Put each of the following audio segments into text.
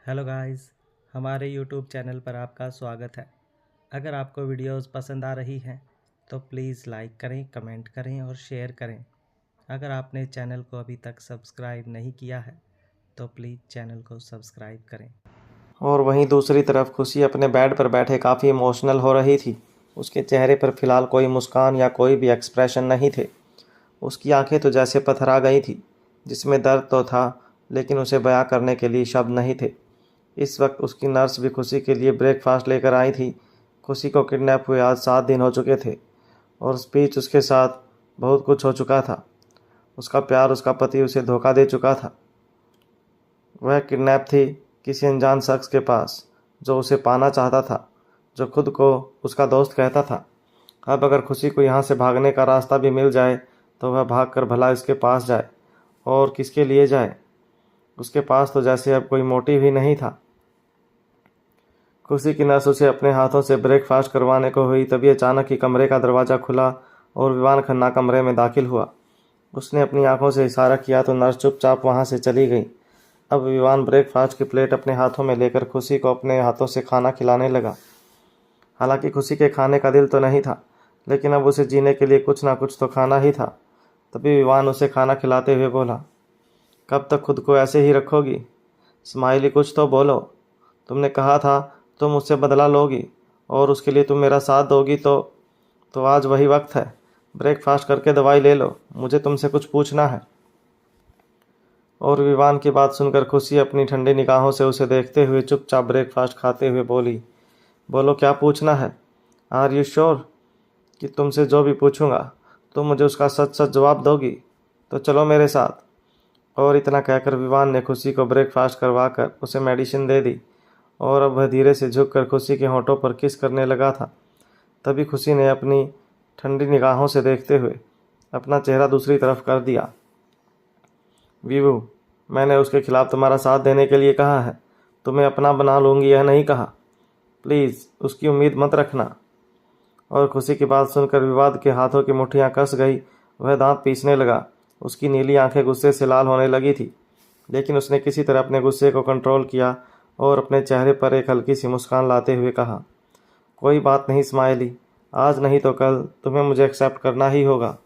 Hello guys, हमारे YouTube channel पर आपका स्वागत है। अगर आपको वीडियोस पसंद आ रही हैं तो प्लीज़ लाइक करें, कमेंट करें और शेयर करें। अगर आपने चैनल को अभी तक सब्सक्राइब नहीं किया है तो प्लीज़ चैनल को सब्सक्राइब करें। और वहीं दूसरी तरफ खुशी अपने बेड पर बैठे काफ़ी इमोशनल हो रही थी। उसके चेहरे पर फिलहाल कोई मुस्कान या कोई भी एक्सप्रेशन नहीं थे। उसकी आंखें तो जैसे पथरा गई थी, जिसमें दर्द तो था लेकिन उसे बयां करने के लिए शब्द नहीं थे। इस वक्त उसकी नर्स भी खुशी के लिए ब्रेकफास्ट लेकर आई थी। खुशी को किडनैप हुए आज 7 दिन हो चुके थे और स्पीच उसके साथ बहुत कुछ हो चुका था। उसका प्यार, उसका पति उसे धोखा दे चुका था। वह किडनैप थी किसी अनजान शख्स के पास जो उसे पाना चाहता था, जो खुद को उसका दोस्त कहता था। अब अगर खुशी को यहाँ से भागने का रास्ता भी मिल जाए तो वह भागकर भला इसके पास जाए, और किसके लिए जाए। उसके पास तो जैसे अब कोई मोटिव ही नहीं था। खुशी की नर्स उसे अपने हाथों से ब्रेकफास्ट करवाने को हुई, तभी अचानक ही कमरे का दरवाज़ा खुला और विवान खन्ना कमरे में दाखिल हुआ। उसने अपनी आंखों से इशारा किया तो नर्स चुपचाप वहाँ से चली गई। अब विवान ब्रेकफास्ट की प्लेट अपने हाथों में लेकर खुशी को अपने हाथों से खाना खिलाने लगा। हालांकि खुशी के खाने का दिल तो नहीं था, लेकिन अब उसे जीने के लिए कुछ ना कुछ तो खाना ही था। तभी विवान उसे खाना खिलाते हुए बोला, कब तक खुद को ऐसे ही रखोगी? स्माइली, कुछ तो बोलो। तुमने कहा था तुम मुझसे बदला लोगी और उसके लिए तुम मेरा साथ दोगी, तो आज वही वक्त है। ब्रेकफास्ट करके दवाई ले लो, मुझे तुमसे कुछ पूछना है। और विवान की बात सुनकर खुशी अपनी ठंडी निगाहों से उसे देखते हुए चुपचाप ब्रेकफास्ट खाते हुए बोली, बोलो क्या पूछना है? आर यू श्योर कि तुमसे जो भी पूछूंगा तुम मुझे उसका सच सच जवाब दोगी? तो चलो मेरे साथ। और इतना कहकर विवान ने खुशी को ब्रेकफास्ट करवाकर उसे मेडिसिन दे दी और अब वह धीरे से झुककर खुशी के होंठों पर किस करने लगा था। तभी खुशी ने अपनी ठंडी निगाहों से देखते हुए अपना चेहरा दूसरी तरफ कर दिया। वीवू, मैंने उसके खिलाफ तुम्हारा साथ देने के लिए कहा है, तुम्हें अपना बना लूँगी यह नहीं कहा। प्लीज़ उसकी उम्मीद मत रखना। और खुशी की बात सुनकर विवाद के हाथों की मुट्ठियाँ कस गई। वह दांत पीसने लगा। उसकी नीली आंखें गुस्से से लाल होने लगी थी, लेकिन उसने किसी तरह अपने गुस्से को कंट्रोल किया और अपने चेहरे पर एक हल्की सी मुस्कान लाते हुए कहा, कोई बात नहीं स्माइली, आज नहीं तो कल तुम्हें मुझे एक्सेप्ट करना ही होगा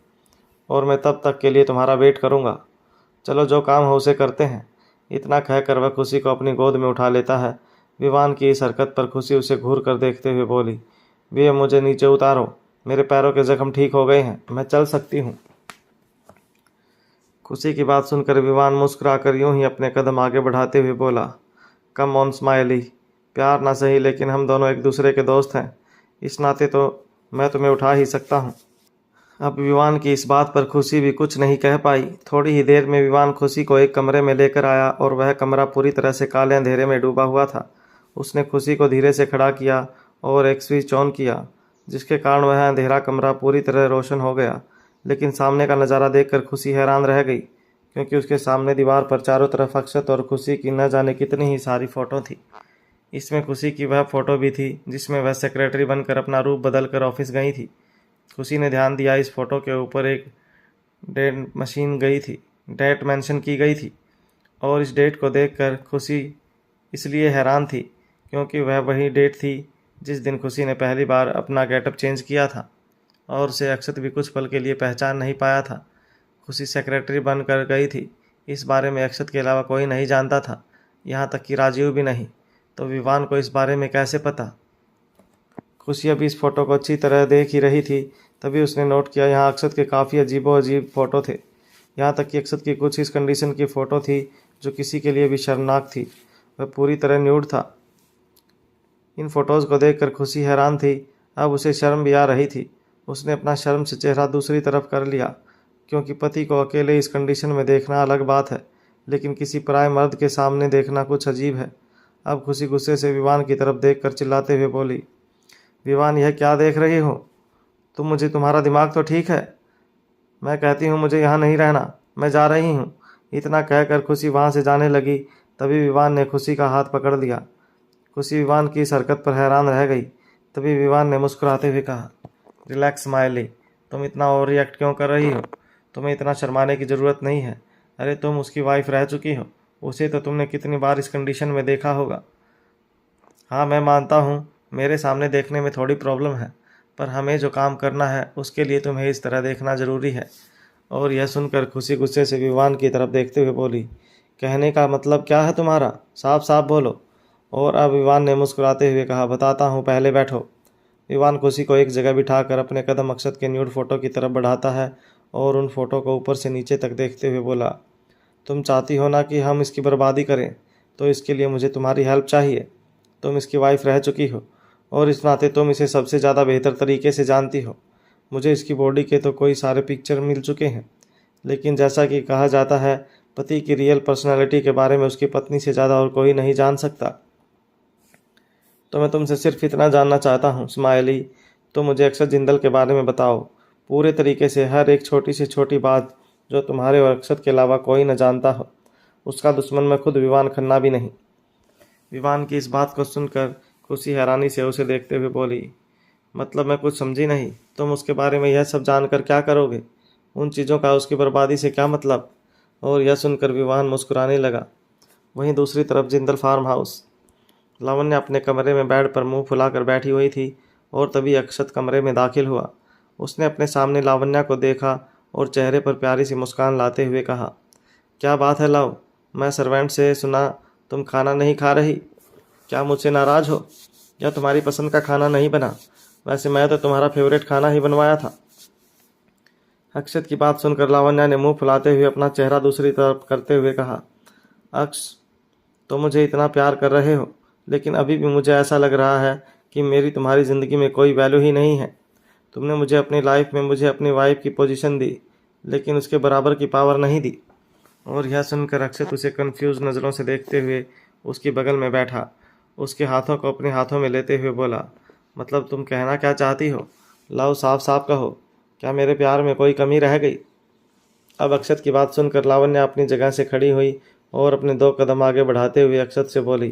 और मैं तब तक के लिए तुम्हारा वेट करूँगा। चलो जो काम हो उसे करते हैं। इतना कहकर वह खुशी को अपनी गोद में उठा लेता है। विवान की इस हरकत पर खुशी उसे घूर कर देखते हुए बोली, वे मुझे नीचे उतारो, मेरे पैरों के जख्म ठीक हो गए हैं, मैं चल सकती हूँ। खुशी की बात सुनकर विवान मुस्कुराकर यूं ही अपने कदम आगे बढ़ाते हुए बोला, कम ऑन स्माइली, प्यार ना सही लेकिन हम दोनों एक दूसरे के दोस्त हैं, इस नाते तो मैं तुम्हें उठा ही सकता हूँ। अब विवान की इस बात पर खुशी भी कुछ नहीं कह पाई। थोड़ी ही देर में विवान खुशी को एक कमरे में लेकर आया और वह कमरा पूरी तरह से काले अंधेरे में डूबा हुआ था। उसने खुशी को धीरे से खड़ा किया और एक स्विच ऑन किया, जिसके कारण वह अंधेरा कमरा पूरी तरह रोशन हो गया। लेकिन सामने का नज़ारा देखकर खुशी हैरान रह गई, क्योंकि उसके सामने दीवार पर चारों तरफ अक्षत और खुशी की न जाने कितनी ही सारी फ़ोटो थी। इसमें खुशी की वह फ़ोटो भी थी जिसमें वह सेक्रेटरी बनकर अपना रूप बदल कर ऑफिस गई थी। खुशी ने ध्यान दिया, इस फोटो के ऊपर एक डेट मेंशन की गई थी और इस डेट को देखकर खुशी इसलिए हैरान थी क्योंकि वह वही डेट थी जिस दिन खुशी ने पहली बार अपना गेटअप चेंज किया था और उसे अक्षत भी कुछ पल के लिए पहचान नहीं पाया था। खुशी सेक्रेटरी बनकर गई थी, इस बारे में अक्षत के अलावा कोई नहीं जानता था, यहाँ तक कि राजीव भी नहीं। तो विवान को इस बारे में कैसे पता? खुशी अभी इस फोटो को अच्छी तरह देख ही रही थी, तभी उसने नोट किया यहाँ अक्षत के काफ़ी अजीब फ़ोटो थे। यहाँ तक कि अक्षत की कुछ इस कंडीशन की फ़ोटो थी जो किसी के लिए भी शर्मनाक थी। वह पूरी तरह न्यूड था। इन फ़ोटोज़ को देखकर खुशी हैरान थी। अब उसे शर्म भी आ रही थी। उसने अपना शर्म से चेहरा दूसरी तरफ कर लिया, क्योंकि पति को अकेले इस कंडीशन में देखना अलग बात है, लेकिन किसी पराये मर्द के सामने देखना कुछ अजीब है। अब खुशी गुस्से से विवान की तरफ देखकर चिल्लाते हुए बोली, विवान यह क्या देख रही हो तुम? मुझे तुम्हारा दिमाग तो ठीक है? मैं कहती हूँ मुझे यहाँ नहीं रहना, मैं जा रही हूँ। इतना कहकर खुशी वहाँ से जाने लगी। तभी विवान ने खुशी का हाथ पकड़ लिया। खुशी विवान की इस हरकत पर हैरान रह गई। तभी विवान ने मुस्कुराते हुए कहा, रिलैक्स स्माइली, तुम इतना ओवर रिएक्ट क्यों कर रही हो? तुम्हें इतना शर्माने की ज़रूरत नहीं है। अरे तुम उसकी वाइफ रह चुकी हो, उसे तो तुमने कितनी बार इस कंडीशन में देखा होगा। हाँ, मैं मानता हूँ मेरे सामने देखने में थोड़ी प्रॉब्लम है, पर हमें जो काम करना है उसके लिए तुम्हें इस तरह देखना ज़रूरी है। और यह सुनकर खुशी गुस्से से विवान की तरफ देखते हुए बोली, कहने का मतलब क्या है तुम्हारा? साफ साफ बोलो। और अब विवान ने मुस्कुराते हुए कहा, बताता हूँ, पहले बैठो। विवान खुशी को एक जगह बिठाकर अपने कदम अक्षत के न्यूड फोटो की तरफ बढ़ाता है और उन फोटो को ऊपर से नीचे तक देखते हुए बोला, तुम चाहती हो ना कि हम इसकी बर्बादी करें, तो इसके लिए मुझे तुम्हारी हेल्प चाहिए। तुम इसकी वाइफ रह चुकी हो और इस नाते तुम इसे सबसे ज़्यादा बेहतर तरीके से जानती हो। मुझे इसकी बॉडी के तो कोई सारे पिक्चर मिल चुके हैं, लेकिन जैसा कि कहा जाता है, पति की रियल पर्सनालिटी के बारे में उसकी पत्नी से ज़्यादा और कोई नहीं जान सकता। तो मैं तुमसे सिर्फ इतना जानना चाहता हूँ स्माइली, तो मुझे अक्षत जिंदल के बारे में बताओ, पूरे तरीके से, हर एक छोटी से छोटी बात जो तुम्हारे और अक्षत के अलावा कोई न जानता हो। उसका दुश्मन मैं खुद विवान खन्ना भी नहीं। विवान की इस बात को सुनकर खुशी हैरानी से उसे देखते हुए बोली, मतलब मैं कुछ समझी नहीं, तुम उसके बारे में यह सब जानकर क्या करोगे? उन चीज़ों का उसकी बर्बादी से क्या मतलब? और यह सुनकर विवान मुस्कुराने लगा। वहीं दूसरी तरफ जिंदल फार्म हाउस। लावण्य अपने कमरे में बेड पर मुंह फुलाकर बैठी हुई थी और तभी अक्षत कमरे में दाखिल हुआ। उसने अपने सामने लावण्य को देखा और चेहरे पर प्यारी सी मुस्कान लाते हुए कहा, क्या बात है लाव, मैं सर्वेंट से सुना तुम खाना नहीं खा रही। क्या मुझसे नाराज़ हो या तुम्हारी पसंद का खाना नहीं बना? वैसे मैं तो तुम्हारा फेवरेट खाना ही बनवाया था। अक्षत की बात सुनकर लावण्या ने मुंह फुलाते हुए अपना चेहरा दूसरी तरफ करते हुए कहा, अक्ष, तो मुझे इतना प्यार कर रहे हो, लेकिन अभी भी मुझे ऐसा लग रहा है कि मेरी तुम्हारी ज़िंदगी में कोई वैल्यू ही नहीं है। तुमने मुझे अपनी लाइफ में मुझे अपनी वाइफ की पोजीशन दी, लेकिन उसके बराबर की पावर नहीं दी। और यह सुनकर अक्षत उसे कंफ्यूज नज़रों से देखते हुए उसके बगल में बैठा, उसके हाथों को अपने हाथों में लेते हुए बोला, मतलब तुम कहना क्या चाहती हो? लाओ, साफ साफ कहो, क्या मेरे प्यार में कोई कमी रह गई? अब अक्षत की बात सुनकर लावण्य अपनी जगह से खड़ी हुई और अपने 2 कदम आगे बढ़ाते हुए अक्षत से बोली,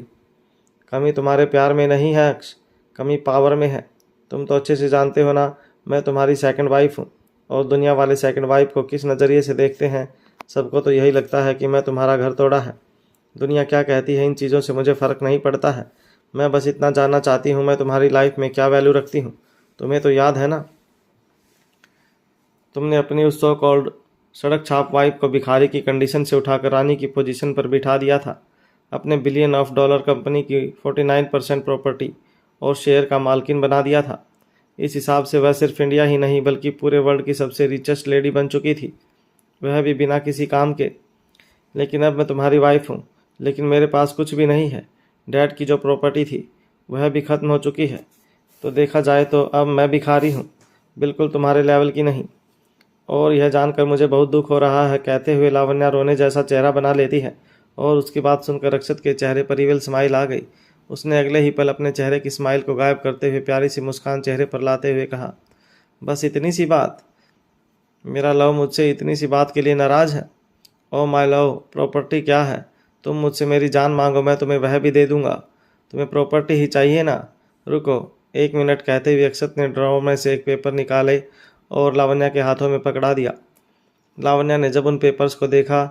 कमी तुम्हारे प्यार में नहीं है अक्ष, कमी पावर में है। तुम तो अच्छे से जानते हो ना, मैं तुम्हारी सेकंड वाइफ हूँ, और दुनिया वाले सेकंड वाइफ को किस नज़रिए से देखते हैं। सबको तो यही लगता है कि मैं तुम्हारा घर तोड़ा है। दुनिया क्या कहती है इन चीज़ों से मुझे फ़र्क नहीं पड़ता है। मैं बस इतना जानना चाहती हूँ मैं तुम्हारी लाइफ में क्या वैल्यू रखती हूँ। तुम्हें तो याद है ना, तुमने अपनी उस सो कॉल्ड सड़क छाप वाइफ को भिखारी की कंडीशन से उठाकर रानी की पोजीशन पर बिठा दिया था। अपने $1 बिलियन कंपनी की 49% प्रॉपर्टी और शेयर का मालकिन बना दिया था। इस हिसाब से वह सिर्फ इंडिया ही नहीं बल्कि पूरे वर्ल्ड की सबसे रिचेस्ट लेडी बन चुकी थी, वह भी बिना किसी काम के। लेकिन अब मैं तुम्हारी वाइफ हूँ, लेकिन मेरे पास कुछ भी नहीं है। डैड की जो प्रॉपर्टी थी वह भी ख़त्म हो चुकी है। तो देखा जाए तो अब मैं भिखारी हूँ, बिल्कुल तुम्हारे लेवल की नहीं। और यह जानकर मुझे बहुत दुख हो रहा है, कहते हुए लावण्या रोने जैसा चेहरा बना लेती है और उसकी बात सुनकर अक्षत के चेहरे पर इविल स्माइल आ गई। उसने अगले ही पल अपने चेहरे की स्माइल को गायब करते हुए प्यारी सी मुस्कान चेहरे पर लाते हुए कहा, बस इतनी सी बात? मेरा लव मुझसे इतनी सी बात के लिए नाराज़ है? ओ माय लव, प्रॉपर्टी क्या है? तुम मुझसे मेरी जान मांगो, मैं तुम्हें वह भी दे दूंगा। तुम्हें प्रॉपर्टी ही चाहिए ना? रुको 1 मिनट, कहते हुए अक्षत ने ड्रॉवर में से एक पेपर निकाले और लावण्या के हाथों में पकड़ा दिया। लावण्या ने जब उन पेपर्स को देखा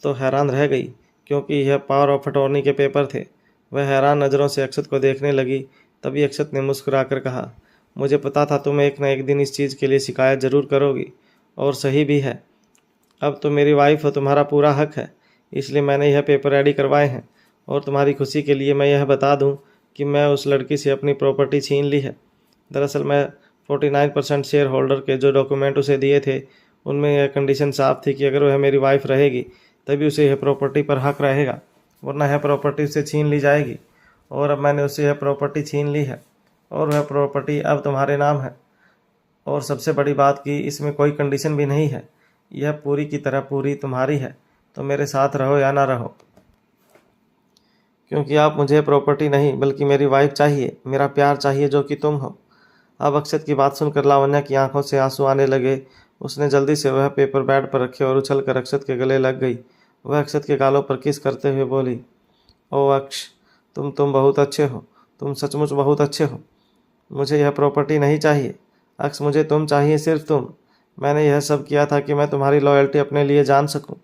तो हैरान रह गई, क्योंकि यह पावर ऑफ अटॉर्नी के पेपर थे। वह हैरान नज़रों से अक्षत को देखने लगी। तभी अक्षत ने मुस्कुराकर कहा, मुझे पता था तुम एक न एक दिन इस चीज़ के लिए शिकायत ज़रूर करोगी, और सही भी है। अब तो मेरी वाइफ हो, तुम्हारा पूरा हक है, इसलिए मैंने यह पेपर रेडी करवाए हैं। और तुम्हारी खुशी के लिए मैं यह बता दूं कि मैं उस लड़की से अपनी प्रॉपर्टी छीन ली है। दरअसल मैं 49% शेयर होल्डर के जो डॉक्यूमेंट उसे दिए थे उनमें यह कंडीशन साफ थी कि अगर वह मेरी वाइफ रहेगी तभी उसे यह प्रॉपर्टी पर हक रहेगा, वरना यह प्रॉपर्टी उससे छीन ली जाएगी। और अब मैंने उससे यह प्रॉपर्टी छीन ली है और वह प्रॉपर्टी अब तुम्हारे नाम है। और सबसे बड़ी बात कि इसमें कोई कंडीशन भी नहीं है, यह पूरी की तरह पूरी तुम्हारी है। तो मेरे साथ रहो या ना रहो, क्योंकि आप मुझे प्रॉपर्टी नहीं बल्कि मेरी वाइफ चाहिए, मेरा प्यार चाहिए जो कि तुम हो। अब अक्षत की बात सुनकर लावण्या की आंखों से आंसू आने लगे। उसने जल्दी से वह पेपर बेड पर रखे और उछलकर अक्षत के गले लग गई। वह अक्षत के गालों पर किस करते हुए बोली, ओ अक्ष, तुम बहुत अच्छे हो, तुम सचमुच बहुत अच्छे हो। मुझे यह प्रॉपर्टी नहीं चाहिए अक्ष, मुझे तुम चाहिए, सिर्फ तुम। मैंने यह सब किया था कि मैं तुम्हारी लॉयल्टी अपने लिए जान सकूं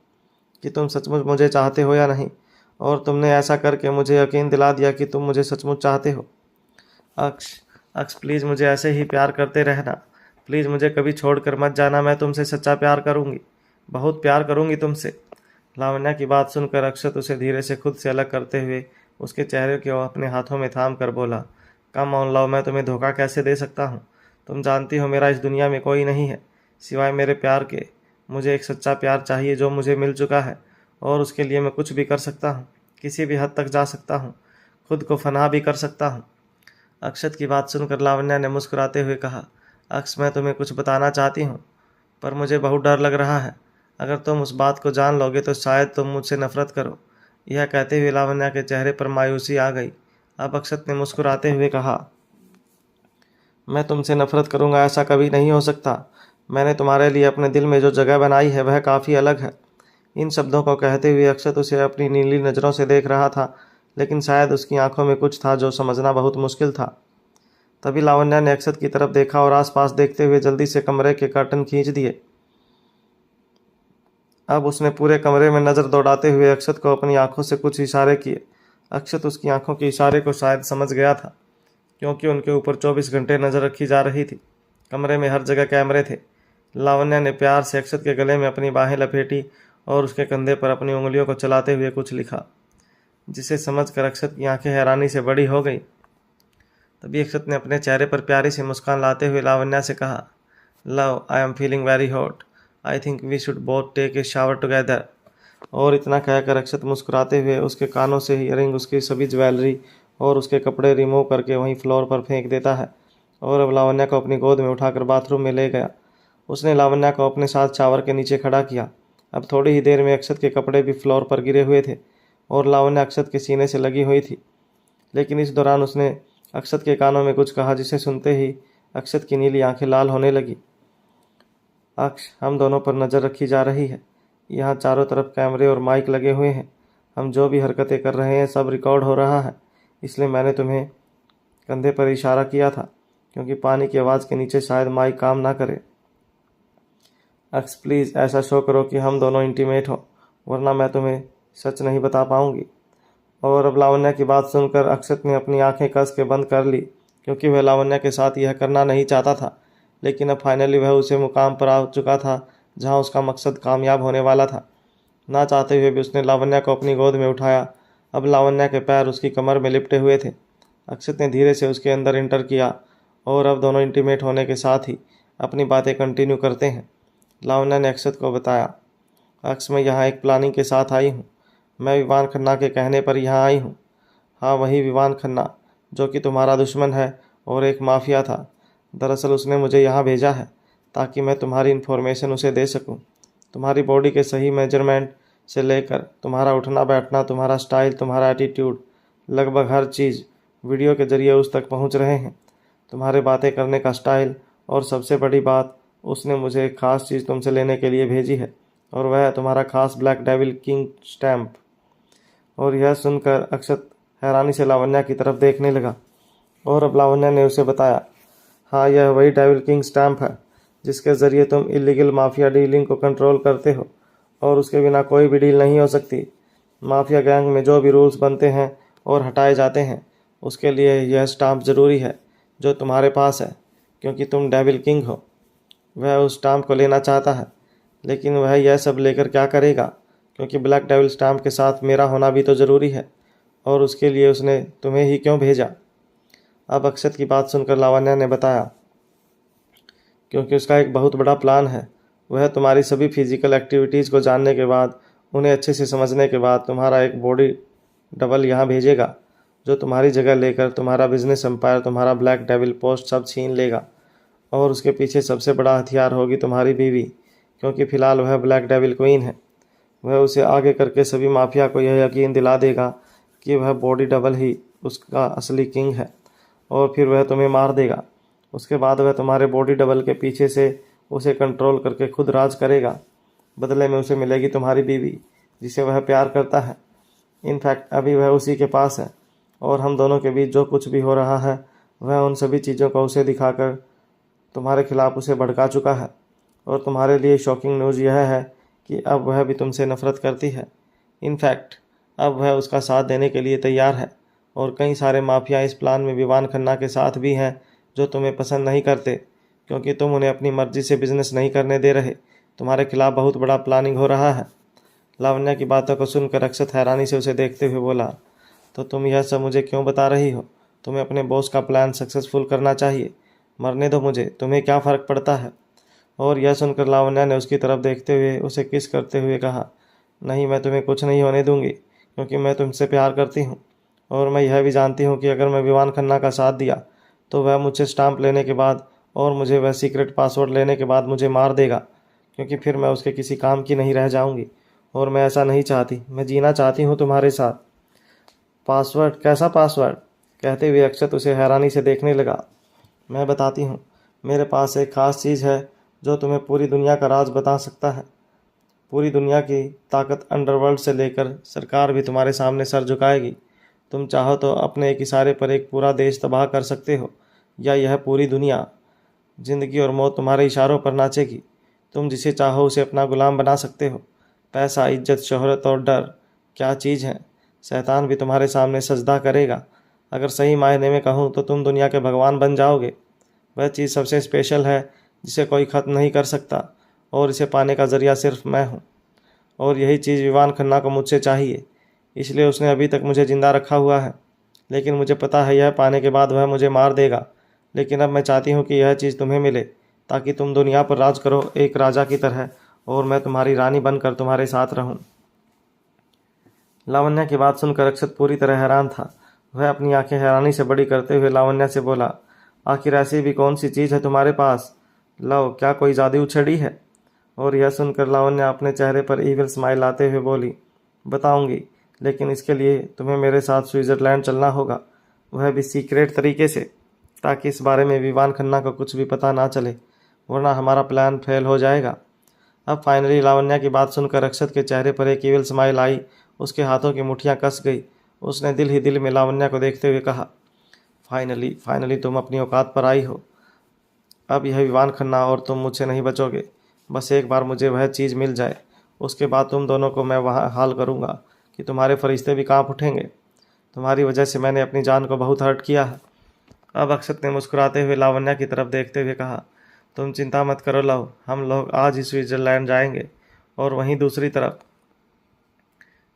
कि तुम सचमुच मुझे चाहते हो या नहीं। और तुमने ऐसा करके मुझे यकीन दिला दिया कि तुम मुझे सचमुच चाहते हो। अक्ष अक्ष प्लीज़ मुझे ऐसे ही प्यार करते रहना। प्लीज़ मुझे कभी छोड़कर मत जाना। मैं तुमसे सच्चा प्यार करूँगी, बहुत प्यार करूँगी तुमसे। लावण्या की बात सुनकर अक्षत उसे धीरे से खुद से अलग करते हुए उसके चेहरे को अपने हाथों में थाम कर बोला, कम ऑन लव, मैं तुम्हें धोखा कैसे दे सकता हूँ। तुम जानती हो मेरा इस दुनिया में कोई नहीं है सिवाय मेरे प्यार के। मुझे एक सच्चा प्यार चाहिए जो मुझे मिल चुका है, और उसके लिए मैं कुछ भी कर सकता हूँ, किसी भी हद तक जा सकता हूँ, खुद को फना भी कर सकता हूँ। अक्षत की बात सुनकर लावण्या ने मुस्कुराते हुए कहा, अक्ष मैं तुम्हें कुछ बताना चाहती हूँ, पर मुझे बहुत डर लग रहा है। अगर तुम उस बात को जान लोगे तो शायद तुम मुझसे नफरत करो। यह कहते हुए लावण्या के चेहरे पर मायूसी आ गई। अब अक्षत ने मुस्कुराते हुए कहा, मैं तुमसे नफरत करूंगा ऐसा कभी नहीं हो सकता। मैंने तुम्हारे लिए अपने दिल में जो जगह बनाई है वह काफ़ी अलग है। इन शब्दों को कहते हुए अक्षत उसे अपनी नीली नज़रों से देख रहा था, लेकिन शायद उसकी आंखों में कुछ था जो समझना बहुत मुश्किल था। तभी लावण्या ने अक्षत की तरफ देखा और आसपास देखते हुए जल्दी से कमरे के कर्टन खींच दिए। अब उसने पूरे कमरे में नज़र दौड़ाते हुए अक्षत को अपनी आंखों से कुछ इशारे किए। अक्षत उसकी आंखों के इशारे को शायद समझ गया था, क्योंकि उनके ऊपर 24 घंटे नज़र रखी जा रही थी। कमरे में हर जगह कैमरे थे। लावण्या ने प्यार से अक्षत के गले में अपनी बाहें लपेटी और उसके कंधे पर अपनी उंगलियों को चलाते हुए कुछ लिखा, जिसे समझकर अक्षत की आंखें हैरानी से बड़ी हो गई। तभी अक्षत ने अपने चेहरे पर प्यारी सी मुस्कान लाते हुए लावण्या से कहा, love, I am feeling very hot, I think we should both take a shower together. और इतना कहकर अक्षत मुस्कुराते हुए उसके कानों से ईयरिंग, उसकी सभी ज्वेलरी और उसके कपड़े रिमूव करके वहीं फ्लोर पर फेंक देता है और अब लावण्या को अपनी गोद में उठाकर बाथरूम में ले गया। उसने लावण्या को अपने साथ शावर के नीचे खड़ा किया। अब थोड़ी ही देर में अक्षत के कपड़े भी फ्लोर पर गिरे हुए थे और लावण्या अक्षत के सीने से लगी हुई थी। लेकिन इस दौरान उसने अक्षत के कानों में कुछ कहा, जिसे सुनते ही अक्षत की नीली आंखें लाल होने लगी। अक्ष, हम दोनों पर नज़र रखी जा रही है। यहाँ चारों तरफ कैमरे और माइक लगे हुए हैं। हम जो भी हरकतें कर रहे हैं सब रिकॉर्ड हो रहा है। इसलिए मैंने तुम्हें कंधे पर इशारा किया था, क्योंकि पानी की आवाज़ के नीचे शायद माइक काम ना करे। अक्ष प्लीज़ ऐसा शो करो कि हम दोनों इंटीमेट हो, वरना मैं तुम्हें सच नहीं बता पाऊंगी। और अब लावण्या की बात सुनकर अक्षत ने अपनी आंखें कस के बंद कर ली, क्योंकि वह लावण्या के साथ यह करना नहीं चाहता था। लेकिन अब फाइनली वह उसे मुकाम पर आ चुका था जहां उसका मकसद कामयाब होने वाला था। ना चाहते हुए भी उसने लावण्या को अपनी गोद में उठाया। अब लावण्या के पैर उसकी कमर में लिपटे हुए थे। अक्षत ने धीरे से उसके अंदर इंटर किया और अब दोनों इंटीमेट होने के साथ ही अपनी बातें कंटिन्यू करते हैं। लावण्या ने अक्षत को बताया, अक्ष मैं यहाँ एक प्लानिंग के साथ आई हूँ। मैं विवान खन्ना के कहने पर यहाँ आई हूँ। हाँ, वही विवान खन्ना जो कि तुम्हारा दुश्मन है और एक माफिया था। दरअसल उसने मुझे यहाँ भेजा है ताकि मैं तुम्हारी इन्फॉर्मेशन उसे दे सकूँ। तुम्हारी बॉडी के सही मेजरमेंट से लेकर तुम्हारा उठना बैठना, तुम्हारा स्टाइल, तुम्हारा एटीट्यूड, लगभग हर चीज़ वीडियो के ज़रिए उस तक पहुँच रहे हैं। तुम्हारे बातें करने का स्टाइल, और सबसे बड़ी बात, उसने मुझे एक ख़ास चीज़ तुमसे लेने के लिए भेजी है, और वह है तुम्हारा खास ब्लैक डेविल किंग स्टैम्प। और यह सुनकर अक्षत हैरानी से लावण्या की तरफ देखने लगा और अब लावण्या ने उसे बताया, हाँ, यह वही डेविल किंग स्टैम्प है जिसके ज़रिए तुम इलीगल माफिया डीलिंग को कंट्रोल करते हो, और उसके बिना कोई भी डील नहीं हो सकती। माफिया गैंग में जो भी रूल्स बनते हैं और हटाए जाते हैं, उसके लिए यह स्टाम्प ज़रूरी है जो तुम्हारे पास है, क्योंकि तुम डेविल किंग हो। वह उस स्टाम्प को लेना चाहता है, लेकिन वह यह सब लेकर क्या करेगा, क्योंकि ब्लैक डेविल स्टाम्प के साथ मेरा होना भी तो ज़रूरी है, और उसके लिए उसने तुम्हें ही क्यों भेजा। अब अक्षत की बात सुनकर लावण्या ने बताया, क्योंकि उसका एक बहुत बड़ा प्लान है। वह तुम्हारी सभी फिजिकल एक्टिविटीज़ को जानने के बाद, उन्हें अच्छे से समझने के बाद तुम्हारा एक बॉडी डबल यहाँ भेजेगा, जो तुम्हारी जगह लेकर तुम्हारा बिजनेस एम्पायर, तुम्हारा ब्लैक डेविल पोस्ट सब छीन लेगा। और उसके पीछे सबसे बड़ा हथियार होगी तुम्हारी बीवी, क्योंकि फ़िलहाल वह ब्लैक डेविल क्वीन है। वह उसे आगे करके सभी माफिया को यह यकीन दिला देगा कि वह बॉडी डबल ही उसका असली किंग है, और फिर वह तुम्हें मार देगा। उसके बाद वह तुम्हारे बॉडी डबल के पीछे से उसे कंट्रोल करके खुद राज करेगा। बदले में उसे मिलेगी तुम्हारी बीवी, जिसे वह प्यार करता है। इनफैक्ट अभी वह उसी के पास है, और हम दोनों के बीच जो कुछ भी हो रहा है वह उन सभी चीज़ों को उसे दिखाकर तुम्हारे खिलाफ उसे भड़का चुका है। और तुम्हारे लिए शॉकिंग न्यूज़ यह है कि अब वह भी तुमसे नफरत करती है। इनफैक्ट अब वह उसका साथ देने के लिए तैयार है और कई सारे माफिया इस प्लान में विवान खन्ना के साथ भी हैं जो तुम्हें पसंद नहीं करते, क्योंकि तुम उन्हें अपनी मर्जी से बिजनेस नहीं करने दे रहे। तुम्हारे खिलाफ बहुत बड़ा प्लानिंग हो रहा है। लावण्या की बातों को सुनकर अक्षत हैरानी से उसे देखते हुए बोला, तो तुम यह सब मुझे क्यों बता रही हो? तुम्हें अपने बॉस का प्लान सक्सेसफुल करना चाहिए। मरने दो मुझे, तुम्हें क्या फ़र्क पड़ता है? और यह सुनकर लावण्या ने उसकी तरफ देखते हुए उसे किस करते हुए कहा, नहीं, मैं तुम्हें कुछ नहीं होने दूंगी, क्योंकि मैं तुमसे प्यार करती हूँ और मैं यह भी जानती हूँ कि अगर मैं विवान खन्ना का साथ दिया तो वह मुझसे स्टाम्प लेने के बाद और मुझे वह सीक्रेट पासवर्ड लेने के बाद मुझे मार देगा, क्योंकि फिर मैं उसके किसी काम की नहीं रह जाऊंगी और मैं ऐसा नहीं चाहती। मैं जीना चाहती हूँ तुम्हारे साथ। पासवर्ड? कैसा पासवर्ड? कहते हुए अक्षत उसे हैरानी से देखने लगा। मैं बताती हूँ, मेरे पास एक ख़ास चीज़ है जो तुम्हें पूरी दुनिया का राज बता सकता है। पूरी दुनिया की ताकत अंडरवर्ल्ड से लेकर सरकार भी तुम्हारे सामने सर झुकाएगी। तुम चाहो तो अपने एक इशारे पर एक पूरा देश तबाह कर सकते हो, या यह पूरी दुनिया। जिंदगी और मौत तुम्हारे इशारों पर नाचेगी। तुम जिसे चाहो उसे अपना गुलाम बना सकते हो। पैसा, इज्जत, शोहरत और डर क्या चीज़ है? शैतान भी तुम्हारे सामने सजदा करेगा। अगर सही मायने में कहूँ तो तुम दुनिया के भगवान बन जाओगे। वह चीज़ सबसे स्पेशल है जिसे कोई ख़त्म नहीं कर सकता, और इसे पाने का ज़रिया सिर्फ मैं हूँ। और यही चीज़ विवान खन्ना को मुझसे चाहिए, इसलिए उसने अभी तक मुझे ज़िंदा रखा हुआ है। लेकिन मुझे पता है यह पाने के बाद वह मुझे मार देगा। लेकिन अब मैं चाहती हूँ कि यह चीज़ तुम्हें मिले, ताकि तुम दुनिया पर राज करो एक राजा की तरह, और मैं तुम्हारी रानी बनकर तुम्हारे साथ रहूँ। लावण्या की बात सुनकर अक्षत पूरी तरह हैरान था। वह अपनी आंखें हैरानी से बड़ी करते हुए लावण्या से बोला, आखिर ऐसी भी कौन सी चीज़ है तुम्हारे पास? लो, क्या कोई जादू छड़ी है? और यह सुनकर लावण्या अपने चेहरे पर ईविल स्माइल लाते हुए बोली, बताऊंगी, लेकिन इसके लिए तुम्हें मेरे साथ स्विट्ज़रलैंड चलना होगा, वह भी सीक्रेट तरीके से, ताकि इस बारे में विवान खन्ना को कुछ भी पता ना चले, वरना हमारा प्लान फेल हो जाएगा। अब फाइनली लावण्या की बात सुनकर अक्षत के चेहरे पर एक ईविल स्माइल आई। उसके हाथों की मुठ्ठियाँ कस गई। उसने दिल ही दिल में लावण्या को देखते हुए कहा, फाइनली तुम अपनी औकात पर आई हो। अब यह विवान खन्ना और तुम मुझसे नहीं बचोगे। बस एक बार मुझे वह चीज़ मिल जाए, उसके बाद तुम दोनों को मैं वहाँ हाल करूँगा कि तुम्हारे फरिश्ते भी काँप उठेंगे। तुम्हारी वजह से मैंने अपनी जान को बहुत हर्ट किया है। अब अक्षत ने मुस्कुराते हुए लावण्या की तरफ देखते हुए कहा, तुम चिंता मत करो लव, हम लोग आज ही स्विट्ज़रलैंड जाएंगे। और वहीं दूसरी तरफ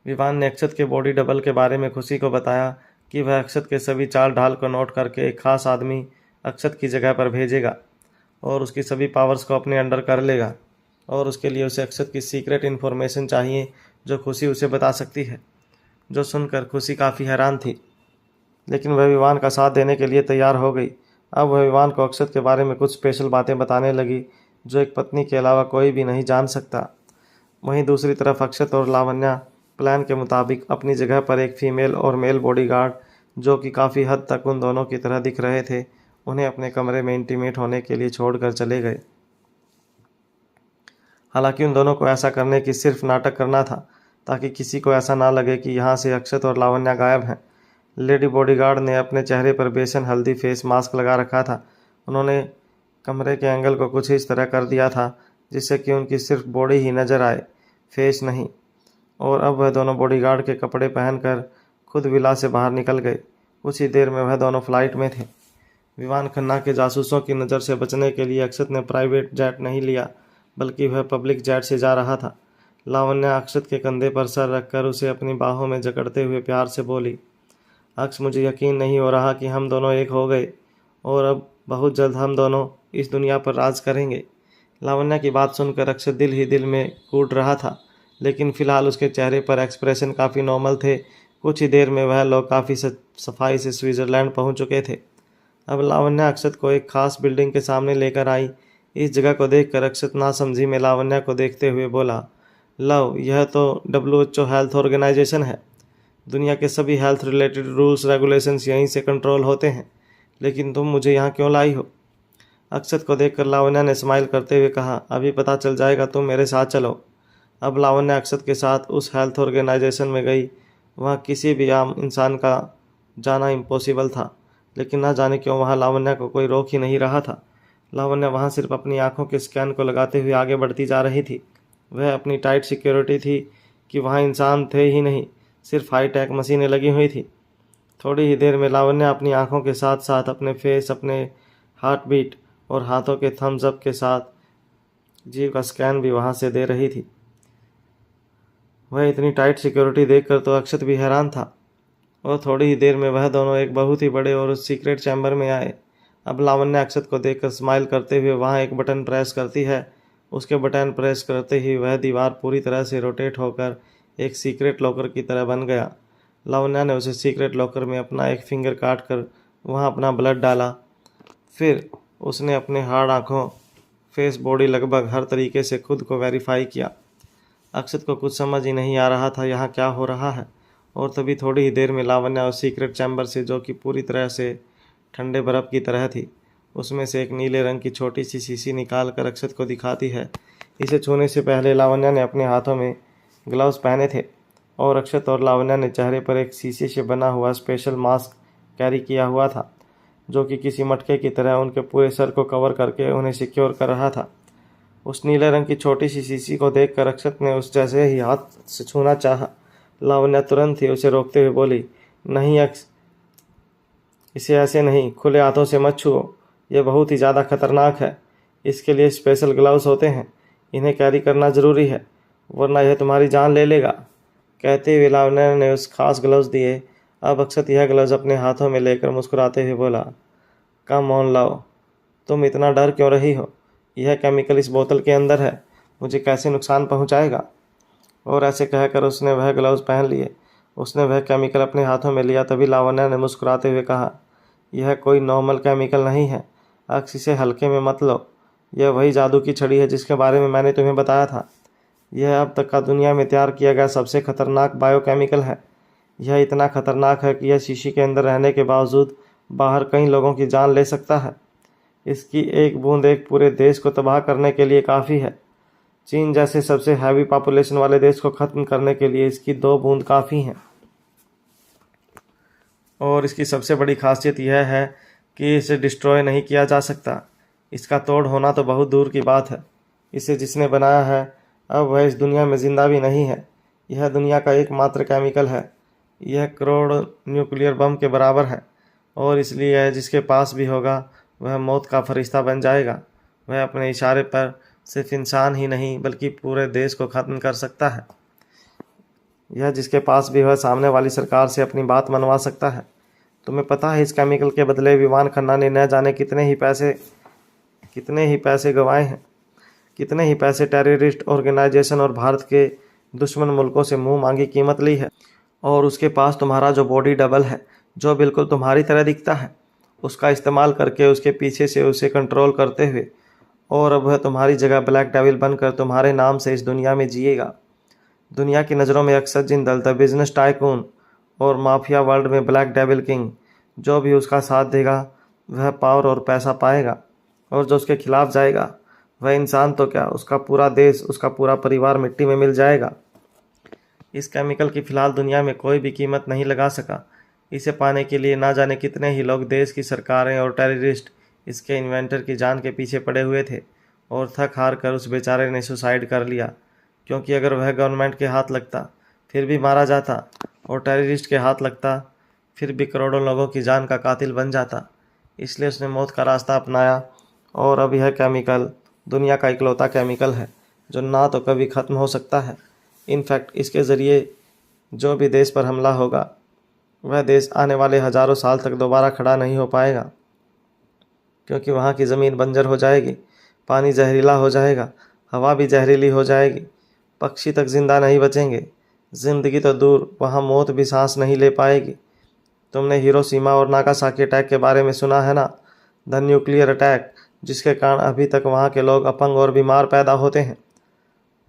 विवान ने अक्षत के बॉडी डबल के बारे में खुशी को बताया कि वह अक्षत के सभी चाल ढाल को नोट करके एक खास आदमी अक्षत की जगह पर भेजेगा और उसकी सभी पावर्स को अपने अंडर कर लेगा, और उसके लिए उसे अक्षत की सीक्रेट इन्फॉर्मेशन चाहिए जो खुशी उसे बता सकती है। जो सुनकर खुशी काफ़ी हैरान थी, लेकिन वह विवान का साथ देने के लिए तैयार हो गई। अब वह विवान को अक्षत के बारे में कुछ स्पेशल बातें बताने लगी जो एक पत्नी के अलावा कोई भी नहीं जान सकता। वहीं दूसरी तरफ अक्षत और लावण्या प्लान के मुताबिक अपनी जगह पर एक फीमेल और मेल बॉडीगार्ड, जो कि काफ़ी हद तक उन दोनों की तरह दिख रहे थे, उन्हें अपने कमरे में इंटीमेट होने के लिए छोड़कर चले गए। हालांकि उन दोनों को ऐसा करने की सिर्फ नाटक करना था, ताकि किसी को ऐसा ना लगे कि यहाँ से अक्षत और लावण्या गायब हैं। लेडी बॉडीगार्ड ने अपने चेहरे पर बेसन हल्दी फेस मास्क लगा रखा था। उन्होंने कमरे के एंगल को कुछ इस तरह कर दिया था जिससे कि उनकी सिर्फ बॉडी ही नज़र आए, फेस नहीं। और अब वह दोनों बॉडीगार्ड के कपड़े पहनकर खुद विला से बाहर निकल गए। कुछ ही देर में वह दोनों फ्लाइट में थे। विवान खन्ना के जासूसों की नज़र से बचने के लिए अक्षत ने प्राइवेट जेट नहीं लिया, बल्कि वह पब्लिक जेट से जा रहा था। लावण्या अक्षत के कंधे पर सर रखकर उसे अपनी बाहों में जकड़ते हुए प्यार से बोली, अक्ष, मुझे यकीन नहीं हो रहा कि हम दोनों एक हो गए और अब बहुत जल्द हम दोनों इस दुनिया पर राज करेंगे। लावण्या की बात सुनकर अक्षत दिल ही दिल में कूद रहा था, लेकिन फिलहाल उसके चेहरे पर एक्सप्रेशन काफ़ी नॉर्मल थे। कुछ ही देर में वह लोग काफ़ी सफाई से स्विट्ज़रलैंड पहुंच चुके थे। अब लावण्या अक्षत को एक खास बिल्डिंग के सामने लेकर आई। इस जगह को देखकर अक्षत नासमझी में लावण्या को देखते हुए बोला, लव, यह तो WHO हेल्थ ऑर्गेनाइजेशन है। दुनिया के सभी हेल्थ रिलेटेड रूल्स रेगुलेशंस यहीं से कंट्रोल होते हैं, लेकिन तुम मुझे यहाँ क्यों लाई हो? अक्षत को देखकर लावण्या ने स्माइल करते हुए कहा, अभी पता चल जाएगा, तुम मेरे साथ चलो। अब लावण्या अक्षत के साथ उस हेल्थ ऑर्गेनाइजेशन में गई। वहाँ किसी भी आम इंसान का जाना इम्पॉसिबल था, लेकिन ना जाने क्यों वहाँ लावण्या को कोई रोक ही नहीं रहा था। लावण्या वहाँ सिर्फ अपनी आंखों के स्कैन को लगाते हुए आगे बढ़ती जा रही थी। वह अपनी टाइट सिक्योरिटी थी कि वहाँ इंसान थे ही नहीं, सिर्फ हाई टेक मशीनें लगी हुई थी। थोड़ी ही देर में लावण्या अपनी आंखों के साथ साथ अपने फेस, अपने हार्ट बीट और हाथों के थम्स अप के साथ जीव का स्कैन भी वहां से दे रही थी। वह इतनी टाइट सिक्योरिटी देखकर तो अक्षत भी हैरान था। और थोड़ी ही देर में वह दोनों एक बहुत ही बड़े और सीक्रेट चैम्बर में आए। अब लावण्या अक्षत को देखकर स्माइल करते हुए वहां एक बटन प्रेस करती है। उसके बटन प्रेस करते ही वह दीवार पूरी तरह से रोटेट होकर एक सीक्रेट लॉकर की तरह बन गया। लावण्या ने उसे सीक्रेट लॉकर में अपना एक फिंगर काट कर वहाँ अपना ब्लड डाला। फिर उसने अपने हार्ड आँखों, फेस, बॉडी, लगभग हर तरीके से खुद को वेरीफाई किया। अक्षत को कुछ समझ ही नहीं आ रहा था यहाँ क्या हो रहा है। और तभी थोड़ी ही देर में लावण्या उस सीक्रेट चैम्बर से, जो कि पूरी तरह से ठंडे बर्फ़ की तरह थी, उसमें से एक नीले रंग की छोटी सी शीशी निकाल कर अक्षत को दिखाती है। इसे छूने से पहले लावण्या ने अपने हाथों में ग्लव्स पहने थे और अक्षत और लावण्या ने चेहरे पर एक शीशे से बना हुआ स्पेशल मास्क कैरी किया हुआ था, जो कि किसी मटके की तरह उनके पूरे सर को कवर करके उन्हें सिक्योर कर रहा था। उस नीले रंग की छोटी सी शीशी को देखकर अक्षत ने उस जैसे ही हाथ से छूना चाहा। लावण्या तुरंत ही उसे रोकते हुए बोली, नहीं अक्ष, इसे ऐसे नहीं, खुले हाथों से मत छुओ, यह बहुत ही ज़्यादा खतरनाक है। इसके लिए स्पेशल ग्लव्स होते हैं, इन्हें कैरी करना ज़रूरी है, वरना यह तुम्हारी जान ले लेगा। कहते हुए लावण्या ने उस खास ग्लव्स दिए। अब अक्षत यह ग्लव्स अपने हाथों में लेकर मुस्कुराते हुए बोला, कम ऑन लाओ, तुम इतना डर क्यों रही हो? यह केमिकल इस बोतल के अंदर है, मुझे कैसे नुकसान पहुंचाएगा? और ऐसे कहकर उसने वह ग्लव्स पहन लिए। उसने वह केमिकल अपने हाथों में लिया। तभी लावण्या ने मुस्कुराते हुए कहा, यह कोई नॉर्मल केमिकल नहीं है अक्ष, इसे हल्के में मत लो। यह वही जादू की छड़ी है जिसके बारे में मैंने तुम्हें बताया था। यह अब तक का दुनिया में तैयार किया गया सबसे खतरनाक बायोकेमिकल है। यह इतना खतरनाक है कि यह शीशी के अंदर रहने के बावजूद बाहर कई लोगों की जान ले सकता है। इसकी एक बूंद एक पूरे देश को तबाह करने के लिए काफ़ी है। चीन जैसे सबसे हैवी पॉपुलेशन वाले देश को ख़त्म करने के लिए इसकी 2 बूंद काफ़ी हैं। और इसकी सबसे बड़ी खासियत यह है कि इसे डिस्ट्रॉय नहीं किया जा सकता। इसका तोड़ होना तो बहुत दूर की बात है। इसे जिसने बनाया है अब वह इस दुनिया में ज़िंदा भी नहीं है। यह दुनिया का एकमात्र केमिकल है। यह करोड़ न्यूक्लियर बम के बराबर है और इसलिए यह जिसके पास भी होगा वह मौत का फरिश्ता बन जाएगा। वह अपने इशारे पर सिर्फ इंसान ही नहीं बल्कि पूरे देश को ख़त्म कर सकता है। यह जिसके पास भी वह सामने वाली सरकार से अपनी बात मनवा सकता है। तुम्हें पता है इस केमिकल के बदले विमान खन्ना ने न जाने कितने ही पैसे गंवाए हैं, कितने ही पैसे टेररिस्ट ऑर्गेनाइजेशन और भारत के दुश्मन मुल्कों से मुंह मांगी कीमत ली है। और उसके पास तुम्हारा जो बॉडी डबल है, जो बिल्कुल तुम्हारी तरह दिखता है, उसका इस्तेमाल करके उसके पीछे से उसे कंट्रोल करते हुए, और अब वह तुम्हारी जगह ब्लैक डेविल बनकर तुम्हारे नाम से इस दुनिया में जिएगा। दुनिया की नज़रों में अक्सर जिंदल द बिजनेस टाइकून और माफिया वर्ल्ड में ब्लैक डेविल किंग। जो भी उसका साथ देगा वह पावर और पैसा पाएगा, और जो उसके खिलाफ जाएगा वह इंसान तो क्या, उसका पूरा देश, उसका पूरा परिवार मिट्टी में मिल जाएगा। इस केमिकल की फ़िलहाल दुनिया में कोई भी कीमत नहीं लगा सका। इसे पाने के लिए ना जाने कितने ही लोग, देश की सरकारें और टेररिस्ट इसके इन्वेंटर की जान के पीछे पड़े हुए थे। और थक हार कर उस बेचारे ने सुसाइड कर लिया, क्योंकि अगर वह गवर्नमेंट के हाथ लगता फिर भी मारा जाता, और टेररिस्ट के हाथ लगता फिर भी करोड़ों लोगों की जान का कातिल बन जाता। इसलिए उसने मौत का रास्ता अपनाया। और अब यह केमिकल दुनिया का इकलौता केमिकल है जो ना तो कभी ख़त्म हो सकता है। इनफैक्ट इसके ज़रिए जो भी देश पर हमला होगा वह देश आने वाले हज़ारों साल तक दोबारा खड़ा नहीं हो पाएगा, क्योंकि वहाँ की ज़मीन बंजर हो जाएगी, पानी जहरीला हो जाएगा, हवा भी जहरीली हो जाएगी, पक्षी तक ज़िंदा नहीं बचेंगे। ज़िंदगी तो दूर, वहाँ मौत भी सांस नहीं ले पाएगी। तुमने हिरोशिमा और नागासाकी अटैक के बारे में सुना है ना, द न्यूक्लियर अटैक, जिसके कारण अभी तक वहाँ के लोग अपंग और बीमार पैदा होते हैं।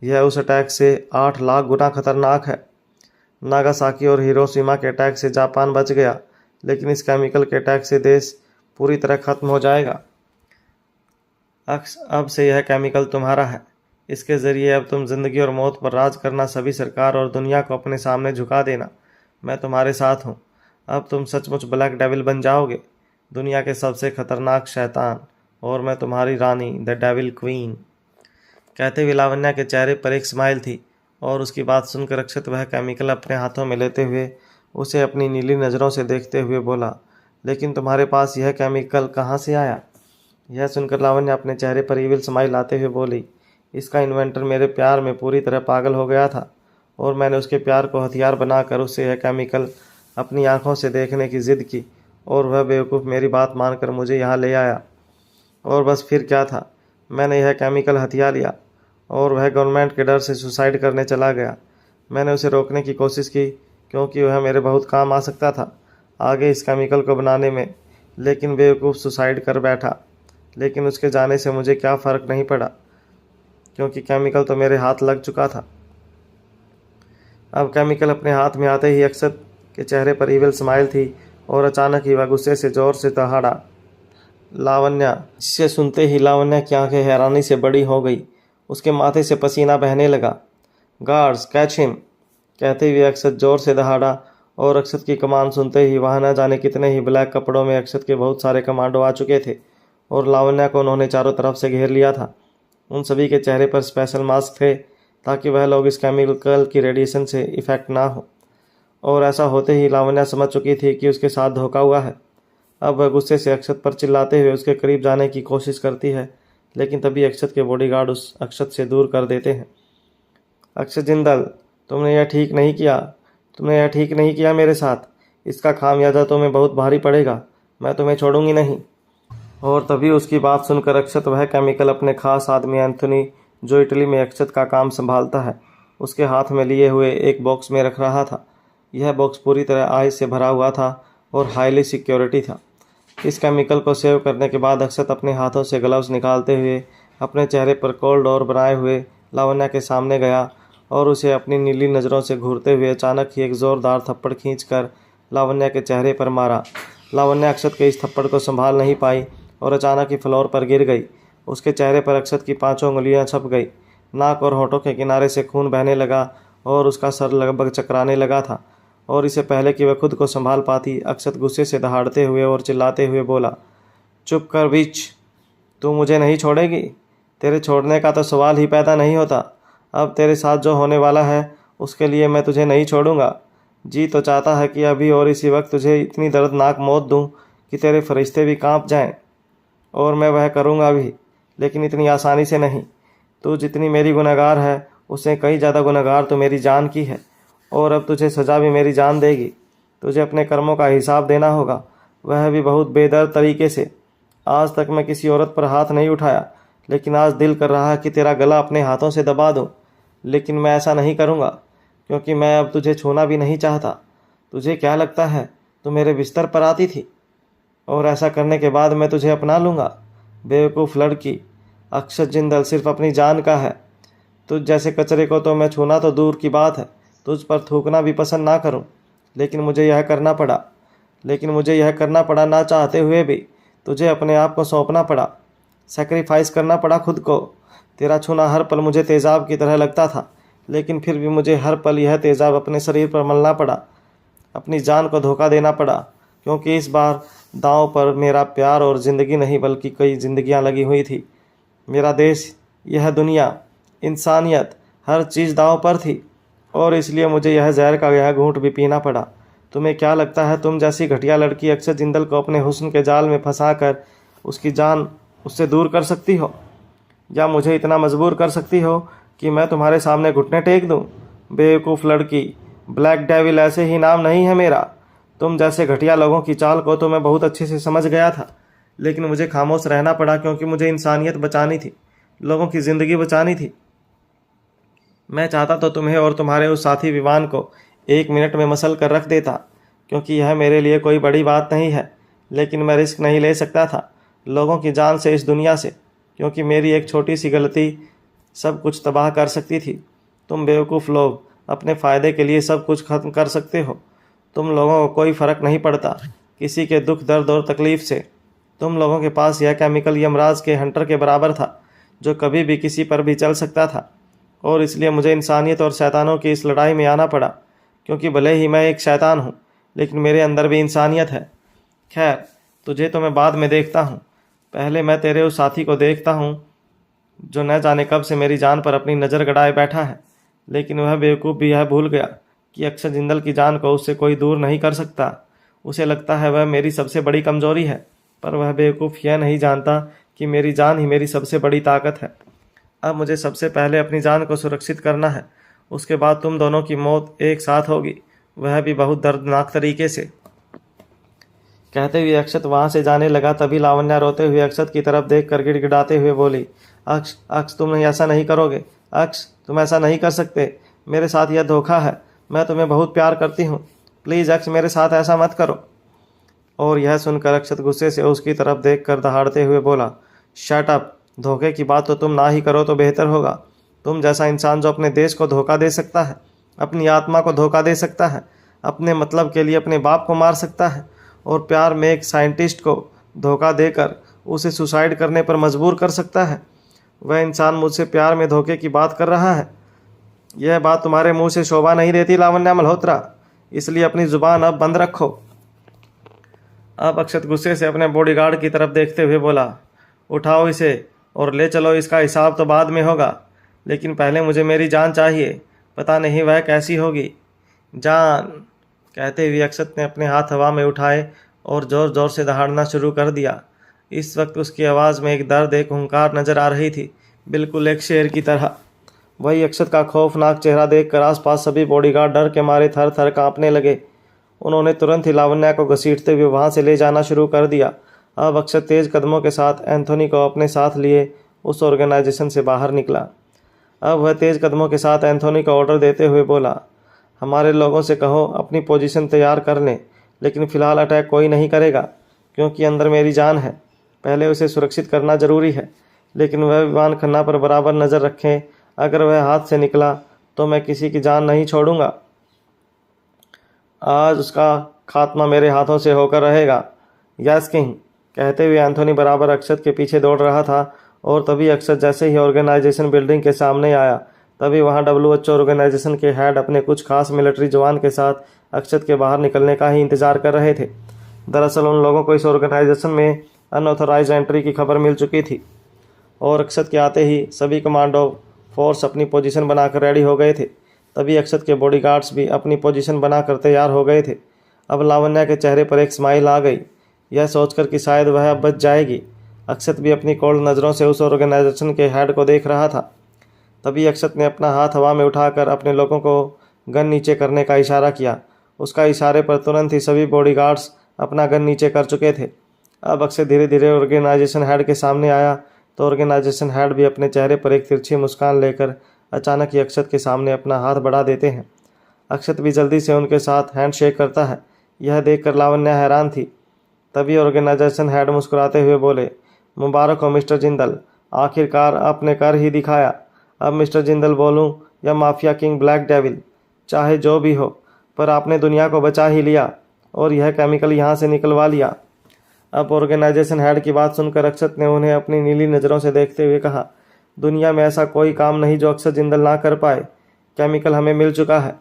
यह उस अटैक से 8 लाख गुना खतरनाक है। नागासाकी और हिरोशिमा के अटैक से जापान बच गया, लेकिन इस केमिकल के अटैक से देश पूरी तरह ख़त्म हो जाएगा। अब से यह केमिकल तुम्हारा है। इसके ज़रिए अब तुम ज़िंदगी और मौत पर राज करना, सभी सरकार और दुनिया को अपने सामने झुका देना। मैं तुम्हारे साथ हूँ। अब तुम सचमुच ब्लैक डेविल बन जाओगे, दुनिया के सबसे खतरनाक शैतान, और मैं तुम्हारी रानी द डेविल क्वीन। कहते हुए लावण्या के चेहरे पर एक स्माइल थी और उसकी बात सुनकर अक्षत वह केमिकल अपने हाथों में लेते हुए उसे अपनी नीली नज़रों से देखते हुए बोला, लेकिन तुम्हारे पास यह केमिकल कहाँ से आया? यह सुनकर लावण्य अपने चेहरे पर इविल स्माइल लाते हुए बोली, इसका इन्वेंटर मेरे प्यार में पूरी तरह पागल हो गया था और मैंने उसके प्यार को हथियार बनाकर उससे यह केमिकल अपनी आंखों से देखने की जिद की और वह बेवकूफ़ मेरी बात मानकर मुझे यहाँ ले आया। और बस फिर क्या था, मैंने यह केमिकल हथिया लिया और वह गवर्नमेंट के डर से सुसाइड करने चला गया। मैंने उसे रोकने की कोशिश की क्योंकि वह मेरे बहुत काम आ सकता था आगे इस केमिकल को बनाने में, लेकिन बेवकूफ़ सुसाइड कर बैठा। लेकिन उसके जाने से मुझे क्या फ़र्क नहीं पड़ा क्योंकि केमिकल तो मेरे हाथ लग चुका था। अब केमिकल अपने हाथ में आते ही अक्षत के चेहरे पर इविल स्माइल थी और अचानक ही वह गुस्से से ज़ोर से दहाड़ा, लावण्या। जिसे सुनते ही लावण्या की आंखें हैरानी से बड़ी हो गई। उसके माथे से पसीना बहने लगा। गार्ड्स कैच हिम, कहते हुए अक्षत जोर से दहाड़ा और अक्षत की कमान सुनते ही वहाँ न जाने कितने ही ब्लैक कपड़ों में अक्षत के बहुत सारे कमांडो आ चुके थे और लावण्या को उन्होंने चारों तरफ से घेर लिया था। उन सभी के चेहरे पर स्पेशल मास्क थे ताकि वह लोग इस केमिकल की रेडिएशन से इफेक्ट ना हो, और ऐसा होते ही लावण्या समझ चुकी थी कि उसके साथ धोखा हुआ है। अब वह गुस्से से अक्षत पर चिल्लाते हुए उसके करीब जाने की कोशिश करती है, लेकिन तभी अक्षत के बॉडीगार्ड उस अक्षत से दूर कर देते हैं। अक्षत जिंदल, तुमने यह ठीक नहीं किया मेरे साथ। इसका खामियाजा तुम्हें बहुत भारी पड़ेगा। मैं तुम्हें छोड़ूंगी नहीं। और तभी उसकी बात सुनकर अक्षत वह केमिकल अपने खास आदमी एंथोनी, जो इटली में अक्षत का काम संभालता है, उसके हाथ में लिए हुए एक बॉक्स में रख रहा था। यह बॉक्स पूरी तरह आइस से भरा हुआ था और हाईली सिक्योरिटी था। इस केमिकल को सेव करने के बाद अक्षत अपने हाथों से ग्लव्स निकालते हुए अपने चेहरे पर कोल्ड और बनाए हुए लावण्या के सामने गया और उसे अपनी नीली नज़रों से घूरते हुए अचानक ही एक ज़ोरदार थप्पड़ खींचकर लावण्या के चेहरे पर मारा। लावण्या अक्षत के इस थप्पड़ को संभाल नहीं पाई और अचानक ही फ्लोर पर गिर गई। उसके चेहरे पर अक्षत की 5 उंगलियां छप गई। नाक और होठों के किनारे से खून बहने लगा और उसका सर लगभग चकराने लगा था। और इससे पहले कि वह खुद को संभाल पाती, अक्षत गुस्से से दहाड़ते हुए और चिल्लाते हुए बोला, चुप कर बिच, तू मुझे नहीं छोड़ेगी। तेरे छोड़ने का तो सवाल ही पैदा नहीं होता। अब तेरे साथ जो होने वाला है उसके लिए मैं तुझे नहीं छोड़ूंगा। जी तो चाहता है कि अभी और इसी वक्त तुझे इतनी दर्दनाक मौत दूं कि तेरे फरिश्ते भी कांप जाएं, और मैं वह करूंगा भी, लेकिन इतनी आसानी से नहीं। तू जितनी मेरी गुनहगार है उससे कई ज़्यादा गुनहगार तो मेरी जान की है, और अब तुझे सज़ा भी मेरी जान देगी। तुझे अपने कर्मों का हिसाब देना होगा, वह भी बहुत बेदर्द तरीके से। आज तक मैं किसी औरत पर हाथ नहीं उठाया, लेकिन आज दिल कर रहा है कि तेरा गला अपने हाथों से दबा दूं, लेकिन मैं ऐसा नहीं करूंगा क्योंकि मैं अब तुझे छूना भी नहीं चाहता। तुझे क्या लगता है तू मेरे बिस्तर पर आती थी और ऐसा करने के बाद मैं तुझे अपना लूँगा? बेवकूफ़ लड़की। अक्षत जिंदल सिर्फ अपनी जान का है। तुझ जैसे कचरे को तो मैं छूना तो दूर की बात है, तुझ पर थूकना भी पसंद ना करूं, लेकिन मुझे यह करना पड़ा ना चाहते हुए भी। तुझे अपने आप को सौंपना पड़ा, सेक्रीफाइस करना पड़ा खुद को। तेरा छूना हर पल मुझे तेज़ाब की तरह लगता था, लेकिन फिर भी मुझे हर पल यह तेज़ाब अपने शरीर पर मलना पड़ा, अपनी जान को धोखा देना पड़ा, क्योंकि इस बार दांव पर मेरा प्यार और ज़िंदगी नहीं बल्कि कई ज़िंदगियां लगी हुई थी। मेरा देश, यह दुनिया, इंसानियत, हर चीज़ दांव पर थी, और इसलिए मुझे यह जहर का यह घूंट भी पीना पड़ा। तुम्हें क्या लगता है तुम जैसी घटिया लड़की अक्षत जिंदल को अपने हुस्न के जाल में फंसाकर उसकी जान उससे दूर कर सकती हो, या मुझे इतना मजबूर कर सकती हो कि मैं तुम्हारे सामने घुटने टेक दूं? बेवकूफ़ लड़की। ब्लैक डेविल ऐसे ही नाम नहीं है मेरा। तुम जैसे घटिया लोगों की चाल को तो मैं बहुत अच्छे से समझ गया था, लेकिन मुझे खामोश रहना पड़ा क्योंकि मुझे इंसानियत बचानी थी, लोगों की ज़िंदगी बचानी थी। मैं चाहता तो तुम्हें और तुम्हारे उस साथी विवान को 1 मिनट में मसल कर रख देता, क्योंकि यह मेरे लिए कोई बड़ी बात नहीं है, लेकिन मैं रिस्क नहीं ले सकता था लोगों की जान से इस दुनिया से, क्योंकि मेरी एक छोटी सी गलती सब कुछ तबाह कर सकती थी। तुम बेवकूफ़ लोग अपने फ़ायदे के लिए सब कुछ खत्म कर सकते हो। तुम लोगों को कोई फ़र्क नहीं पड़ता किसी के दुख, दर्द और तकलीफ़ से। तुम लोगों के पास यह केमिकल यमराज के हंटर के बराबर था, जो कभी भी किसी पर भी चल सकता था, और इसलिए मुझे इंसानियत और शैतानों की इस लड़ाई में आना पड़ा, क्योंकि भले ही मैं एक शैतान हूँ, लेकिन मेरे अंदर भी इंसानियत है। खैर, तुझे तो मैं बाद में देखता हूँ, पहले मैं तेरे उस साथी को देखता हूँ जो न जाने कब से मेरी जान पर अपनी नज़र गड़ाए बैठा है। लेकिन वह बेवकूफ़ भी यह भूल गया कि अक्षत जिंदल की जान को उससे कोई दूर नहीं कर सकता। उसे लगता है वह मेरी सबसे बड़ी कमजोरी है, पर वह बेवकूफ़ यह नहीं जानता कि मेरी जान ही मेरी सबसे बड़ी ताकत है। अब मुझे सबसे पहले अपनी जान को सुरक्षित करना है, उसके बाद तुम दोनों की मौत एक साथ होगी, वह भी बहुत दर्दनाक तरीके से। कहते हुए अक्षत वहां से जाने लगा। तभी लावण्या रोते हुए अक्षत की तरफ देख कर गिड़गिड़ाते हुए बोली, अक्ष अक्ष तुम ऐसा नहीं करोगे, अक्ष तुम ऐसा नहीं कर सकते, मेरे साथ यह धोखा है, मैं तुम्हें बहुत प्यार करती हूँ, प्लीज़ अक्ष मेरे साथ ऐसा मत करो। और यह सुनकर अक्षत गुस्से से उसकी तरफ देख कर दहाड़ते हुए बोला, शट अप, धोखे की बात तो तुम ना ही करो तो बेहतर होगा। तुम जैसा इंसान जो अपने देश को धोखा दे सकता है, अपनी आत्मा को धोखा दे सकता है, अपने मतलब के लिए अपने बाप को मार सकता है और प्यार में एक साइंटिस्ट को धोखा देकर उसे सुसाइड करने पर मजबूर कर सकता है, वह इंसान मुझसे प्यार में धोखे की बात कर रहा है। यह बात तुम्हारे मुंह से शोभा नहीं देती लावण्या मल्होत्रा, इसलिए अपनी जुबान अब बंद रखो। अब अक्षत गुस्से से अपने बॉडीगार्ड की तरफ देखते हुए बोला, उठाओ इसे और ले चलो, इसका हिसाब तो बाद में होगा, लेकिन पहले मुझे मेरी जान चाहिए, पता नहीं वह कैसी होगी। जान, कहते हुए अक्षत ने अपने हाथ हवा में उठाए और ज़ोर ज़ोर से दहाड़ना शुरू कर दिया। इस वक्त उसकी आवाज़ में एक दर्द, एक हुंकार नजर आ रही थी, बिल्कुल एक शेर की तरह। वही अक्षत का खौफनाक चेहरा देखकर आसपास सभी बॉडीगार्ड डर के मारे थर थर कांपने लगे। उन्होंने तुरंत ही लावण्या को घसीटते हुए वहां से ले जाना शुरू कर दिया। अब अक्षत तेज कदमों के साथ एंथोनी को अपने साथ लिए उस ऑर्गेनाइजेशन से बाहर निकला। अब वह तेज कदमों के साथ एंथोनी को ऑर्डर देते हुए बोला, हमारे लोगों से कहो अपनी पोजीशन तैयार कर लें, लेकिन फ़िलहाल अटैक कोई नहीं करेगा, क्योंकि अंदर मेरी जान है, पहले उसे सुरक्षित करना ज़रूरी है। लेकिन वह विमान खन्ना पर बराबर नज़र रखें, अगर वह हाथ से निकला तो मैं किसी की जान नहीं छोड़ूंगा। आज उसका खात्मा मेरे हाथों से होकर रहेगा। यस किंग, कहते हुए एंथोनी बराबर अक्षत के पीछे दौड़ रहा था। और तभी अक्षत जैसे ही ऑर्गेनाइजेशन बिल्डिंग के सामने आया, तभी वहां WHO ऑर्गेनाइजेशन के हेड अपने कुछ खास मिलिट्री जवान के साथ अक्षत के बाहर निकलने का ही इंतजार कर रहे थे। दरअसल उन लोगों को इस ऑर्गेनाइजेशन में अनऑथोराइज एंट्री की खबर मिल चुकी थी और अक्षत के आते ही सभी कमांडो फोर्स अपनी पोजीशन बनाकर रेडी हो गए थे। तभी अक्षत के बॉडीगार्ड्स भी अपनी पोजीशन बनाकर तैयार हो गए थे। अब लावण्या के चेहरे पर एक स्माइल आ गई, यह सोचकर कि शायद वह अब बच जाएगी। अक्षत भी अपनी कोल्ड नज़रों से उस ऑर्गेनाइजेशन के हेड को देख रहा था। तभी अक्षत ने अपना हाथ हवा में उठाकर अपने लोगों को गन नीचे करने का इशारा किया। उसका इशारे पर तुरंत ही सभी बॉडीगार्ड्स अपना गन नीचे कर चुके थे। अब अक्षत धीरे धीरे ऑर्गेनाइजेशन हेड के सामने आया तो ऑर्गेनाइजेशन हेड भी अपने चेहरे पर एक तिरछी मुस्कान लेकर अचानक ही अक्षत के सामने अपना हाथ बढ़ा देते हैं। अक्षत भी जल्दी से उनके साथ हैंड शेक करता है। यह देखकर लावण्या हैरान थी। तभी ऑर्गेनाइजेशन हेड मुस्कुराते हुए बोले, मुबारक हो मिस्टर जिंदल, आखिरकार आपने कर ही दिखाया। अब मिस्टर जिंदल बोलूं या माफिया किंग ब्लैक डेविल, चाहे जो भी हो, पर आपने दुनिया को बचा ही लिया और यह केमिकल यहाँ से निकलवा लिया। अब ऑर्गेनाइजेशन हेड की बात सुनकर अक्षत ने उन्हें अपनी नीली नज़रों से देखते हुए कहा, दुनिया में ऐसा कोई काम नहीं जो अक्षत जिंदल ना कर पाए, केमिकल हमें मिल चुका है।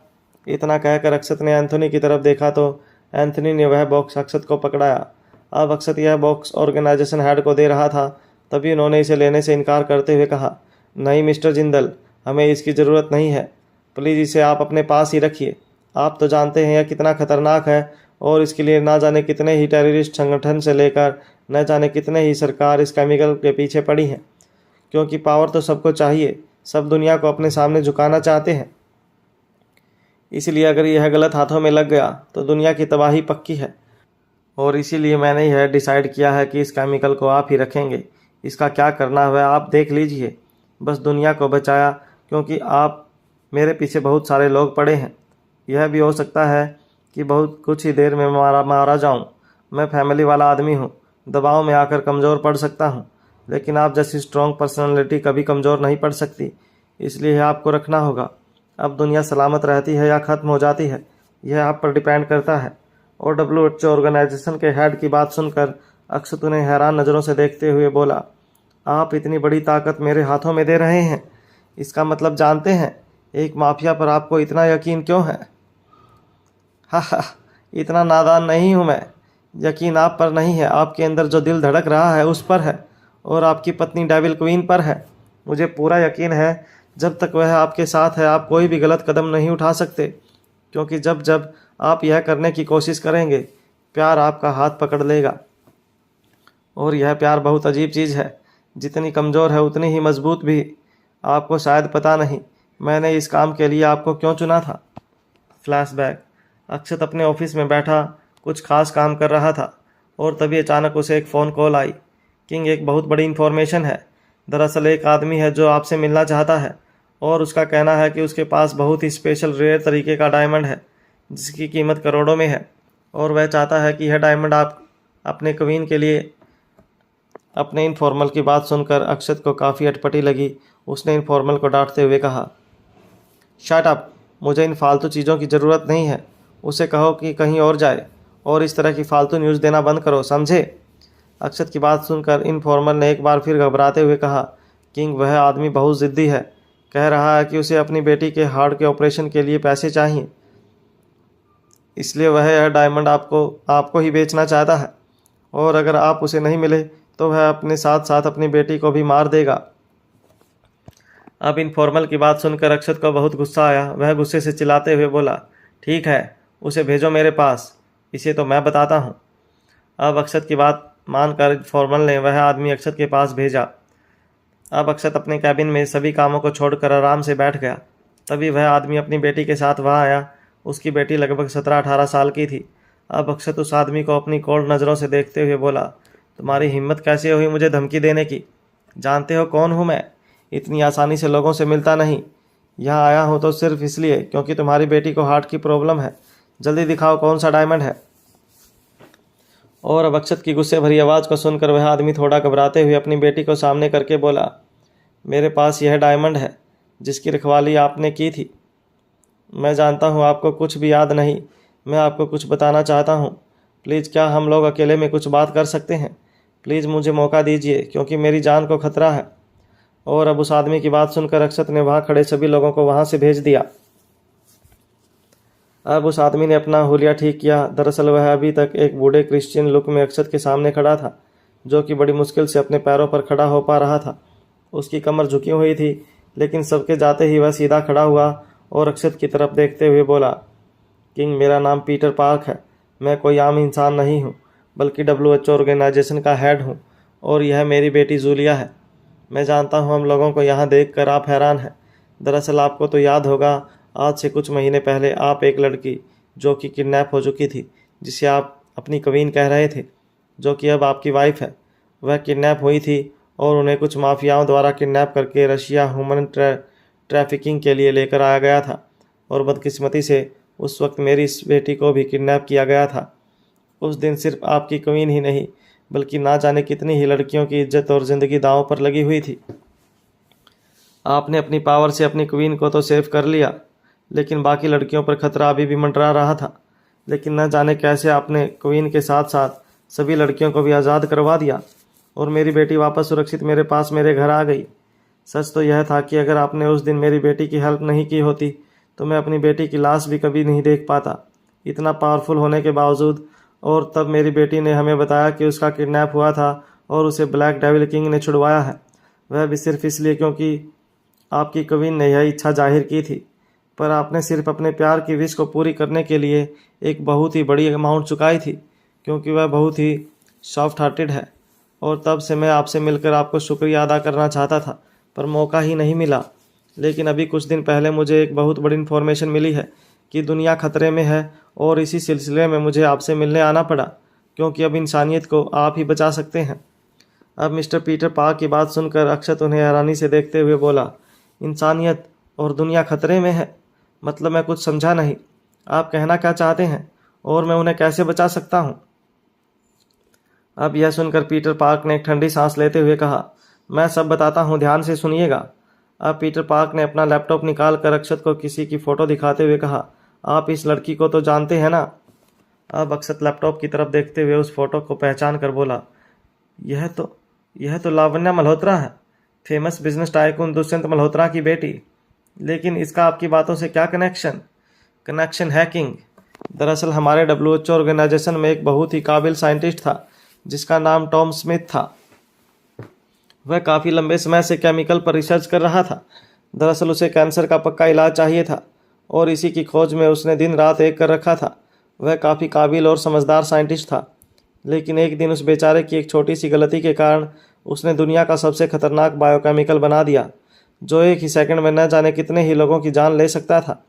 इतना कहकर अक्षत ने एंथोनी की तरफ देखा तो एंथोनी ने वह बॉक्स अक्षत को पकड़ाया। अब अक्षत यह बॉक्स ऑर्गेनाइजेशन हेड को दे रहा था, तभी उन्होंने इसे लेने से इनकार करते हुए कहा, नहीं मिस्टर जिंदल, हमें इसकी ज़रूरत नहीं है, प्लीज़ इसे आप अपने पास ही रखिए। आप तो जानते हैं यह कितना खतरनाक है और इसके लिए ना जाने कितने ही टेररिस्ट संगठन से लेकर न जाने कितने ही सरकार इस केमिकल के पीछे पड़ी हैं, क्योंकि पावर तो सबको चाहिए, सब दुनिया को अपने सामने झुकाना चाहते हैं। इसलिए अगर यह गलत हाथों में लग गया तो दुनिया की तबाही पक्की है और इसीलिए मैंने यह डिसाइड किया है कि इस केमिकल को आप ही रखेंगे। इसका क्या करना है आप देख लीजिए, बस दुनिया को बचाया, क्योंकि आप मेरे पीछे बहुत सारे लोग पड़े हैं। यह भी हो सकता है कि बहुत कुछ ही देर में मारा जाऊं। मैं फैमिली वाला आदमी हूं, दबाव में आकर कमज़ोर पड़ सकता हूं, लेकिन आप जैसी स्ट्रॉन्ग पर्सनालिटी कभी कमज़ोर नहीं पड़ सकती, इसलिए आपको रखना होगा। अब दुनिया सलामत रहती है या ख़त्म हो जाती है, यह आप पर डिपेंड करता है। और WHO ऑर्गेनाइजेशन के हेड की बात सुनकर अक्षत उन्हें हैरान नज़रों से देखते हुए बोला, आप इतनी बड़ी ताकत मेरे हाथों में दे रहे हैं, इसका मतलब जानते हैं एक माफिया पर आपको इतना यकीन क्यों है? हा, इतना नादान नहीं हूँ मैं। यकीन आप पर नहीं है, आपके अंदर जो दिल धड़क रहा है उस पर है और आपकी पत्नी डेविल क्वीन पर है। मुझे पूरा यकीन है जब तक वह आपके साथ है आप कोई भी गलत कदम नहीं उठा सकते, क्योंकि जब जब आप यह करने की कोशिश करेंगे प्यार आपका हाथ पकड़ लेगा। और यह प्यार बहुत अजीब चीज़ है, जितनी कमज़ोर है उतनी ही मजबूत भी। आपको शायद पता नहीं मैंने इस काम के लिए आपको क्यों चुना था। फ्लैशबैक। अक्षत अपने ऑफिस में बैठा कुछ खास काम कर रहा था और तभी अचानक उसे एक फ़ोन कॉल आई। किंग, एक बहुत बड़ी इन्फॉर्मेशन है। दरअसल एक आदमी है जो आपसे मिलना चाहता है और उसका कहना है कि उसके पास बहुत ही स्पेशल रेयर तरीके का डायमंड है जिसकी कीमत करोड़ों में है, और वह चाहता है कि यह डायमंड आप अपने क्वीन के लिए। अपने इनफॉर्मल की बात सुनकर अक्षत को काफ़ी अटपटी लगी। उसने इनफॉर्मल को डांटते हुए कहा, शट अप, मुझे इन फालतू चीज़ों की ज़रूरत नहीं है। उसे कहो कि कहीं और जाए और इस तरह की फालतू न्यूज़ देना बंद करो, समझे। अक्षत की बात सुनकर इनफॉर्मल ने एक बार फिर घबराते हुए कहा, किंग, वह आदमी बहुत ज़िद्दी है। कह रहा है कि उसे अपनी बेटी के हार्ट के ऑपरेशन के लिए पैसे चाहिए, इसलिए वह यह डायमंड आपको ही बेचना चाहता है, और अगर आप उसे नहीं मिले तो वह अपने साथ साथ अपनी बेटी को भी मार देगा। अब इनफॉर्मल की बात सुनकर अक्षत को बहुत गुस्सा आया। वह गुस्से से चिल्लाते हुए बोला, ठीक है, उसे भेजो मेरे पास, इसे तो मैं बताता हूँ। अब अक्षत की बात मानकर इनफॉर्मल ने वह आदमी अक्षत के पास भेजा। अब अक्षत अपने कैबिन में सभी कामों को छोड़कर आराम से बैठ गया। तभी वह आदमी अपनी बेटी के साथ वहाँ आया। उसकी बेटी लगभग 17-18 साल की थी। अब अक्षत उस आदमी को अपनी कोल्ड नज़रों से देखते हुए बोला, तुम्हारी हिम्मत कैसे हुई मुझे धमकी देने की? जानते हो कौन हूँ मैं? इतनी आसानी से लोगों से मिलता नहीं। यहाँ आया हूँ तो सिर्फ इसलिए क्योंकि तुम्हारी बेटी को हार्ट की प्रॉब्लम है। जल्दी दिखाओ कौन सा डायमंड है। और अब अक्षत की गुस्से भरी आवाज़ को सुनकर वह आदमी थोड़ा घबराते हुए अपनी बेटी को सामने करके बोला, मेरे पास यह डायमंड है जिसकी रखवाली आपने की थी। मैं जानता हूँ आपको कुछ भी याद नहीं। मैं आपको कुछ बताना चाहता हूँ। प्लीज़ क्या हम लोग अकेले में कुछ बात कर सकते हैं? प्लीज़ मुझे मौका दीजिए क्योंकि मेरी जान को खतरा है। और अब उस आदमी की बात सुनकर अक्षत ने वहाँ खड़े सभी लोगों को वहाँ से भेज दिया। अब उस आदमी ने अपना हुलिया ठीक किया। दरअसल वह अभी तक एक बूढ़े क्रिश्चियन लुक में अक्षत के सामने खड़ा था, जो कि बड़ी मुश्किल से अपने पैरों पर खड़ा हो पा रहा था। उसकी कमर झुकी हुई थी, लेकिन सबके जाते ही वह सीधा खड़ा हुआ और अक्षत की तरफ देखते हुए बोला, किंग, मेरा नाम पीटर पार्क है। मैं कोई आम इंसान नहीं हूँ, बल्कि WHO ऑर्गेनाइजेशन का हेड हूँ, और यह मेरी बेटी जूलिया है। मैं जानता हूँ हम लोगों को यहाँ देखकर आप हैरान हैं। दरअसल आपको तो याद होगा, आज से कुछ महीने पहले आप एक लड़की जो कि किडनैप हो चुकी थी, जिसे आप अपनी क्वीन कह रहे थे, जो कि अब आपकी वाइफ है, वह किडनैप हुई थी और उन्हें कुछ माफियाओं द्वारा किडनैप करके रशिया ह्यूमन ट्रैफिकिंग के लिए लेकर आया गया था। और बदकिस्मती से उस वक्त मेरी इस बेटी को भी किडनैप किया गया था। उस दिन सिर्फ आपकी क्वीन ही नहीं, बल्कि ना जाने कितनी ही लड़कियों की इज्जत और ज़िंदगी दांव पर लगी हुई थी। आपने अपनी पावर से अपनी क्वीन को तो सेव कर लिया, लेकिन बाकी लड़कियों पर खतरा अभी भी मंडरा रहा था। लेकिन न जाने कैसे आपने क्वीन के साथ साथ सभी लड़कियों को भी आज़ाद करवा दिया और मेरी बेटी वापस सुरक्षित मेरे पास मेरे घर आ गई। सच तो यह था कि अगर आपने उस दिन मेरी बेटी की हेल्प नहीं की होती तो मैं अपनी बेटी की लाश भी कभी नहीं देख पाता, इतना पावरफुल होने के बावजूद। और तब मेरी बेटी ने हमें बताया कि उसका किडनैप हुआ था और उसे ब्लैक डेविल किंग ने छुड़वाया है, वह भी सिर्फ इसलिए क्योंकि आपकी क्वीन ने यह इच्छा जाहिर की थी। पर आपने सिर्फ अपने प्यार की विश को पूरी करने के लिए एक बहुत ही बड़ी अमाउंट चुकाई थी, क्योंकि वह बहुत ही सॉफ्ट हार्टेड है। और तब से मैं आपसे मिलकर आपको शुक्रिया अदा करना चाहता था, पर मौका ही नहीं मिला। लेकिन अभी कुछ दिन पहले मुझे एक बहुत बड़ी इन्फॉर्मेशन मिली है कि दुनिया खतरे में है, और इसी सिलसिले में मुझे आपसे मिलने आना पड़ा, क्योंकि अब इंसानियत को आप ही बचा सकते हैं। अब मिस्टर पीटर पार्क की बात सुनकर अक्षत उन्हें हैरानी से देखते हुए बोला, इंसानियत और दुनिया खतरे में है? मतलब मैं कुछ समझा नहीं। आप कहना क्या चाहते हैं, और मैं उन्हें कैसे बचा सकता हूँ? अब यह सुनकर पीटर पार्क ने एक ठंडी सांस लेते हुए कहा, मैं सब बताता हूँ, ध्यान से सुनिएगा। अब पीटर पार्क ने अपना लैपटॉप निकाल कर अक्षत को किसी की फ़ोटो दिखाते हुए कहा, आप इस लड़की को तो जानते हैं ना? अब अक्षत लैपटॉप की तरफ देखते हुए उस फोटो को पहचान कर बोला, यह तो लावण्या मल्होत्रा है, famous business tycoon Dushyant Malhotra की बेटी। लेकिन इसका आपकी बातों से क्या कनेक्शन है किंग? दरअसल हमारे WHO ऑर्गेनाइजेशन में एक बहुत ही काबिल साइंटिस्ट था जिसका नाम टॉम स्मिथ था। वह काफ़ी लंबे समय से केमिकल पर रिसर्च कर रहा था, दरअसल उसे कैंसर का पक्का इलाज चाहिए था और इसी की खोज में उसने दिन रात एक कर रखा था। वह काफ़ी काबिल और समझदार साइंटिस्ट था, लेकिन एक दिन उस बेचारे की एक छोटी सी गलती के कारण उसने दुनिया का सबसे खतरनाक बायोकेमिकल बना दिया, जो एक ही सेकंड में न जाने कितने ही लोगों की जान ले सकता था।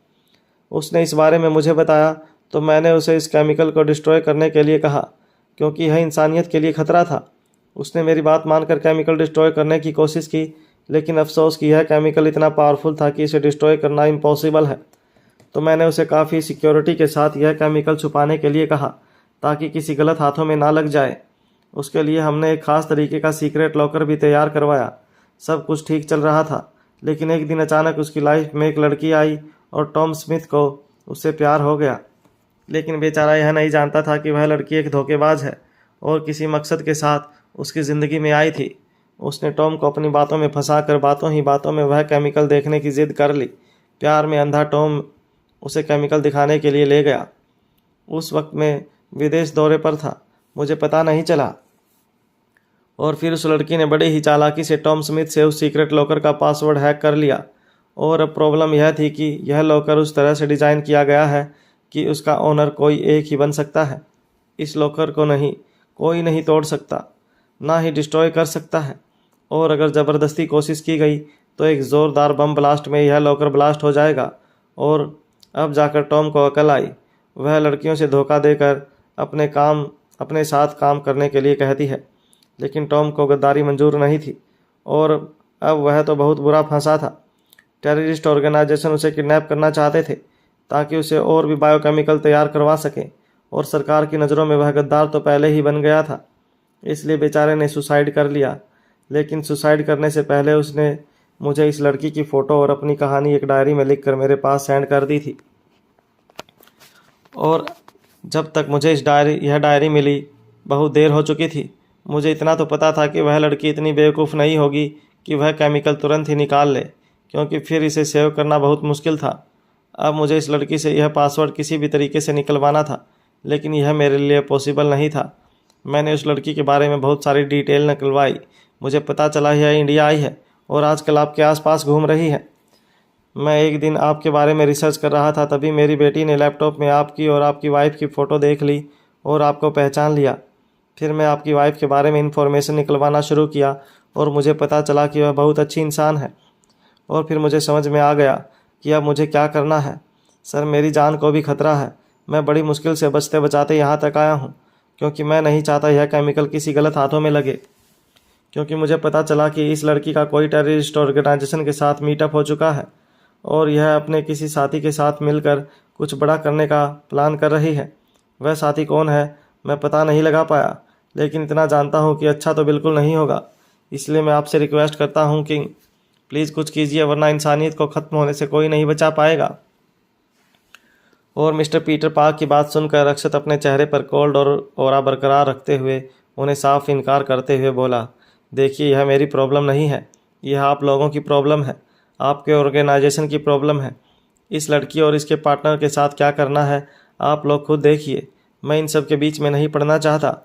उसने इस बारे में मुझे बताया तो मैंने उसे इस केमिकल को डिस्ट्रॉय करने के लिए कहा, क्योंकि यह इंसानियत के लिए खतरा था। उसने मेरी बात मानकर केमिकल डिस्ट्रॉय करने की कोशिश की, लेकिन अफसोस कि यह केमिकल इतना पावरफुल था कि इसे डिस्ट्रॉय करना इम्पॉसिबल है। तो मैंने उसे काफ़ी सिक्योरिटी के साथ यह केमिकल छुपाने के लिए कहा, ताकि किसी गलत हाथों में ना लग जाए। उसके लिए हमने एक ख़ास तरीके का सीक्रेट लॉकर भी तैयार करवाया। सब कुछ ठीक चल रहा था, लेकिन एक दिन अचानक उसकी लाइफ में एक लड़की आई और टॉम स्मिथ को उससे प्यार हो गया। लेकिन बेचारा यह नहीं जानता था कि वह लड़की एक धोखेबाज है और किसी मकसद के साथ उसकी ज़िंदगी में आई थी। उसने टॉम को अपनी बातों में फंसाकर बातों ही बातों में वह केमिकल देखने की जिद कर ली। प्यार में अंधा टॉम उसे केमिकल दिखाने के लिए ले गया। उस वक्त मैं विदेश दौरे पर था, मुझे पता नहीं चला। और फिर उस लड़की ने बड़े ही चालाकी से टॉम स्मिथ से उस सीक्रेट लॉकर का पासवर्ड हैक कर लिया। और अब प्रॉब्लम यह थी कि यह लॉकर उस तरह से डिज़ाइन किया गया है कि उसका ओनर कोई एक ही बन सकता है। इस लॉकर को कोई नहीं तोड़ सकता, ना ही डिस्ट्रॉय कर सकता है। और अगर ज़बरदस्ती कोशिश की गई तो एक ज़ोरदार बम ब्लास्ट में यह लॉकर ब्लास्ट हो जाएगा। और अब जाकर टॉम को अकल आई। वह लड़कियों से धोखा देकर अपने साथ काम करने के लिए कहती है, लेकिन टॉम को गद्दारी मंजूर नहीं थी और अब वह तो बहुत बुरा फंसा था। टेररिस्ट ऑर्गेनाइजेशन उसे किडनैप करना चाहते थे ताकि उसे और भी बायोकेमिकल तैयार करवा सकें, और सरकार की नज़रों में वह गद्दार तो पहले ही बन गया था। इसलिए बेचारे ने सुसाइड कर लिया। लेकिन सुसाइड करने से पहले उसने मुझे इस लड़की की फ़ोटो और अपनी कहानी एक डायरी में लिखकर मेरे पास सेंड कर दी थी। और जब तक मुझे यह डायरी मिली बहुत देर हो चुकी थी। मुझे इतना तो पता था कि वह लड़की इतनी बेवकूफ़ नहीं होगी कि वह केमिकल तुरंत ही निकाल ले, क्योंकि फिर इसे सेव करना बहुत मुश्किल था। अब मुझे इस लड़की से यह पासवर्ड किसी भी तरीके से निकलवाना था, लेकिन यह मेरे लिए पॉसिबल नहीं था। मैंने उस लड़की के बारे में बहुत सारी डिटेल निकलवाई। मुझे पता चला यह इंडिया आई है और आजकल आपके आसपास घूम रही है। मैं एक दिन आपके बारे में रिसर्च कर रहा था, तभी मेरी बेटी ने लैपटॉप में आपकी और आपकी वाइफ की फ़ोटो देख ली और आपको पहचान लिया। फिर मैं आपकी वाइफ के बारे में इन्फॉर्मेशन निकलवाना शुरू किया और मुझे पता चला कि वह बहुत अच्छी इंसान है। और फिर मुझे समझ में आ गया कि अब मुझे क्या करना है। सर, मेरी जान को भी खतरा है। मैं बड़ी मुश्किल से बचते बचाते यहाँ तक आया हूँ, क्योंकि मैं नहीं चाहता यह केमिकल किसी गलत हाथों में लगे। क्योंकि मुझे पता चला कि इस लड़की का कोई टेररिस्ट ऑर्गेनाइजेशन के साथ मीटअप हो चुका है और यह अपने किसी साथी के साथ मिलकर कुछ बड़ा करने का प्लान कर रही है। वह साथी कौन है मैं पता नहीं लगा पाया, लेकिन इतना जानता हूँ कि अच्छा तो बिल्कुल नहीं होगा। इसलिए मैं आपसे रिक्वेस्ट करता हूँ कि प्लीज़ कुछ कीजिए, वरना इंसानियत को ख़त्म होने से कोई नहीं बचा पाएगा। और मिस्टर पीटर पार्क की बात सुनकर अक्षत अपने चेहरे पर कोल्ड और ऑरा बरकरार रखते हुए उन्हें साफ इनकार करते हुए बोला, देखिए, यह मेरी प्रॉब्लम नहीं है, यह आप लोगों की प्रॉब्लम है, आपके ऑर्गेनाइजेशन की प्रॉब्लम है। इस लड़की और इसके पार्टनर के साथ क्या करना है आप लोग खुद देखिए। मैं इन सब के बीच में नहीं पड़ना चाहता।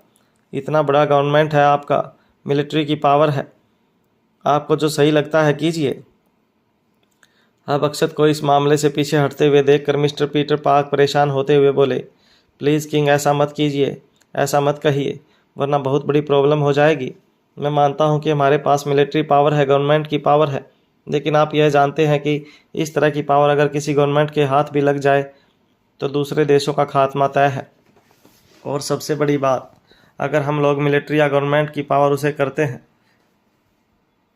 इतना बड़ा गवर्नमेंट है आपका, मिलिट्री की पावर है, आपको जो सही लगता है कीजिए। अब अक्षत को इस मामले से पीछे हटते हुए देखकर मिस्टर पीटर पार्क परेशान होते हुए बोले, प्लीज़ किंग, ऐसा मत कीजिए, ऐसा मत कहिए, वरना बहुत बड़ी प्रॉब्लम हो जाएगी। मैं मानता हूं कि हमारे पास मिलिट्री पावर है, गवर्नमेंट की पावर है, लेकिन आप यह जानते हैं कि इस तरह की पावर अगर किसी गवर्नमेंट के हाथ भी लग जाए तो दूसरे देशों का खात्मा तय है। और सबसे बड़ी बात, अगर हम लोग मिलिट्री या गवर्नमेंट की पावर उसे करते हैं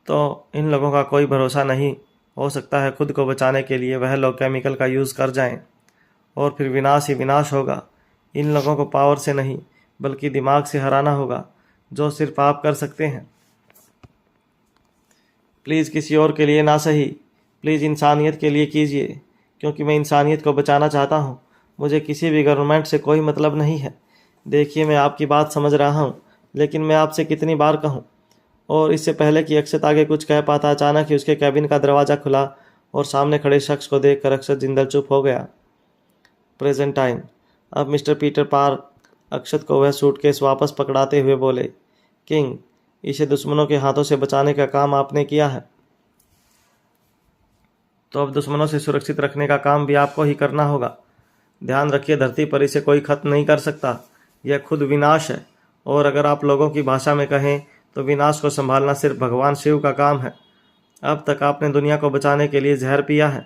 तो इन लोगों का कोई भरोसा नहीं। हो सकता है खुद को बचाने के लिए वह लोग केमिकल का यूज़ कर जाएं और फिर विनाश ही विनाश होगा। इन लोगों को पावर से नहीं बल्कि दिमाग से हराना होगा, जो सिर्फ आप कर सकते हैं। प्लीज़ किसी और के लिए ना सही, प्लीज़ इंसानियत के लिए कीजिए, क्योंकि मैं इंसानियत को बचाना चाहता हूँ। मुझे किसी भी गवर्नमेंट से कोई मतलब नहीं है। देखिए, मैं आपकी बात समझ रहा हूँ, लेकिन मैं आपसे कितनी बार कहूँ। और इससे पहले कि अक्षत आगे कुछ कह पाता, अचानक ही उसके कैबिन का दरवाज़ा खुला और सामने खड़े शख्स को देखकर अक्षत जिंदल चुप हो गया। Present time. अब मिस्टर पीटर पार्क अक्षत को वह सूटकेस वापस पकड़ाते हुए बोले, किंग, इसे दुश्मनों के हाथों से बचाने का काम आपने किया है। तो अब दुश्मनों से सुरक्षित रखने का काम भी आपको ही करना होगा। ध्यान रखिए, धरती पर इसे कोई खत्म नहीं कर सकता, यह खुद विनाश है। और अगर आप लोगों की भाषा में कहें तो विनाश को संभालना सिर्फ भगवान शिव का काम है। अब तक आपने दुनिया को बचाने के लिए जहर पिया है,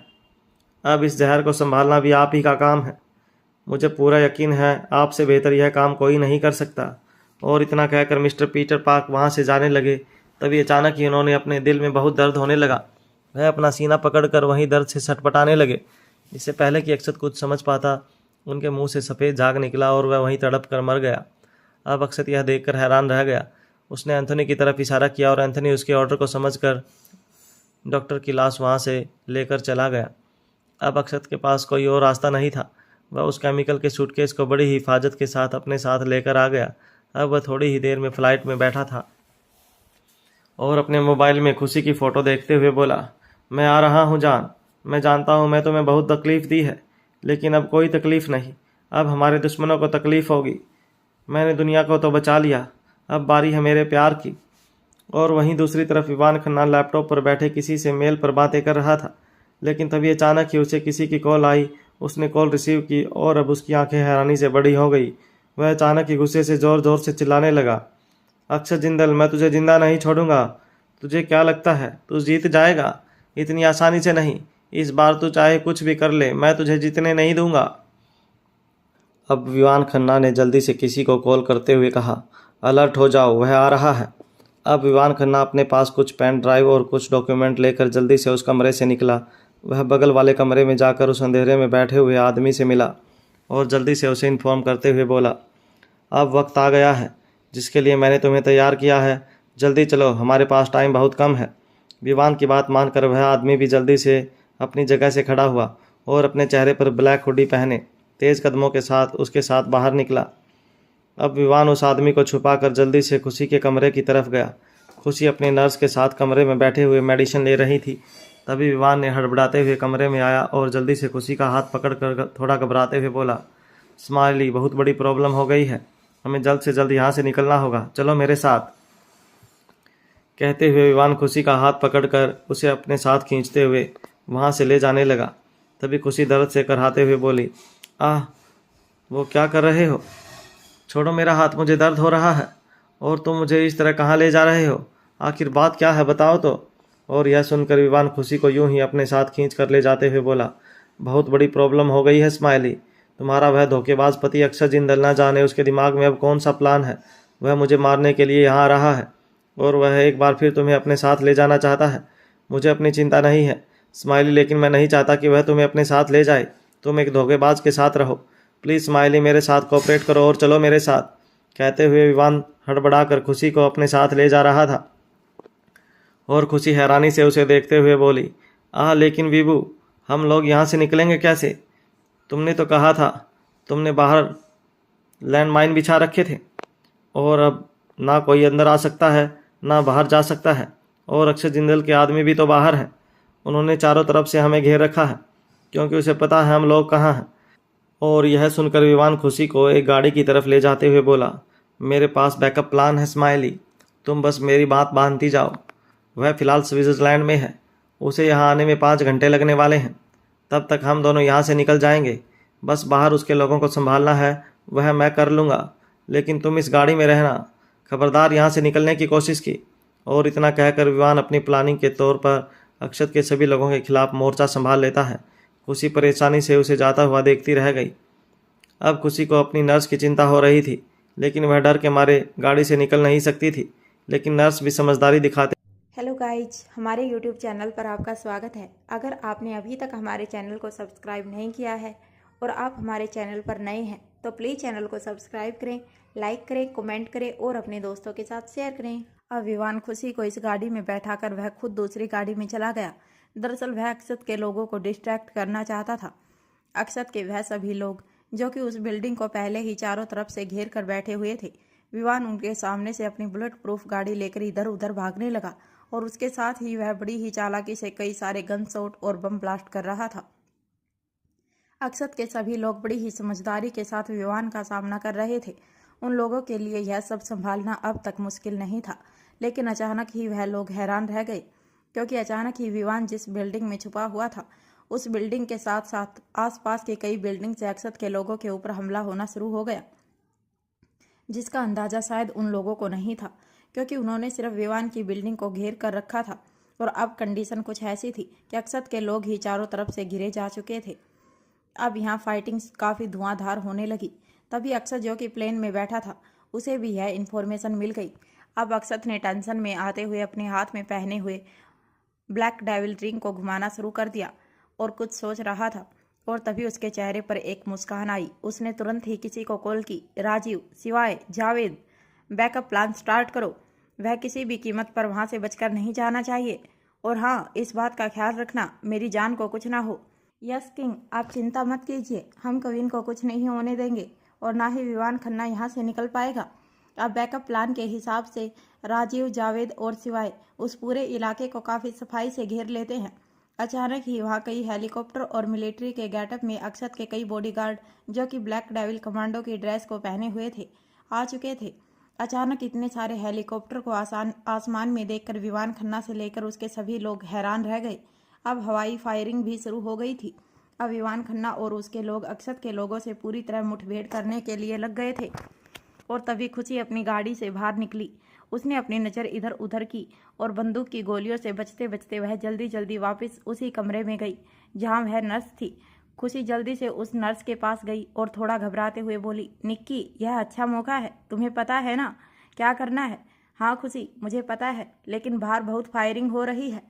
अब इस जहर को संभालना भी आप ही का काम है। मुझे पूरा यकीन है आपसे बेहतर यह काम कोई नहीं कर सकता। और इतना कहकर मिस्टर पीटर पार्क वहाँ से जाने लगे। तभी अचानक ही उन्होंने अपने दिल में बहुत दर्द होने लगा। वह अपना सीना पकड़कर वहीं दर्द से छटपटाने लगे। इससे पहले कि अक्षत कुछ समझ पाता, उनके मुंह से सफ़ेद झाग निकला और वह वहीं तड़प कर मर गया। अब अक्षत यह देखकर हैरान रह गया। उसने एंथोनी की तरफ इशारा किया और एंथोनी उसके ऑर्डर को समझकर डॉक्टर की लाश वहाँ से लेकर चला गया। अब अक्षत के पास कोई और रास्ता नहीं था। वह उस केमिकल के सूटकेस को बड़ी ही हिफाजत के साथ अपने साथ लेकर आ गया। अब वह थोड़ी ही देर में फ्लाइट में बैठा था और अपने मोबाइल में खुशी की फ़ोटो देखते हुए बोला, मैं आ रहा हूँ जान। मैं जानता हूँ मैं तुम्हें बहुत तकलीफ़ दी है, लेकिन अब कोई तकलीफ़ नहीं। अब हमारे दुश्मनों को तकलीफ़ होगी। मैंने दुनिया को तो बचा लिया, अब बारी है मेरे प्यार की। और वहीं दूसरी तरफ इवान खन्ना लैपटॉप पर बैठे किसी से मेल पर बातें कर रहा था। लेकिन तभी अचानक ही उसे किसी की कॉल आई। उसने कॉल रिसीव की और अब उसकी आंखें हैरानी से बड़ी हो गई। वह अचानक ही गुस्से से ज़ोर ज़ोर से चिल्लाने लगा, अक्षत जिंदल, मैं तुझे जिंदा नहीं छोड़ूंगा। तुझे क्या लगता है तू जीत जाएगा? इतनी आसानी से नहीं। इस बार तू चाहे कुछ भी कर ले, मैं तुझे जीतने नहीं दूंगा। अब विवान खन्ना ने जल्दी से किसी को कॉल करते हुए कहा, अलर्ट हो जाओ, वह आ रहा है। अब विवान खन्ना अपने पास कुछ पेन ड्राइव और कुछ डॉक्यूमेंट लेकर जल्दी से उस कमरे से निकला। वह बगल वाले कमरे में जाकर उस अंधेरे में बैठे हुए आदमी से मिला और जल्दी से उसे इन्फॉर्म करते हुए बोला, अब वक्त आ गया है जिसके लिए मैंने तुम्हें तैयार किया है। जल्दी चलो, हमारे पास टाइम बहुत कम है। विवान की बात मानकर वह आदमी भी जल्दी से अपनी जगह से खड़ा हुआ और अपने चेहरे पर ब्लैक हुडी पहने तेज़ कदमों के साथ उसके साथ बाहर निकला। अब विवान उस आदमी को छुपाकर जल्दी से खुशी के कमरे की तरफ गया। खुशी अपने नर्स के साथ कमरे में बैठे हुए मेडिसिन ले रही थी। तभी विवान ने हड़बड़ाते हुए कमरे में आया और जल्दी से खुशी का हाथ पकड़कर थोड़ा घबराते हुए बोला, स्माइली, बहुत बड़ी प्रॉब्लम हो गई है, हमें जल्द से जल्द यहाँ से निकलना होगा, चलो मेरे साथ। कहते हुए विवान खुशी का हाथ पकड़कर उसे अपने साथ खींचते हुए वहाँ से ले जाने लगा। तभी खुशी दर्द से कराहते हुए बोली, आह, वो क्या कर रहे हो? छोड़ो मेरा हाथ, मुझे दर्द हो रहा है। और तुम मुझे इस तरह कहाँ ले जा रहे हो? आखिर बात क्या है, बताओ तो। और यह सुनकर विवान खुशी को यूं ही अपने साथ खींच कर ले जाते हुए बोला, बहुत बड़ी प्रॉब्लम हो गई है स्माइली। तुम्हारा वह धोखेबाज पति अक्षर जिंदल, न जाने उसके दिमाग में अब कौन सा प्लान है। वह मुझे मारने के लिए यहाँ आ रहा है और वह एक बार फिर तुम्हें अपने साथ ले जाना चाहता है। मुझे अपनी चिंता नहीं है स्माइली, लेकिन मैं नहीं चाहता कि वह तुम्हें अपने साथ ले जाए। तुम एक धोखेबाज के साथ रहो। प्लीज़ स्माइली, मेरे साथ कोऑपरेट करो और चलो मेरे साथ। कहते हुए विवान हड़बड़ाकर खुशी को अपने साथ ले जा रहा था और खुशी हैरानी से उसे देखते हुए बोली, लेकिन विभू, हम लोग यहाँ से निकलेंगे कैसे? तुमने तो कहा था, तुमने बाहर लैंडमाइन बिछा रखे थे और अब ना कोई अंदर आ सकता है ना बाहर जा सकता है। और अक्षय जिंदल के आदमी भी तो बाहर हैं। उन्होंने चारों तरफ से हमें घेर रखा है क्योंकि उसे पता है हम लोग कहाँ हैं। और यह सुनकर विवान खुशी को एक गाड़ी की तरफ ले जाते हुए बोला, मेरे पास बैकअप प्लान है स्माइली, तुम बस मेरी बात बांधती जाओ। वह फ़िलहाल स्विट्ज़रलैंड में है, उसे यहाँ आने में 5 घंटे लगने वाले हैं। तब तक हम दोनों यहाँ से निकल जाएंगे। बस बाहर उसके लोगों को संभालना है, वह मैं कर लूँगा, लेकिन तुम इस गाड़ी में रहना। खबरदार यहाँ से निकलने की कोशिश की। और इतना कहकर विवान अपनी प्लानिंग के तौर पर अक्षत के सभी लोगों के खिलाफ मोर्चा संभाल लेता है। खुशी परेशानी से उसे जाता हुआ देखती रह गई। अब खुशी को अपनी नर्स की चिंता हो रही थी, लेकिन वह डर के मारे गाड़ी से निकल नहीं सकती थी। लेकिन नर्स भी समझदारी दिखाते। हेलो गाइज, हमारे यूट्यूब चैनल पर आपका स्वागत है। अगर आपने अभी तक हमारे चैनल को सब्सक्राइब नहीं किया है और आप हमारे चैनल पर नए हैं तो प्लीज़ चैनल को सब्सक्राइब करें, लाइक करें, कमेंट करें और अपने दोस्तों के साथ शेयर करें। अब विवान खुशी को इस गाड़ी में बैठाकर वह खुद दूसरी गाड़ी में चला गया। दरअसल वह अक्षत के लोगों को डिस्ट्रैक्ट करना चाहता था। अक्षत के वह सभी लोग जो कि उस बिल्डिंग को पहले ही चारों तरफ से घेर कर बैठे हुए थे। विवान उनके सामने से अपनी बुलेट प्रूफ गाड़ी लेकर इधर उधर भागने लगा और उसके साथ ही वह बड़ी ही चालाकी से कई सारे गन शॉट और बम ब्लास्ट कर रहा था। अक्षत के सभी लोग बड़ी ही समझदारी के साथ विवान का सामना कर रहे थे। उन लोगों के लिए यह सब संभालना अब तक मुश्किल नहीं था, लेकिन अचानक ही वह लोग हैरान रह गए। क्योंकि अचानक ही विवान जिस बिल्डिंग में छुपा हुआ था उस बिल्डिंग के साथ साथ आसपास के कई बिल्डिंग से अक्षत के लोगों के ऊपर हमला होना शुरू हो गया, जिसका अंदाजा शायद उन लोगों को नहीं था, क्योंकि उन्होंने सिर्फ विवान की बिल्डिंग को घेर कर रखा था और अब कंडीशन कुछ ऐसी थी कि अक्षत के लोग ही चारों तरफ से घिरे जा चुके थे। अब यहाँ फाइटिंग काफ़ी धुआंधार होने लगी। तभी अक्षत जो कि प्लेन में बैठा था उसे भी यह इन्फॉर्मेशन मिल गई। अब अक्षत ने टेंशन में आते हुए अपने हाथ में पहने हुए ब्लैक डेविल रिंग को घुमाना शुरू कर दिया और कुछ सोच रहा था, और तभी उसके चेहरे पर एक मुस्कान आई। उसने तुरंत ही किसी को कॉल की। राजीव, सिवाय, जावेद, बैकअप प्लान स्टार्ट करो। वह किसी भी कीमत पर वहाँ से बचकर नहीं जाना चाहिए, और हाँ, इस बात का ख्याल रखना मेरी जान को कुछ ना हो। यस किंग, आप चिंता मत कीजिए, हम कविन को कुछ नहीं होने देंगे और ना ही विवान खन्ना यहाँ से निकल पाएगा। अब बैकअप प्लान के हिसाब से राजीव, जावेद और सिवाय उस पूरे इलाके को काफ़ी सफाई से घेर लेते हैं। अचानक ही वहाँ कई हेलीकॉप्टर और मिलिट्री के गेटअप में अक्षत के कई बॉडीगार्ड जो कि ब्लैक डेविल कमांडो की ड्रेस को पहने हुए थे आ चुके थे। अचानक इतने सारे हेलीकॉप्टर को आसमान में देखकर विवान खन्ना से लेकर उसके सभी लोग हैरान रह गए। अब हवाई फायरिंग भी शुरू हो गई थी। अब विवान खन्ना और उसके लोग अक्षत के लोगों से पूरी तरह मुठभेड़ करने के लिए लग गए थे। और तभी खुशी अपनी गाड़ी से बाहर निकली। उसने अपनी नज़र इधर उधर की और बंदूक की गोलियों से बचते बचते वह जल्दी जल्दी वापस उसी कमरे में गई जहां वह नर्स थी। खुशी जल्दी से उस नर्स के पास गई और थोड़ा घबराते हुए बोली, निक्की, यह अच्छा मौका है, तुम्हें पता है ना क्या करना है? हाँ खुशी, मुझे पता है, लेकिन बाहर बहुत फायरिंग हो रही है,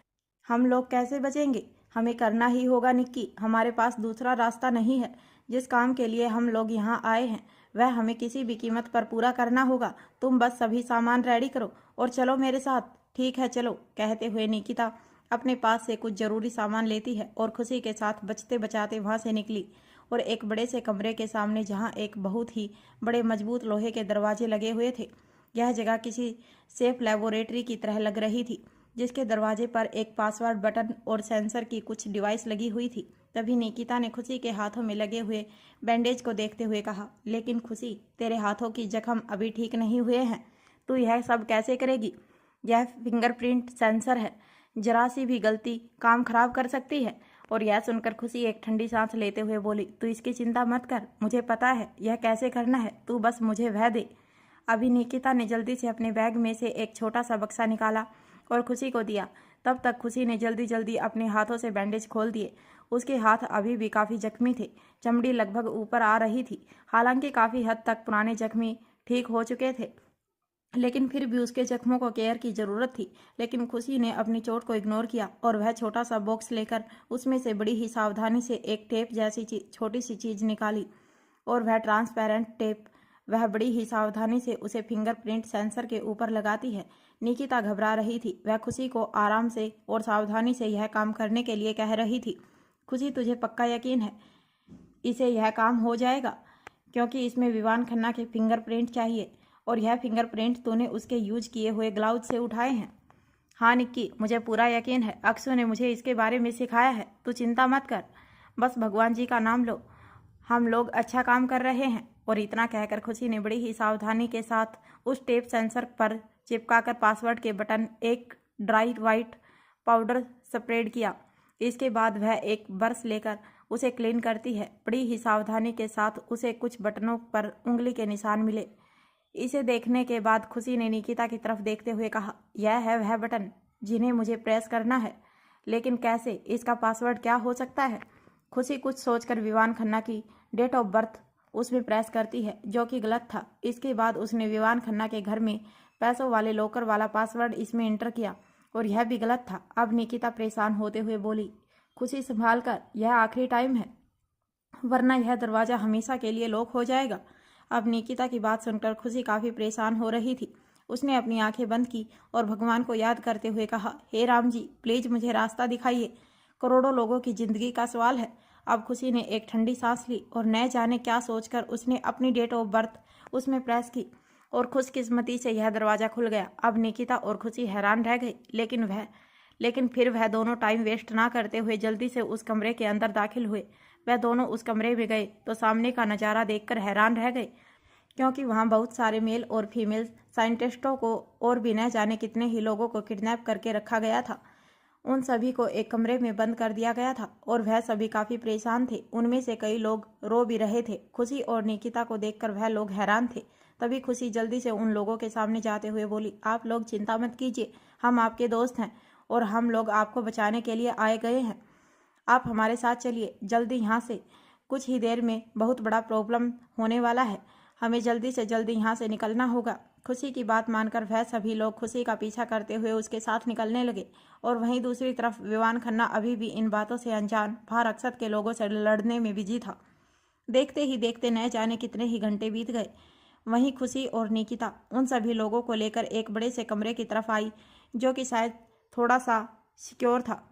हम लोग कैसे बचेंगे? हमें करना ही होगा निक्की, हमारे पास दूसरा रास्ता नहीं है। जिस काम के लिए हम लोग यहाँ आए हैं वह हमें किसी भी कीमत पर पूरा करना होगा। तुम बस सभी सामान रेडी करो और चलो मेरे साथ। ठीक है चलो, कहते हुए निकिता अपने पास से कुछ जरूरी सामान लेती है और खुशी के साथ बचते बचाते वहाँ से निकली और एक बड़े से कमरे के सामने जहाँ एक बहुत ही बड़े मजबूत लोहे के दरवाजे लगे हुए थे। यह जगह किसी सेफ लेबोरेटरी की तरह लग रही थी, जिसके दरवाजे पर एक पासवर्ड बटन और सेंसर की कुछ डिवाइस लगी हुई थी। तभी निकिता ने खुशी के हाथों में लगे हुए बैंडेज को देखते हुए कहा, लेकिन खुशी, तेरे हाथों की जख्म अभी ठीक नहीं हुए हैं, तू यह सब कैसे करेगी? यह फिंगरप्रिंट सेंसर है, जरा सी भी गलती काम खराब कर सकती है। और यह सुनकर खुशी एक ठंडी सांस लेते हुए बोली, तू इसकी चिंता मत कर, मुझे पता है यह कैसे करना है, तू बस मुझे वह दे। अभी निकिता ने जल्दी से अपने बैग में से एक छोटा सा बक्सा निकाला और खुशी को दिया। तब तक खुशी ने जल्दी जल्दी अपने हाथों से बैंडेज खोल दिए। उसके हाथ अभी भी काफ़ी जख्मी थे, चमड़ी लगभग ऊपर आ रही थी। हालांकि काफ़ी हद तक पुराने जख्मी ठीक हो चुके थे, लेकिन फिर भी उसके जख्मों को केयर की ज़रूरत थी। लेकिन खुशी ने अपनी चोट को इग्नोर किया और वह छोटा सा बॉक्स लेकर उसमें से बड़ी ही सावधानी से एक टेप जैसी छोटी सी चीज़ निकाली और वह ट्रांसपेरेंट टेप वह बड़ी ही सावधानी से उसे फिंगरप्रिंट सेंसर के ऊपर लगाती है। निकिता घबरा रही थी, वह खुशी को आराम से और सावधानी से यह काम करने के लिए कह रही थी। खुशी, तुझे पक्का यकीन है इसे यह काम हो जाएगा? क्योंकि इसमें विवान खन्ना के फिंगरप्रिंट चाहिए और यह फिंगरप्रिंट तूने उसके यूज किए हुए ग्लाउज से उठाए हैं। हाँ निक्की, मुझे पूरा यकीन है, अक्षु ने मुझे इसके बारे में सिखाया है, तू चिंता मत कर, बस भगवान जी का नाम लो, हम लोग अच्छा काम कर रहे हैं। और इतना कहकर खुशी ने बड़ी ही सावधानी के साथ उस टेप सेंसर पर चिपकाकर पासवर्ड के बटन एक ड्राई वाइट पाउडर स्प्रेड किया। इसके बाद वह एक ब्रश लेकर उसे क्लीन करती है। बड़ी ही सावधानी के साथ उसे कुछ बटनों पर उंगली के निशान मिले। इसे देखने के बाद खुशी ने निकिता की तरफ देखते हुए कहा, यह है वह बटन जिन्हें मुझे प्रेस करना है, लेकिन कैसे? इसका पासवर्ड क्या हो सकता है? खुशी कुछ सोचकर विवान खन्ना की डेट ऑफ बर्थ उसमें प्रेस करती है, जो कि गलत था। इसके बाद उसने विवान खन्ना के घर में पैसों वाले लॉकर वाला पासवर्ड इसमें एंटर किया और यह भी गलत था। अब निकिता परेशान होते हुए बोली, खुशी संभाल कर, यह आखिरी टाइम है, वरना यह दरवाज़ा हमेशा के लिए लॉक हो जाएगा। अब निकिता की बात सुनकर खुशी काफ़ी परेशान हो रही थी। उसने अपनी आंखें बंद की और भगवान को याद करते हुए कहा, हे राम जी, प्लीज़ मुझे रास्ता दिखाइए, करोड़ों लोगों की ज़िंदगी का सवाल है। अब खुशी ने एक ठंडी सांस ली और न जाने क्या सोचकर उसने अपनी डेट ऑफ बर्थ उसमें प्रेस की और खुशकिस्मती से यह दरवाज़ा खुल गया। अब निकिता और खुशी हैरान रह गई, लेकिन फिर वह दोनों टाइम वेस्ट ना करते हुए जल्दी से उस कमरे के अंदर दाखिल हुए। वह दोनों उस कमरे में गए तो सामने का नज़ारा देखकर हैरान रह गए, क्योंकि वहाँ बहुत सारे मेल और फीमेल साइंटिस्टों को और भी न जाने कितने ही लोगों को किडनैप करके रखा गया था उन सभी को एक कमरे में बंद कर दिया गया था और वह सभी काफ़ी परेशान थे। उनमें से कई लोग रो भी रहे थे। खुशी और निकिता को देखकर वह लोग हैरान थे। तभी खुशी जल्दी से उन लोगों के सामने जाते हुए बोली, आप लोग चिंता मत कीजिए, हम आपके दोस्त हैं और हम लोग आपको बचाने के लिए आए गए हैं। आप हमारे साथ चलिए, जल्दी यहाँ से। कुछ ही देर में बहुत बड़ा प्रॉब्लम होने वाला है, हमें जल्दी से जल्दी यहाँ से निकलना होगा। खुशी की बात मानकर वह सभी लोग खुशी का पीछा करते हुए उसके साथ निकलने लगे और वहीं दूसरी तरफ विवान खन्ना अभी भी इन बातों से अनजान भारक्षत के लोगों से लड़ने में बिजी था। देखते ही देखते न जाने कितने ही घंटे बीत गए। वहीं खुशी और निकिता उन सभी लोगों को लेकर एक बड़े से कमरे की तरफ आई, जो कि शायद थोड़ा सा सिक्योर था।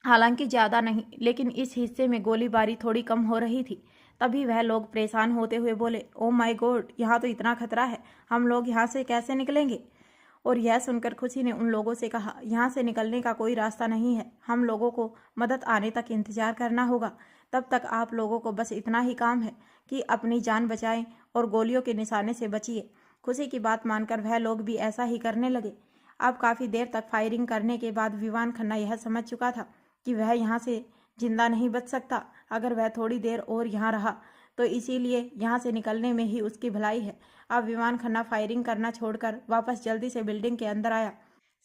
हालांकि ज़्यादा नहीं, लेकिन इस हिस्से में गोलीबारी थोड़ी कम हो रही थी। तभी वह लोग परेशान होते हुए बोले, ओ माय गॉड, यहाँ तो इतना खतरा है, हम लोग यहाँ से कैसे निकलेंगे। और यह सुनकर खुशी ने उन लोगों से कहा, यहाँ से निकलने का कोई रास्ता नहीं है, हम लोगों को मदद आने तक इंतजार करना होगा। तब तक आप लोगों को बस इतना ही काम है कि अपनी जान बचाएं और गोलियों के निशाने से बचिए। खुशी की बात मानकर वह लोग भी ऐसा ही करने लगे। अब काफ़ी देर तक फायरिंग करने के बाद विवान खन्ना यह समझ चुका था कि वह यहाँ से जिंदा नहीं बच सकता। अगर वह थोड़ी देर और यहाँ रहा तो इसीलिए यहाँ से निकलने में ही उसकी भलाई है। अब विवान खन्ना फायरिंग करना छोड़कर वापस जल्दी से बिल्डिंग के अंदर आया।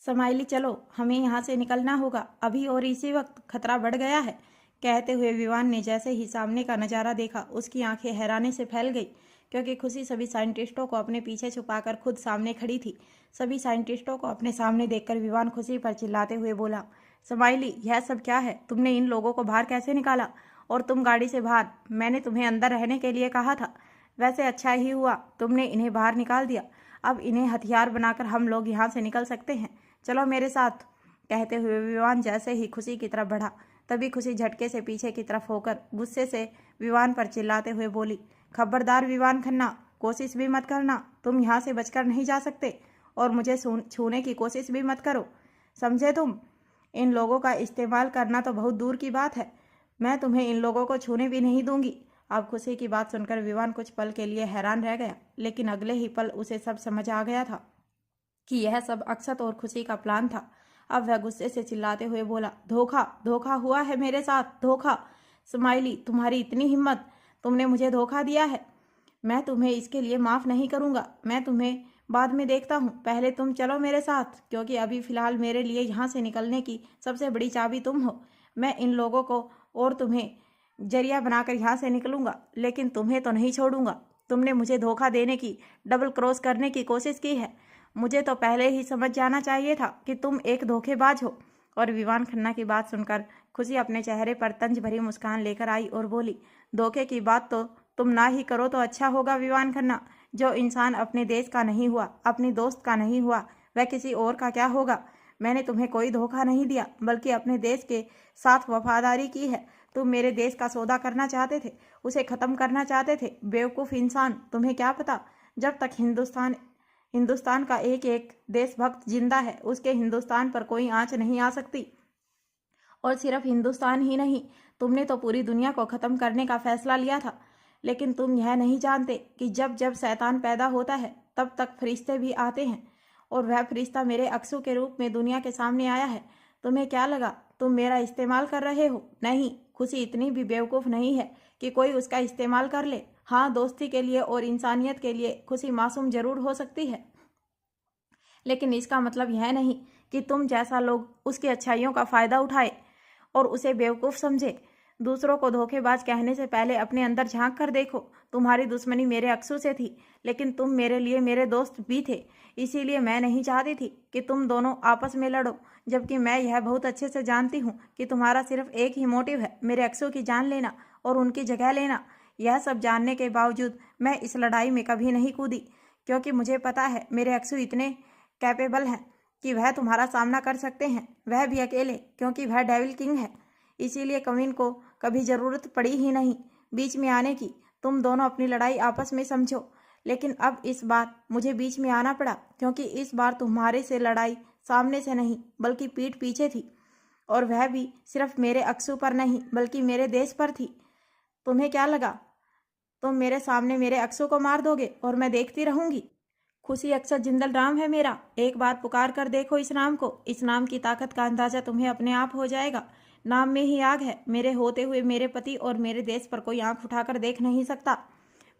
स्माइली, चलो हमें यहाँ से निकलना होगा, अभी और इसी वक्त खतरा बढ़ गया है। कहते हुए विवान ने जैसे ही सामने का नज़ारा देखा, उसकी आंखें हैरानी से फैल गई, क्योंकि खुशी सभी साइंटिस्टों को अपने पीछे छुपाकर खुद सामने खड़ी थी। सभी साइंटिस्टों को अपने सामने देखकर विवान खुशी पर चिल्लाते हुए बोला, स्माइली, यह सब क्या है? तुमने इन लोगों को बाहर कैसे निकाला? और तुम गाड़ी से बाहर, मैंने तुम्हें अंदर रहने के लिए कहा था। वैसे अच्छा ही हुआ तुमने इन्हें बाहर निकाल दिया। अब इन्हें हथियार बनाकर हम लोग यहाँ से निकल सकते हैं, चलो मेरे साथ। कहते हुए विवान जैसे ही खुशी की तरफ बढ़ा, तभी खुशी झटके से पीछे की तरफ होकर गुस्से से विवान पर चिल्लाते हुए बोली, खबरदार विवान खन्ना, कोशिश भी मत करना, तुम यहाँ से बचकर नहीं जा सकते और मुझे छूने की कोशिश भी मत करो, समझे तुम? इन लोगों का इस्तेमाल करना तो बहुत दूर की बात है, मैं तुम्हें इन लोगों को छूने भी नहीं दूंगी। अब खुशी की बात सुनकर विवान कुछ पल के लिए हैरान रह गया, लेकिन अगले ही पल उसे सब समझ आ गया था कि यह सब अक्षत और खुशी का प्लान था। अब वह गुस्से से चिल्लाते हुए बोला, धोखा, धोखा हुआ है मेरे साथ, धोखा। स्माइली, तुम्हारी इतनी हिम्मत, तुमने मुझे धोखा दिया है, मैं तुम्हें इसके लिए माफ़ नहीं करूँगा। मैं तुम्हें बाद में देखता हूँ, पहले तुम चलो मेरे साथ, क्योंकि अभी फ़िलहाल मेरे लिए यहाँ से निकलने की सबसे बड़ी चाबी तुम हो। मैं इन लोगों को और तुम्हें जरिया बनाकर यहाँ से निकलूँगा, लेकिन तुम्हें तो नहीं छोड़ूंगा। तुमने मुझे धोखा देने की, डबल क्रॉस करने की कोशिश की है। मुझे तो पहले ही समझ जाना चाहिए था कि तुम एक धोखेबाज हो। और विवान खन्ना की बात सुनकर खुशी अपने चेहरे पर तंज भरी मुस्कान लेकर आई और बोली, धोखे की बात तो तुम ना ही करो तो अच्छा होगा विवान खन्ना। जो इंसान अपने देश का नहीं हुआ, अपनी दोस्त का नहीं हुआ, वह किसी और का क्या होगा? मैंने तुम्हें कोई धोखा नहीं दिया, बल्कि अपने देश के साथ वफादारी की है। तुम मेरे देश का सौदा करना चाहते थे, उसे ख़त्म करना चाहते थे। बेवकूफ़ इंसान, तुम्हें क्या पता, जब तक हिंदुस्तान का एक एक देशभक्त जिंदा है, उसके हिंदुस्तान पर कोई आंच नहीं आ सकती। और सिर्फ हिंदुस्तान ही नहीं, तुमने तो पूरी दुनिया को ख़त्म करने का फैसला लिया था। लेकिन तुम यह नहीं जानते कि जब जब शैतान पैदा होता है, तब तक फरिश्ते भी आते हैं, और वह फरिश्ता मेरे अक्सू के रूप में दुनिया के सामने आया है। तुम्हें क्या लगा तुम मेरा इस्तेमाल कर रहे हो? नहीं, खुशी इतनी भी बेवकूफ़ नहीं है कि कोई उसका इस्तेमाल कर ले। हाँ, दोस्ती के लिए और इंसानियत के लिए खुशी मासूम जरूर हो सकती है, लेकिन इसका मतलब यह नहीं कि तुम जैसा लोग उसकी अच्छाइयों का फ़ायदा उठाए और उसे बेवकूफ़ समझे। दूसरों को धोखेबाज कहने से पहले अपने अंदर झांक कर देखो। तुम्हारी दुश्मनी मेरे अक्सू से थी, लेकिन तुम मेरे लिए मेरे दोस्त भी थे। इसीलिए मैं नहीं चाहती थी कि तुम दोनों आपस में लड़ो, जबकि मैं यह बहुत अच्छे से जानती हूँ कि तुम्हारा सिर्फ एक ही मोटिव है, मेरे अक्सू की जान लेना और उनकी जगह लेना। यह सब जानने के बावजूद मैं इस लड़ाई में कभी नहीं कूदी, क्योंकि मुझे पता है मेरे अक्सू इतने कैपेबल हैं कि वह तुम्हारा सामना कर सकते हैं, वह भी अकेले, क्योंकि वह डेविल किंग है। इसीलिए कविन को कभी ज़रूरत पड़ी ही नहीं बीच में आने की। तुम दोनों अपनी लड़ाई आपस में समझो, लेकिन अब इस बार मुझे बीच में आना पड़ा, क्योंकि इस बार तुम्हारे से लड़ाई सामने से नहीं बल्कि पीठ पीछे थी, और वह भी सिर्फ मेरे अक्सू पर नहीं बल्कि मेरे देश पर थी। तुम्हें क्या लगा तुम मेरे सामने मेरे अक्सू को मार दोगे और मैं देखती रहूंगी? खुशी अक्षर जिंदल राम है मेरा, एक बार पुकार कर देखो इस नाम को, इस नाम की ताकत का अंदाजा तुम्हें अपने आप हो जाएगा। नाम में ही आग है, मेरे होते हुए मेरे पति और मेरे देश पर कोई आंख उठाकर देख नहीं सकता।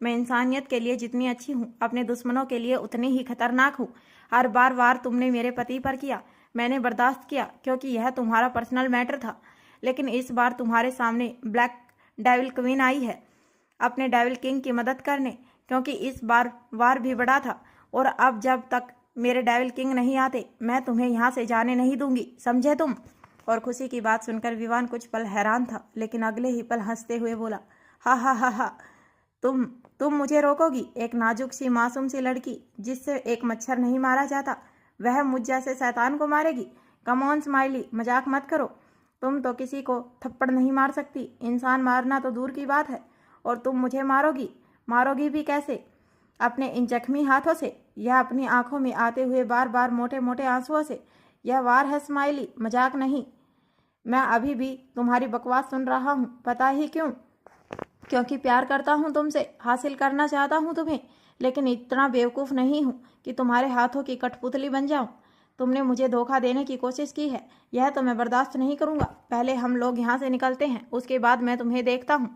मैं इंसानियत के लिए जितनी अच्छी हूँ, अपने दुश्मनों के लिए उतनी ही खतरनाक हूँ। हर बार वार तुमने मेरे पति पर किया, मैंने बर्दाश्त किया क्योंकि यह तुम्हारा पर्सनल मैटर था। लेकिन इस बार तुम्हारे सामने ब्लैक डेविल क्वीन आई है अपने डेविल किंग की मदद करने, क्योंकि इस बार वार भी बड़ा था और अब जब तक मेरे डेविल किंग नहीं आते मैं तुम्हें यहाँ से जाने नहीं दूंगी, समझे तुम। और खुशी की बात सुनकर विवान कुछ पल हैरान था, लेकिन अगले ही पल हंसते हुए बोला, हा हा हा हा, तुम मुझे रोकोगी? एक नाजुक सी मासूम सी लड़की जिससे एक मच्छर नहीं मारा जाता, वह मुझ जैसे शैतान को मारेगी? कम ऑन स्माइली, मजाक मत करो। तुम तो किसी को थप्पड़ नहीं मार सकती, इंसान मारना तो दूर की बात है, और तुम मुझे मारोगी भी कैसे? अपने इन जख्मी हाथों से, यह अपनी आंखों में आते हुए बार बार मोटे मोटे आंसुओं से। यह वार है स्माइली, मजाक नहीं। मैं अभी भी तुम्हारी बकवास सुन रहा हूँ, पता ही क्यों? क्योंकि प्यार करता हूँ तुमसे, हासिल करना चाहता हूँ तुम्हें, लेकिन इतना बेवकूफ़ नहीं हूँ कि तुम्हारे हाथों की कठपुतली बन जाऊँ। तुमने मुझे धोखा देने की कोशिश की है, यह तो मैं बर्दाश्त नहीं करूँगा। पहले हम लोग यहाँ से निकलते हैं, उसके बाद मैं तुम्हें देखता हूँ।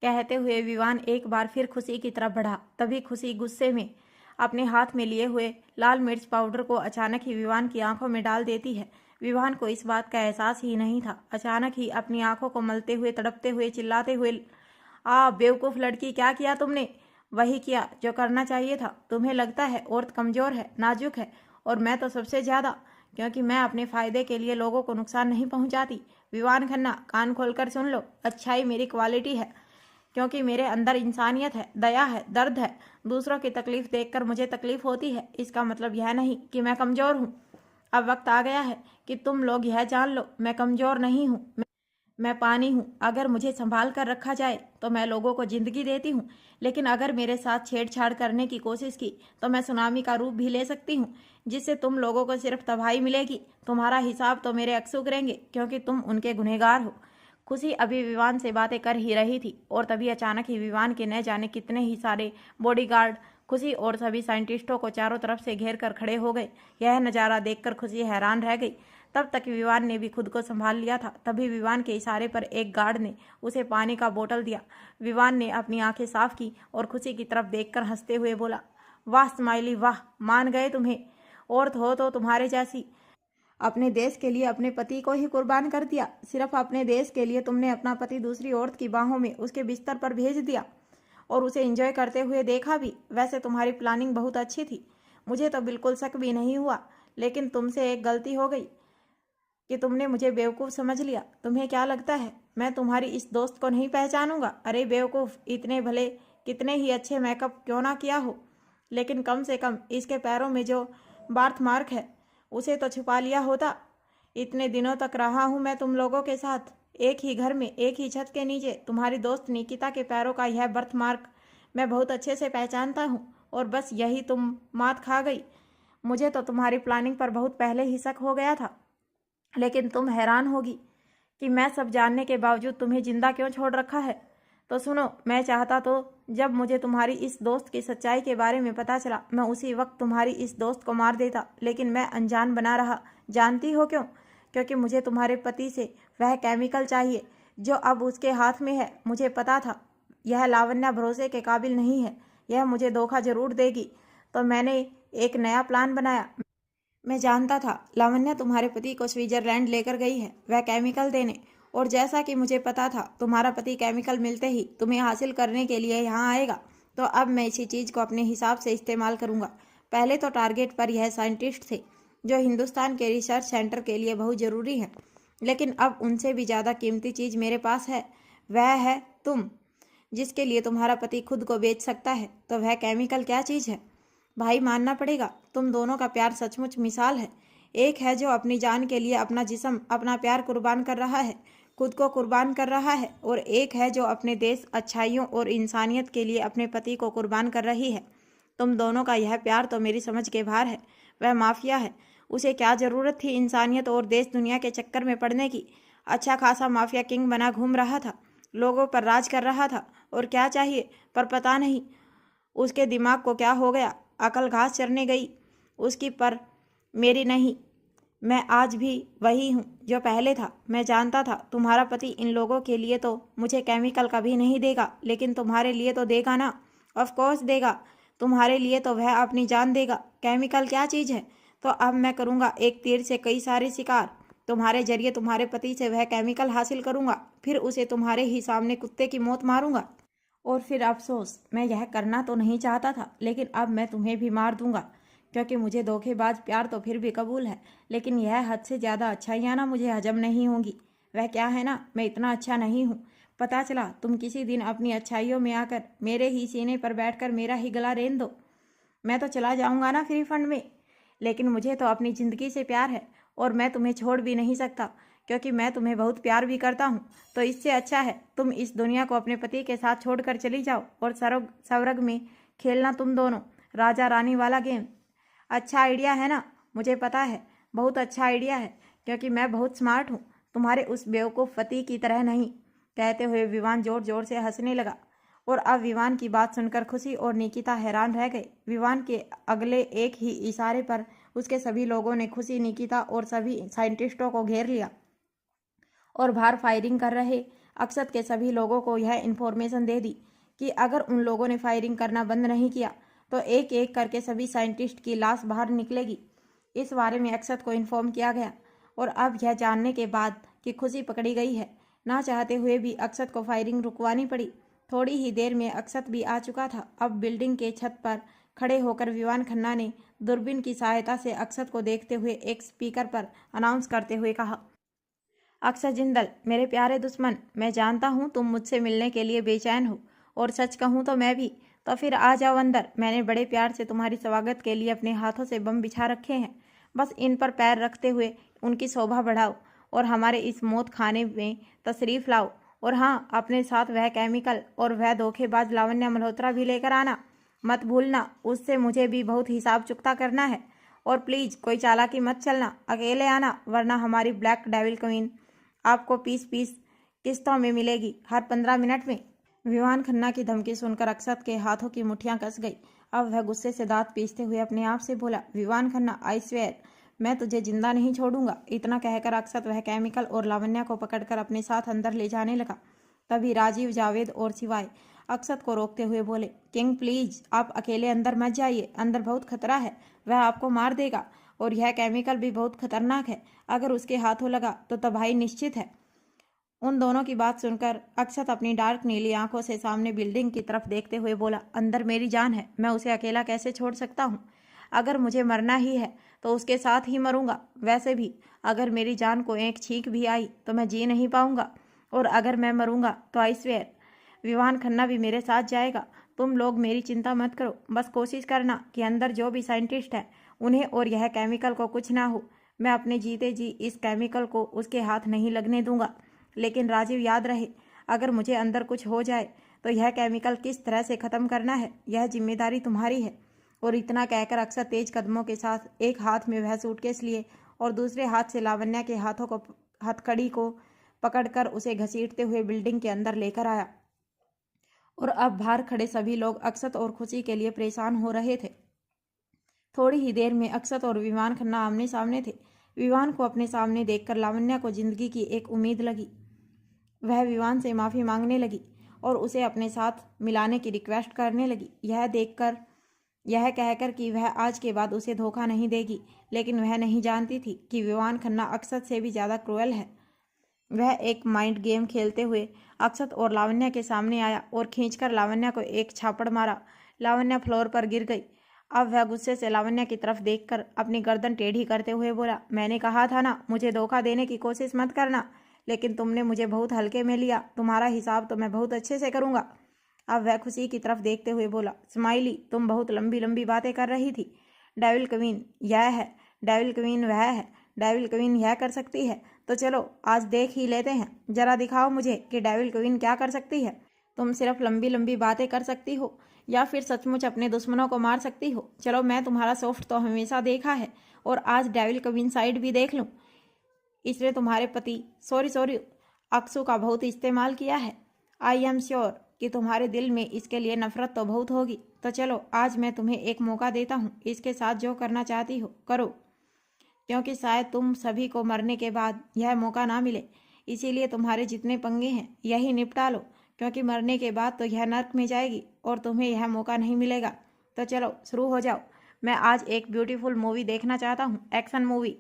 कहते हुए विवान एक बार फिर खुशी की तरफ बढ़ा। तभी खुशी गुस्से में अपने हाथ में लिए हुए लाल मिर्च पाउडर को अचानक ही विवान की आंखों में डाल देती है। विवान को इस बात का एहसास ही नहीं था। अचानक ही अपनी आंखों को मलते हुए, तड़पते हुए, चिल्लाते हुए, बेवकूफ़ लड़की, क्या किया तुमने? वही किया जो करना चाहिए था। तुम्हें लगता है औरत कमज़ोर है, नाजुक है, और मैं तो सबसे ज़्यादा, क्योंकि मैं अपने फ़ायदे के लिए लोगों को नुकसान नहीं पहुंचाती। विवान खन्ना, कान खोलकर सुन लो, अच्छाई मेरी क्वालिटी है, क्योंकि मेरे अंदर इंसानियत है, दया है, दर्द है। दूसरों की तकलीफ देखकर मुझे तकलीफ होती है, इसका मतलब यह नहीं कि मैं कमज़ोर हूँ। अब वक्त आ गया है कि तुम लोग यह जान लो, मैं कमज़ोर नहीं हूँ, मैं पानी हूँ। अगर मुझे संभाल कर रखा जाए तो मैं लोगों को ज़िंदगी देती हूँ, लेकिन अगर मेरे साथ छेड़छाड़ करने की कोशिश की तो मैं सुनामी का रूप भी ले सकती हूँ, जिससे तुम लोगों को सिर्फ तबाही मिलेगी। तुम्हारा हिसाब तो मेरे अक्सू करेंगे, क्योंकि तुम उनके गुनहगार हो। खुशी अभी विवान से बातें कर ही रही थी और तभी अचानक ही विवान के न जाने कितने ही सारे बॉडीगार्ड खुशी और सभी साइंटिस्टों को चारों तरफ से घेर कर खड़े हो गए। यह नज़ारा देखकर खुशी हैरान रह गई। तब तक विवान ने भी खुद को संभाल लिया था। तभी विवान के इशारे पर एक गार्ड ने उसे पानी का बोतल दिया। विवान ने अपनी आंखें साफ की और खुशी की तरफ देखकर हंसते हुए बोला, वाह स्माइली वाह, मान गए तुम्हें। औरत हो तो तुम्हारे जैसी, अपने देश के लिए अपने पति को ही कुर्बान कर दिया। सिर्फ अपने देश के लिए तुमने अपना पति दूसरी औरत की बाहों में उसके बिस्तर पर भेज दिया और उसे एंजॉय करते हुए देखा भी। वैसे तुम्हारी प्लानिंग बहुत अच्छी थी, मुझे तो बिल्कुल शक भी नहीं हुआ, लेकिन तुमसे एक गलती हो गई कि तुमने मुझे बेवकूफ़ समझ लिया। तुम्हें क्या लगता है मैं तुम्हारी इस दोस्त को नहीं पहचानूंगा? अरे बेवकूफ़, इतने भले कितने ही अच्छे मेकअप क्यों ना किया हो, लेकिन कम से कम इसके पैरों में जो बार्थ मार्क है उसे तो छुपा लिया होता। इतने दिनों तक रहा हूँ मैं तुम लोगों के साथ, एक ही घर में, एक ही छत के नीचे। तुम्हारी दोस्त निकिता के पैरों का यह बर्थ मार्क मैं बहुत अच्छे से पहचानता हूँ, और बस यही तुम मात खा गई। मुझे तो तुम्हारी प्लानिंग पर बहुत पहले ही शक हो गया था, लेकिन तुम हैरान होगी कि मैं सब जानने के बावजूद तुम्हें जिंदा क्यों छोड़ रखा है। तो सुनो, मैं चाहता तो जब मुझे तुम्हारी इस दोस्त की सच्चाई के बारे में पता चला, मैं उसी वक्त तुम्हारी इस दोस्त को मार देता, लेकिन मैं अनजान बना रहा। जानती हो क्यों? क्योंकि मुझे तुम्हारे पति से वह केमिकल चाहिए जो अब उसके हाथ में है। मुझे पता था यह लावण्या भरोसे के काबिल नहीं है, यह मुझे धोखा जरूर देगी, तो मैंने एक नया प्लान बनाया। मैं जानता था लावण्या तुम्हारे पति को स्विट्जरलैंड लेकर गई है वह केमिकल देने, और जैसा कि मुझे पता था तुम्हारा पति केमिकल मिलते ही तुम्हें हासिल करने के लिए यहाँ आएगा, तो अब मैं इसी चीज़ को अपने हिसाब से इस्तेमाल करूँगा। पहले तो टारगेट पर यह साइंटिस्ट थे जो हिंदुस्तान के रिसर्च सेंटर के लिए बहुत ज़रूरी हैं, लेकिन अब उनसे भी ज़्यादा कीमती चीज़ मेरे पास है, वह है तुम, जिसके लिए तुम्हारा पति खुद को बेच सकता है। तो वह केमिकल क्या चीज़ है? भाई मानना पड़ेगा, तुम दोनों का प्यार सचमुच मिसाल है। एक है जो अपनी जान के लिए अपना जिस्म, अपना प्यार कुर्बान कर रहा है, खुद को कुर्बान कर रहा है, और एक है जो अपने देश, अच्छाइयों और इंसानियत के लिए अपने पति को कुर्बान कर रही है। तुम दोनों का यह प्यार तो मेरी समझ के बाहर है। वह माफिया है, उसे क्या ज़रूरत थी इंसानियत और देश दुनिया के चक्कर में पड़ने की? अच्छा खासा माफिया किंग बना घूम रहा था, लोगों पर राज कर रहा था, और क्या चाहिए, पर पता नहीं उसके दिमाग को क्या हो गया। अकल घास चरने गई उसकी, पर मेरी नहीं। मैं आज भी वही हूँ जो पहले था। मैं जानता था तुम्हारा पति इन लोगों के लिए तो मुझे केमिकल कभी नहीं देगा, लेकिन तुम्हारे लिए तो देगा ना। ऑफ कोर्स देगा। तुम्हारे लिए तो वह अपनी जान देगा। केमिकल क्या चीज़ है? तो अब मैं करूँगा एक तीर से कई सारे शिकार। तुम्हारे जरिए तुम्हारे पति से वह केमिकल हासिल करूँगा, फिर उसे तुम्हारे ही सामने कुत्ते की मौत मारूंगा। और फिर अफसोस, मैं यह करना तो नहीं चाहता था, लेकिन अब मैं तुम्हें भी मार दूंगा, क्योंकि मुझे धोखेबाज प्यार तो फिर भी कबूल है, लेकिन यह हद से ज़्यादा अच्छाइयाँ ना मुझे हजम नहीं होंगी। वह क्या है ना, मैं इतना अच्छा नहीं हूँ। पता चला तुम किसी दिन अपनी अच्छाइयों में आकर मेरे ही सीने पर बैठकर मेरा ही गला रेन दो। मैं तो चला जाऊँगा ना फ्री फंड में, लेकिन मुझे तो अपनी ज़िंदगी से प्यार है और मैं तुम्हें छोड़ भी नहीं सकता, क्योंकि मैं तुम्हें बहुत प्यार भी करता हूँ। तो इससे अच्छा है तुम इस दुनिया को अपने पति के साथ छोड़कर चली जाओ और स्वर्ग में खेलना तुम दोनों राजा रानी वाला गेम। अच्छा आइडिया है ना? मुझे पता है बहुत अच्छा आइडिया है, क्योंकि मैं बहुत स्मार्ट हूँ, तुम्हारे उस बेवकूफ़ पति की तरह नहीं। कहते हुए विवान जोर जोर से हंसने लगा। और अब विवान की बात सुनकर खुशी और निकिता हैरान रह गए। विवान के अगले एक ही इशारे पर उसके सभी लोगों ने खुशी, निकिता और सभी साइंटिस्टों को घेर लिया और बाहर फायरिंग कर रहे अक्षत के सभी लोगों को यह इन्फॉर्मेशन दे दी कि अगर उन लोगों ने फायरिंग करना बंद नहीं किया तो एक एक करके सभी साइंटिस्ट की लाश बाहर निकलेगी। इस बारे में अक्षत को इन्फॉर्म किया गया और अब यह जानने के बाद कि खुशी पकड़ी गई है, ना चाहते हुए भी अक्षत को फायरिंग रुकवानी पड़ी। थोड़ी ही देर में अक्षत भी आ चुका था। अब बिल्डिंग के छत पर खड़े होकर विवान खन्ना ने दूरबीन की सहायता से अक्षत को देखते हुए एक स्पीकर पर अनाउंस करते हुए कहा, अक्षत जिंदल, मेरे प्यारे दुश्मन, मैं जानता हूँ तुम मुझसे मिलने के लिए बेचैन हो, और सच कहूँ तो मैं भी। तो फिर आ जाओ अंदर। मैंने बड़े प्यार से तुम्हारी स्वागत के लिए अपने हाथों से बम बिछा रखे हैं। बस इन पर पैर रखते हुए उनकी शोभा बढ़ाओ और हमारे इस मौत खाने में तशरीफ़ लाओ। और हाँ, अपने साथ वह केमिकल और वह धोखेबाज लावण्या मल्होत्रा भी लेकर आना मत भूलना, उससे मुझे भी बहुत हिसाब चुकता करना है। और प्लीज़ कोई चालाकी मत चलना, अकेले आना, वरना हमारी ब्लैक डेविल क्वीन आपको पीस पीस किस्तों में मिलेगी हर 15 मिनट में। विवान खन्ना की धमकी सुनकर अक्षत के हाथों की मुठ्ठियां कस गई। अब वह गुस्से से दांत पीसते हुए अपने आप से बोला, विवान खन्ना, आई स्वेयर मैं तुझे जिंदा नहीं छोड़ूंगा। इतना कहकर अक्षत वह केमिकल और लावण्या को पकड़कर अपने साथ अंदर ले जाने लगा। तभी राजीव, जावेद और सिवाय अक्षत को रोकते हुए बोले, किंग प्लीज, आप अकेले अंदर मत जाइए, अंदर बहुत खतरा है, वह आपको मार देगा और यह केमिकल भी बहुत खतरनाक है, अगर उसके हाथों लगा तो तबाही निश्चित है। उन दोनों की बात सुनकर अक्षत अपनी डार्क नीली आंखों से सामने बिल्डिंग की तरफ देखते हुए बोला, अंदर मेरी जान है, मैं उसे अकेला कैसे छोड़ सकता हूँ? अगर मुझे मरना ही है तो उसके साथ ही मरूंगा। वैसे भी अगर मेरी जान को एक छींक भी आई तो मैं जी नहीं पाऊंगा, और अगर मैं मरूंगा तो आई स्वेयर विवान खन्ना भी मेरे साथ जाएगा। तुम लोग मेरी चिंता मत करो, बस कोशिश करना कि अंदर जो भी साइंटिस्ट हैं उन्हें और यह केमिकल को कुछ ना हो। मैं अपने जीते जी इस केमिकल को उसके हाथ नहीं लगने दूंगा। लेकिन राजीव, याद रहे, अगर मुझे अंदर कुछ हो जाए तो यह केमिकल किस तरह से ख़त्म करना है, यह जिम्मेदारी तुम्हारी है। और इतना कहकर अक्षर तेज कदमों के साथ एक हाथ में वह सूटकेस लिए और दूसरे हाथ से लावण्या के हाथों को हथकड़ी को पकड़कर उसे घसीटते हुए बिल्डिंग के अंदर लेकर आया। और अब बाहर खड़े सभी लोग अक्षत और खुशी के लिए परेशान हो रहे थे। थोड़ी ही देर में अक्षत और विवान खन्ना आमने सामने थे। विवान को अपने सामने देखकर लावण्या को जिंदगी की एक उम्मीद लगी। वह विवान से माफ़ी मांगने लगी और उसे अपने साथ मिलाने की रिक्वेस्ट करने लगी, यह कहकर कि वह आज के बाद उसे धोखा नहीं देगी। लेकिन वह नहीं जानती थी कि विवान खन्ना अक्षत से भी ज़्यादा क्रूएल है। वह एक माइंड गेम खेलते हुए अक्षत और लावण्या के सामने आया और खींचकर लावण्या को एक छापड़ मारा। लावण्या फ्लोर पर गिर गई। अब वह गुस्से से लावण्या की तरफ देखकर अपनी गर्दन टेढ़ी करते हुए बोला, मैंने कहा था ना, मुझे धोखा देने की कोशिश मत करना, लेकिन तुमने मुझे बहुत हल्के में लिया। तुम्हारा हिसाब तो मैं बहुत अच्छे से करूँगा। अब वह खुशी की तरफ देखते हुए बोला, स्माइली, तुम बहुत लंबी लंबी बातें कर रही थी। डेविल क्वीन यह है, डेविल क्वीन वह है, डेविल क्वीन यह कर सकती है, तो चलो आज देख ही लेते हैं। जरा दिखाओ मुझे कि डेविल क्वीन क्या कर सकती है। तुम सिर्फ लंबी लंबी बातें कर सकती हो या फिर सचमुच अपने दुश्मनों को मार सकती हो। चलो, मैं तुम्हारा सॉफ्ट तो हमेशा देखा है और आज डेविल क्वीन साइड भी देख लूँ। इसलिए तुम्हारे पति सॉरी अक्सू का बहुत इस्तेमाल किया है। आई एम श्योर कि तुम्हारे दिल में इसके लिए नफरत तो बहुत होगी। तो चलो आज मैं तुम्हें एक मौका देता हूँ, इसके साथ जो करना चाहती हो करो, क्योंकि शायद तुम सभी को मरने के बाद यह मौका ना मिले। इसीलिए तुम्हारे जितने पंगे हैं यही निपटा लो, क्योंकि मरने के बाद तो यह नर्क में जाएगी और तुम्हें यह मौका नहीं मिलेगा। तो चलो शुरू हो जाओ। मैं आज एक ब्यूटीफुल मूवी देखना चाहता हूँ, एक्शन मूवी।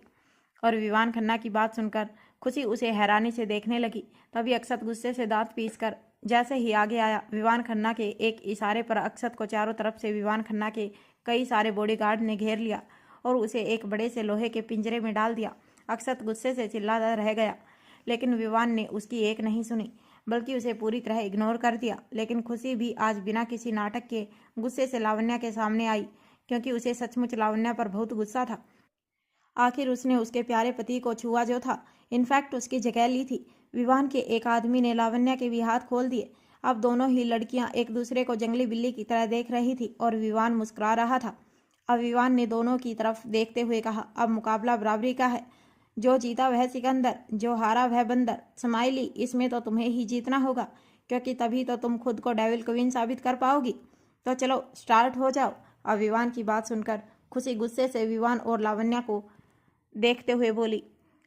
और विवान खन्ना की बात सुनकर खुशी उसे हैरानी से देखने लगी। तभी अक्षत गुस्से से दांत पीसकर जैसे ही आगे आया, विवान खन्ना के एक इशारे पर अक्षत को चारों तरफ से विवान खन्ना के कई सारे बॉडीगार्ड ने घेर लिया और उसे एक बड़े से लोहे के पिंजरे में डाल दिया। अक्षत गुस्से से चिल्लाता रह गया, लेकिन विवान ने उसकी एक नहीं सुनी, बल्कि उसे पूरी तरह इग्नोर कर दिया। लेकिन खुशी भी आज बिना किसी नाटक के गुस्से से लावण्या के सामने आई, क्योंकि उसे सचमुच लावण्या पर बहुत गुस्सा था। आखिर उसने उसके प्यारे पति को छुआ जो था, इनफैक्ट उसकी जगह ली थी। विवान के एक आदमी ने लावण्या के भी हाथ खोल दिए। अब दोनों ही लड़कियां एक दूसरे को जंगली बिल्ली की तरह देख रही थी और विवान मुस्कुरा रहा था। अब विवान ने दोनों की तरफ देखते हुए कहा, अब मुकाबला बराबरी का है। जो जीता वह सिकंदर, जो हारा वह बंदर। स्माइली, इसमें तो तुम्हें ही जीतना होगा, क्योंकि तभी तो तुम खुद को डेविल क्वीन साबित कर पाओगी। तो चलो स्टार्ट हो जाओ। अब विवान की बात सुनकर खुशी गुस्से से विवान और लावण्या को देखते हुए बोली,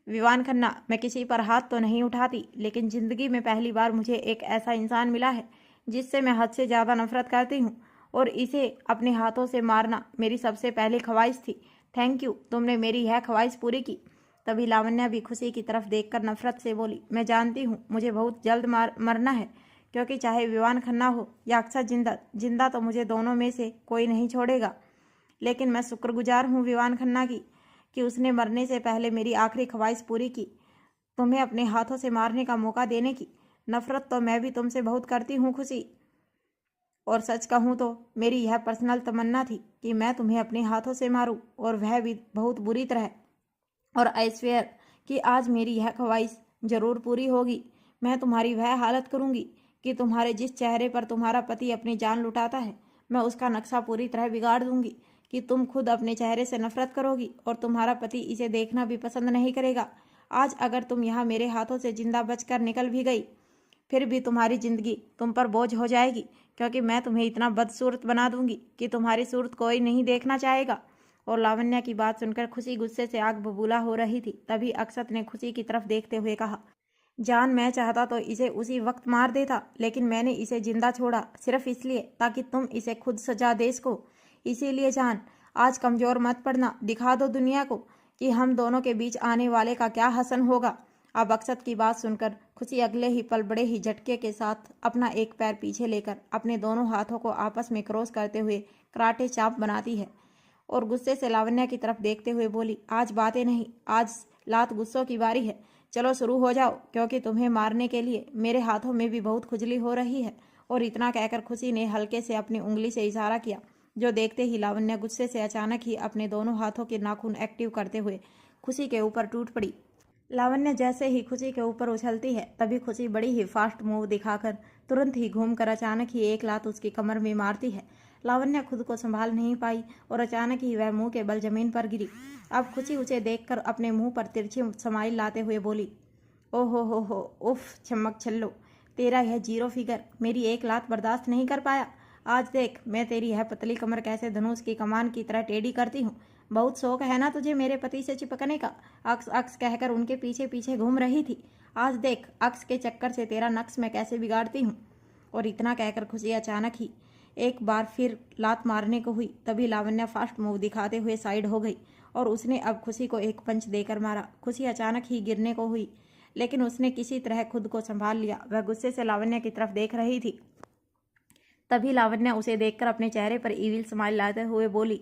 विवान खन्ना, मैं किसी पर हाथ तो नहीं उठाती, लेकिन जिंदगी में पहली बार मुझे एक ऐसा इंसान मिला है जिससे मैं हद से ज़्यादा नफरत करती हूँ, और इसे अपने हाथों से मारना मेरी सबसे पहली ख्वाहिश थी। थैंक यू, तुमने मेरी यह ख्वाहिश पूरी की। तभी लावण्या भी खुशी की तरफ देखकर नफरत से बोली, मैं जानती हूँ मुझे बहुत जल्द मरना है, क्योंकि चाहे विवान खन्ना हो या अक्षत जिंदा तो मुझे दोनों में से कोई नहीं छोड़ेगा। लेकिन मैं शुक्रगुजार हूँ विवान खन्ना की कि उसने मरने से पहले मेरी आखिरी ख्वाहिश पूरी की, तुम्हें अपने हाथों से मारने का मौका देने की। नफरत तो मैं भी तुमसे बहुत करती हूँ खुशी, और सच कहूँ तो मेरी यह पर्सनल तमन्ना थी कि मैं तुम्हें अपने हाथों से मारूं, और वह भी बहुत बुरी तरह। और आई स्वेयर कि आज मेरी यह ख्वाहिश जरूर पूरी होगी। मैं तुम्हारी वह हालत करूँगी कि तुम्हारे जिस चेहरे पर तुम्हारा पति अपनी जान लुटाता है, मैं उसका नक्शा पूरी तरह बिगाड़ दूंगी कि तुम खुद अपने चेहरे से नफरत करोगी और तुम्हारा पति इसे देखना भी पसंद नहीं करेगा। आज अगर तुम यहाँ मेरे हाथों से जिंदा बचकर निकल भी गई, फिर भी तुम्हारी जिंदगी तुम पर बोझ हो जाएगी, क्योंकि मैं तुम्हें इतना बदसूरत बना दूंगी कि तुम्हारी सूरत कोई नहीं देखना चाहेगा। और लावण्या की बात सुनकर खुशी गुस्से से आग बबूला हो रही थी। तभी अक्षत ने खुशी की तरफ देखते हुए कहा, जान, मैं चाहता तो इसे उसी वक्त मार देता, लेकिन मैंने इसे जिंदा छोड़ा सिर्फ इसलिए ताकि तुम इसे खुद सजा दे सको। इसीलिए जान, आज कमजोर मत पड़ना, दिखा दो दुनिया को कि हम दोनों के बीच आने वाले का क्या हसन होगा। अब अक्षत की बात सुनकर खुशी अगले ही पल बड़े ही झटके के साथ अपना एक पैर पीछे लेकर अपने दोनों हाथों को आपस में क्रॉस करते हुए कराटे चाप बनाती है और गुस्से से लावण्या की तरफ देखते हुए बोली, आज बातें नहीं, आज लात गुस्सों की बारी है। चलो शुरू हो जाओ, क्योंकि तुम्हें मारने के लिए मेरे हाथों में भी बहुत खुजली हो रही है। और इतना कहकर खुशी ने हल्के से अपनी उंगली से इशारा किया, जो देखते ही लावण्या गुस्से से अचानक ही अपने दोनों हाथों के नाखून एक्टिव करते हुए खुशी के ऊपर टूट पड़ी। लावण्या जैसे ही खुशी के ऊपर उछलती है, तभी खुशी बड़ी ही फास्ट मूव दिखाकर तुरंत ही घूमकर अचानक ही एक लात उसकी कमर में मारती है। लावण्या खुद को संभाल नहीं पाई और अचानक ही वह मुंह के बल जमीन पर गिरी। अब खुशी उसे देखकर अपने मुंह पर तिरछी स्माइल लाते हुए बोली, ओहो हो, उफ चमक छल्लो, तेरा यह जीरो फिगर मेरी एक लात बर्दाश्त नहीं कर पाया। आज देख मैं तेरी यह पतली कमर कैसे धनुष की कमान की तरह टेढ़ी करती हूँ। बहुत शौक है ना तुझे मेरे पति से चिपकने का। अक्स अक्स कहकर उनके पीछे पीछे घूम रही थी। आज देख अक्स के चक्कर से तेरा नक्श मैं कैसे बिगाड़ती हूँ। और इतना कहकर खुशी अचानक ही एक बार फिर लात मारने को हुई। तभी लावण्या फास्ट मूव दिखाते हुए साइड हो गई और उसने अब खुशी को एक पंच देकर मारा। खुशी अचानक ही गिरने को हुई, लेकिन उसने किसी तरह खुद को संभाल लिया। वह गुस्से से लावण्या की तरफ देख रही थी। तभी लावण्या उसे देखकर अपने चेहरे पर ईविल स्माइल लाते हुए बोली,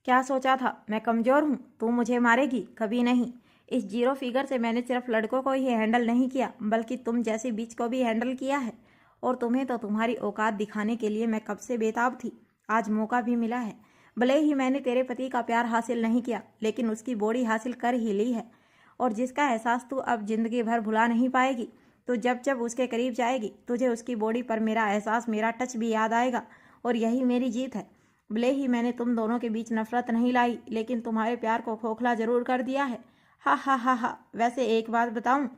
क्या सोचा था मैं कमजोर हूँ, तू मुझे मारेगी? कभी नहीं। इस जीरो फिगर से मैंने सिर्फ लड़कों को ही हैंडल नहीं किया, बल्कि तुम जैसी बीच को भी हैंडल किया है। और तुम्हें तो तुम्हारी औकात दिखाने के लिए मैं कब से बेताब थी। आज मौका भी मिला है। भले ही मैंने तेरे पति का प्यार हासिल नहीं किया, लेकिन उसकी बॉडी हासिल कर ही ली है, और जिसका एहसास तू अब जिंदगी भर भुला नहीं पाएगी। तो जब जब उसके करीब जाएगी, तुझे उसकी बॉडी पर मेरा एहसास, मेरा टच भी याद आएगा, और यही मेरी जीत है। भले ही मैंने तुम दोनों के बीच नफरत नहीं लाई, लेकिन तुम्हारे प्यार को खोखला जरूर कर दिया है। हा हा हा हा। वैसे एक बात बताऊं,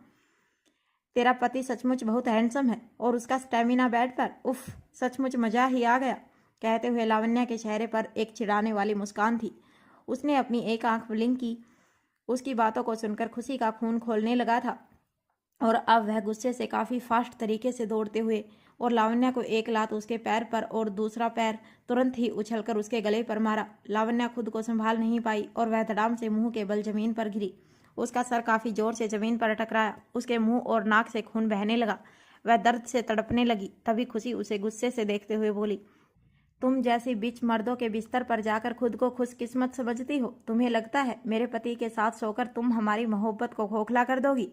तेरा पति सचमुच बहुत हैंडसम है और उसका स्टेमिना बेड पर, उफ, सचमुच मजा ही आ गया। कहते हुए लावण्या के चेहरे पर एक चिढ़ाने वाली मुस्कान थी। उसने अपनी एक आंख ब्लिंक की। उसकी बातों को सुनकर खुशी का खून खौलने लगा था और अब वह गुस्से से काफ़ी फास्ट तरीके से दौड़ते हुए और लावण्या को एक लात उसके पैर पर और दूसरा पैर तुरंत ही उछलकर उसके गले पर मारा। लावण्या खुद को संभाल नहीं पाई और वह धड़ाम से मुंह के बल जमीन पर गिरी। उसका सर काफ़ी जोर से जमीन पर टकराया। उसके मुंह और नाक से खून बहने लगा। वह दर्द से तड़पने लगी। तभी खुशी उसे गुस्से से देखते हुए बोली, तुम जैसी बिच मर्दों के बिस्तर पर जाकर खुद को खुशकिस्मत समझती हो। तुम्हें लगता है मेरे पति के साथ सोकर तुम हमारी मोहब्बत को खोखला कर दोगी?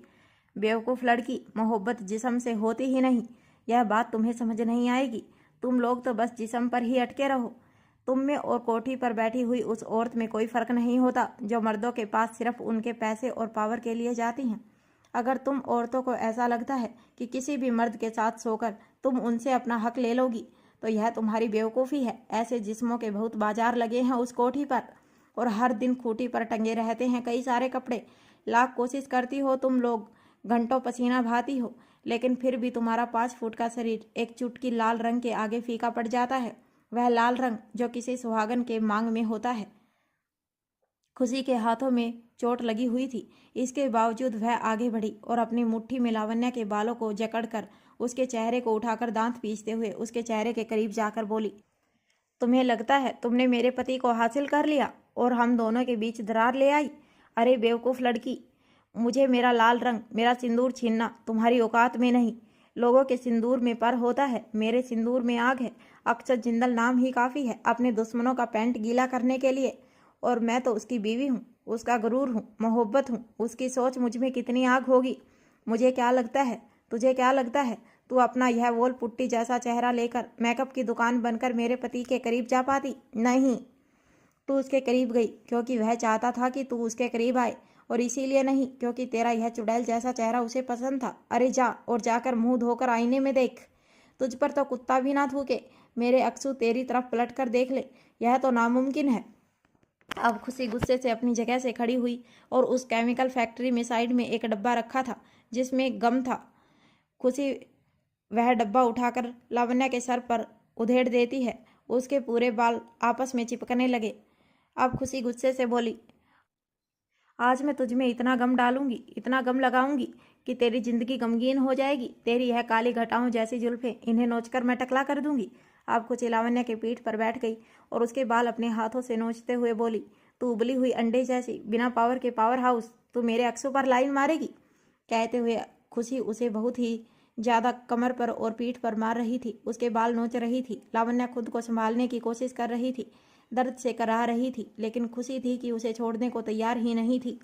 बेवकूफ़ लड़की, मोहब्बत जिस्म से होती ही नहीं। यह बात तुम्हें समझ नहीं आएगी। तुम लोग तो बस जिस्म पर ही अटके रहो। तुम में और कोठी पर बैठी हुई उस औरत में कोई फ़र्क नहीं होता जो मर्दों के पास सिर्फ उनके पैसे और पावर के लिए जाती हैं। अगर तुम औरतों को ऐसा लगता है कि किसी भी मर्द के साथ सोकर तुम उनसे अपना हक ले लोगी तो यह तुम्हारी बेवकूफ़ी है। ऐसे जिस्मों के बहुत बाजार लगे हैं उस कोठी पर और हर दिन खूंटी पर टंगे रहते हैं कई सारे कपड़े। लाख कोशिश करती हो तुम लोग, घंटों पसीना बहाती हो, लेकिन फिर भी तुम्हारा 5 फुट का शरीर एक चुटकी लाल रंग के आगे फीका पड़ जाता है। वह लाल रंग जो किसी सुहागन के मांग में होता है। खुशी के हाथों में चोट लगी हुई थी। इसके बावजूद वह आगे बढ़ी और अपनी मुट्ठी में लावण्या के बालों को जकड़कर उसके चेहरे को उठाकर दांत पीसते हुए उसके चेहरे के करीब जाकर बोली, तुम्हें लगता है तुमने मेरे पति को हासिल कर लिया और हम दोनों के बीच दरार ले आई? अरे बेवकूफ़ लड़की, मुझे मेरा लाल रंग, मेरा सिंदूर छीनना तुम्हारी औकात में नहीं। लोगों के सिंदूर में पर होता है, मेरे सिंदूर में आग है। अक्षत जिंदल नाम ही काफ़ी है अपने दुश्मनों का पैंट गीला करने के लिए। और मैं तो उसकी बीवी हूँ, उसका गुरूर हूँ, मोहब्बत हूँ। उसकी सोच मुझ में कितनी आग होगी। मुझे क्या लगता है, तुझे क्या लगता है, तू अपना यह वोल पुट्टी जैसा चेहरा लेकर मेकअप की दुकान बनकर मेरे पति के करीब जा पाती? नहीं, तू उसके करीब गई क्योंकि वह चाहता था कि तू उसके करीब आए और इसीलिए नहीं क्योंकि तेरा यह चुड़ैल जैसा चेहरा उसे पसंद था। अरे जा और जाकर मुंह धोकर आईने में देख। तुझ पर तो कुत्ता भी ना थूके। मेरे अक्सू तेरी तरफ पलट कर देख ले, यह तो नामुमकिन है। अब खुशी गुस्से से अपनी जगह से खड़ी हुई और उस केमिकल फैक्ट्री में साइड में एक डब्बा रखा था जिसमें गम था। खुशी वह डब्बा उठाकर लावण्या के सर पर उधेड़ देती है। उसके पूरे बाल आपस में चिपकने लगे। अब खुशी गुस्से से बोली, आज मैं तुझ में इतना गम डालूंगी, इतना गम लगाऊंगी कि तेरी जिंदगी गमगीन हो जाएगी। तेरी यह काली घटाओं जैसी जुल्फें, इन्हें नोचकर मैं टकला कर दूंगी। अब खुशी लावण्या के पीठ पर बैठ गई और उसके बाल अपने हाथों से नोचते हुए बोली, तू उबली हुई अंडे जैसी, बिना पावर के पावर हाउस, तू मेरे अक्सों पर लाइन मारेगी? कहते हुए खुशी उसे बहुत ही ज़्यादा कमर पर और पीठ पर मार रही थी। उसके बाल नोच रही थी। लावण्या खुद को संभालने की कोशिश कर रही थी, दर्द से कराह रही थी, लेकिन खुशी थी कि उसे छोड़ने को तैयार ही नहीं थी।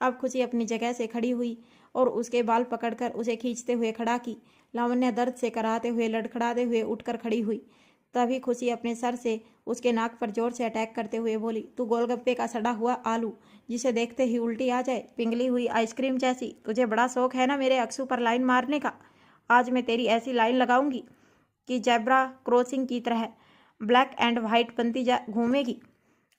अब खुशी अपनी जगह से खड़ी हुई और उसके बाल पकड़कर उसे खींचते हुए खड़ा की। लावण्या दर्द से कराहते हुए लड़खड़ाते हुए उठकर खड़ी हुई। तभी खुशी अपने सर से उसके नाक पर जोर से अटैक करते हुए बोली, तू गोलगप्पे का सड़ा हुआ आलू जिसे देखते ही उल्टी आ जाए, पिघली हुई आइसक्रीम जैसी। तुझे बड़ा शौक है ना मेरे अक्सू पर लाइन मारने का। आज मैं तेरी ऐसी लाइन लगाऊंगी कि जेब्रा क्रॉसिंग की तरह ब्लैक एंड वाइट बनती घूमेगी।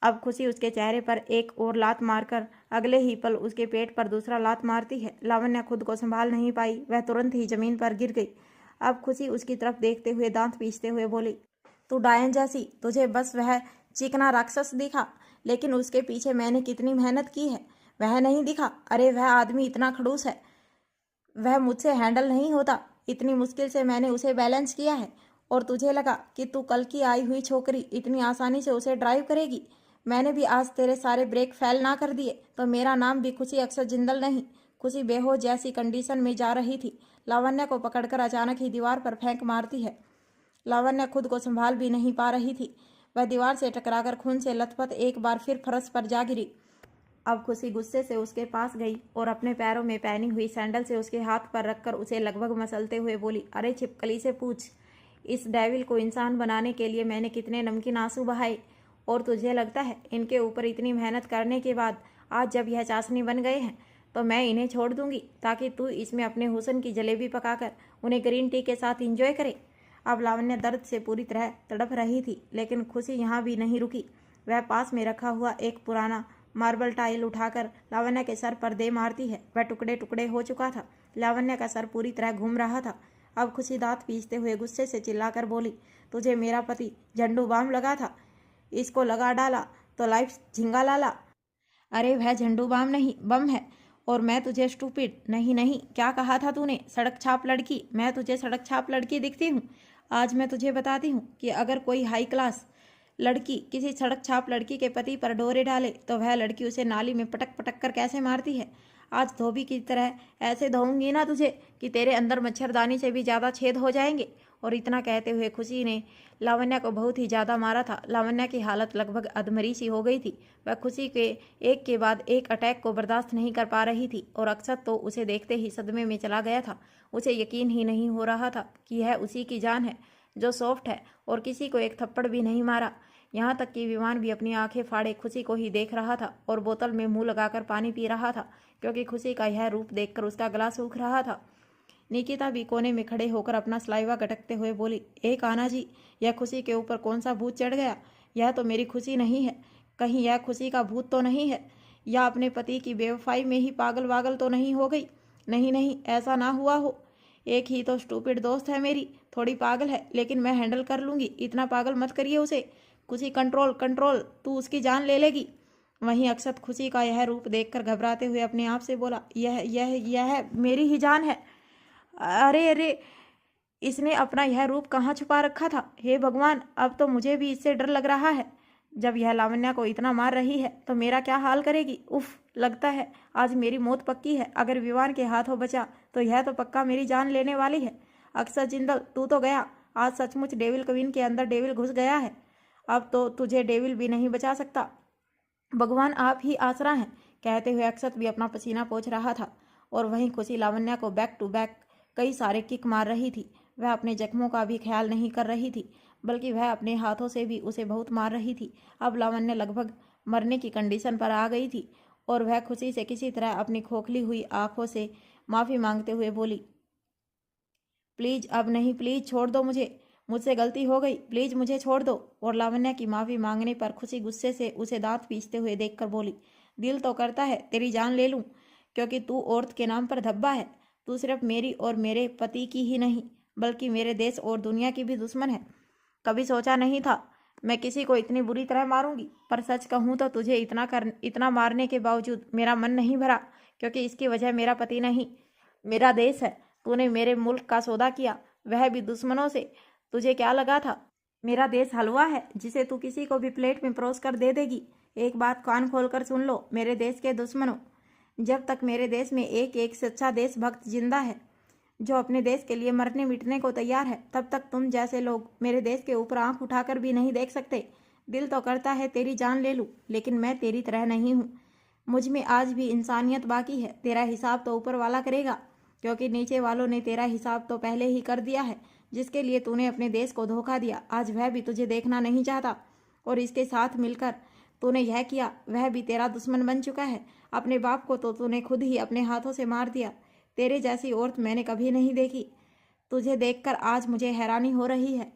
अब खुशी उसके चेहरे पर एक और लात मारकर अगले ही पल उसके पेट पर दूसरा लात मारती है। लावण्या खुद को संभाल नहीं पाई, वह तुरंत ही जमीन पर गिर गई। अब खुशी उसकी तरफ देखते हुए दांत पीसते हुए बोली, तू डायन जैसी, तुझे बस वह चिकना राक्षस दिखा, लेकिन उसके पीछे मैंने कितनी मेहनत की है वह नहीं दिखा। अरे वह आदमी इतना खड़ूस है, वह मुझसे हैंडल नहीं होता। इतनी मुश्किल से मैंने उसे बैलेंस किया है और तुझे लगा कि तू कल की आई हुई छोकरी इतनी आसानी से उसे ड्राइव करेगी। मैंने भी आज तेरे सारे ब्रेक फेल ना कर दिए तो मेरा नाम भी खुशी अक्सर जिंदल नहीं। खुशी बेहोश जैसी कंडीशन में जा रही थी। लावण्या को पकड़कर अचानक ही दीवार पर फेंक मारती है। लावण्या खुद को संभाल भी नहीं पा रही थी। वह दीवार से टकराकर खून से लथपथ एक बार फिर फर्श पर जा गिरी। अब खुशी गुस्से से उसके पास गई और अपने पैरों में पहनी हुई सैंडल से उसके हाथ पर रखकर उसे लगभग मसलते हुए बोली, अरे छिपकली से पूछ, इस डेविल को इंसान बनाने के लिए मैंने कितने नमकीन आंसू बहाए और तुझे लगता है इनके ऊपर इतनी मेहनत करने के बाद आज जब यह चाशनी बन गए हैं तो मैं इन्हें छोड़ दूंगी ताकि तू इसमें अपने हुस्न की जलेबी पकाकर उन्हें ग्रीन टी के साथ इंजॉय करे। अब लावण्या दर्द से पूरी तरह तड़प रही थी, लेकिन खुशी यहाँ भी नहीं रुकी। वह पास में रखा हुआ एक पुराना मार्बल टाइल उठाकर लावण्या के सर पर दे मारती है। वह टुकड़े टुकड़े हो चुका था लावण्या का सर पूरी तरह घूम रहा था। अब खुशी दांत पीसते हुए गुस्से से चिल्लाकर बोली, तुझे मेरा पति झंडू बाम लगा था, इसको लगा डाला तो लाइफ झिंगा लाला। अरे वह झंडू बाम नहीं, बम है। और मैं तुझे स्टूपिड नहीं नहीं, क्या कहा था तूने? सड़क छाप लड़की। मैं तुझे सड़क छाप लड़की दिखती हूँ? आज मैं तुझे बताती हूँ कि अगर कोई हाई क्लास लड़की किसी सड़क छाप लड़की के पति पर डोरे डाले तो वह लड़की उसे नाली में पटक पटक कर कैसे मारती है। आज धोबी की तरह ऐसे धोऊंगी ना तुझे कि तेरे अंदर मच्छरदानी से भी ज़्यादा छेद हो जाएंगे। और इतना कहते हुए खुशी ने लावण्या को बहुत ही ज़्यादा मारा था। लावण्या की हालत लगभग अधमरी सी हो गई थी। वह खुशी के बाद एक अटैक को बर्दाश्त नहीं कर पा रही थी और अक्षत तो उसे देखते ही सदमे में चला गया था। उसे यकीन ही नहीं हो रहा था कि यह उसी की जान है जो सॉफ्ट है और किसी को एक थप्पड़ भी नहीं मारा। यहाँ तक कि विमान भी अपनी आंखें फाड़े खुशी को ही देख रहा था और बोतल में मुंह लगाकर पानी पी रहा था, क्योंकि खुशी का यह रूप देखकर उसका गला सूख रहा था। निकिता भी कोने में खड़े होकर अपना सलाइवा गटकते हुए बोली, ए कान्हा जी, यह खुशी के ऊपर कौन सा भूत चढ़ गया? यह तो मेरी खुशी नहीं है। कहीं यह खुशी का भूत तो नहीं है? या अपने पति की बेवफाई में ही पागल वागल तो नहीं हो गई? नहीं नहीं, ऐसा ना हुआ हो। एक ही तो स्टूपिड दोस्त है मेरी, थोड़ी पागल है लेकिन मैं हैंडल कर लूँगी। इतना पागल मत करिए उसे। खुशी कंट्रोल कंट्रोल, तू उसकी जान ले लेगी। वहीं अक्षत खुशी का यह रूप देखकर घबराते हुए अपने आप से बोला, यह मेरी ही जान है। अरे अरे, इसने अपना यह रूप कहाँ छुपा रखा था? हे भगवान, अब तो मुझे भी इससे डर लग रहा है। जब यह लावण्या को इतना मार रही है तो मेरा क्या हाल करेगी? उफ, लगता है आज मेरी मौत पक्की है। अगर विवान के हाथों बचा तो यह तो पक्का मेरी जान लेने वाली है। अक्षत जिंदल, तू तो गया। आज सचमुच डेविल क्वीन के अंदर डेविल घुस गया है। अब तो तुझे डेविल भी नहीं बचा सकता। भगवान आप ही आसरा हैं। कहते हुए अक्षत भी अपना पसीना पोंछ रहा था और वहीं खुशी लावण्या को बैक टू बैक कई सारे किक मार रही थी। वह अपने जख्मों का भी ख्याल नहीं कर रही थी, बल्कि वह अपने हाथों से भी उसे बहुत मार रही थी। अब लावण्या लगभग मरने की कंडीशन पर आ गई थी और वह खुशी से किसी तरह अपनी खोखली हुई आंखों से माफ़ी मांगते हुए बोली, प्लीज़ अब नहीं, प्लीज़ छोड़ दो मुझे, मुझसे गलती हो गई, प्लीज़ मुझे छोड़ दो। और लावण्या की माफ़ी मांगने पर खुशी गुस्से से उसे दांत पीसते हुए देखकर बोली, दिल तो करता है तेरी जान ले लूँ, क्योंकि तू औरत के नाम पर धब्बा है। तू सिर्फ मेरी और मेरे पति की ही नहीं बल्कि मेरे देश और दुनिया की भी दुश्मन है। कभी सोचा नहीं था मैं किसी को इतनी बुरी तरह मारूंगी, पर सच कहूँ तो तुझे इतना मारने के बावजूद मेरा मन नहीं भरा, क्योंकि इसकी वजह मेरा पति नहीं, मेरा देश है। तूने मेरे मुल्क का सौदा किया, वह भी दुश्मनों से। तुझे क्या लगा था मेरा देश हलवा है जिसे तू किसी को भी प्लेट में परोस कर दे देगी? एक बात कान खोलकर सुन लो मेरे देश के दुश्मनों, जब तक मेरे देश में एक एक सच्चा देशभक्त जिंदा है जो अपने देश के लिए मरने मिटने को तैयार है, तब तक तुम जैसे लोग मेरे देश के ऊपर आंख उठाकर भी नहीं देख सकते। दिल तो करता है तेरी जान ले लूं, लेकिन मैं तेरी तरह नहीं हूँ। मुझ में आज भी इंसानियत बाकी है। तेरा हिसाब तो ऊपर वाला करेगा, क्योंकि नीचे वालों ने तेरा हिसाब तो पहले ही कर दिया है। जिसके लिए तूने अपने देश को धोखा दिया, आज वह भी तुझे देखना नहीं चाहता, और इसके साथ मिलकर तूने यह किया, वह भी तेरा दुश्मन बन चुका है। अपने बाप को तो तूने खुद ही अपने हाथों से मार दिया। तेरे जैसी औरत मैंने कभी नहीं देखी। तुझे देखकर आज मुझे हैरानी हो रही है।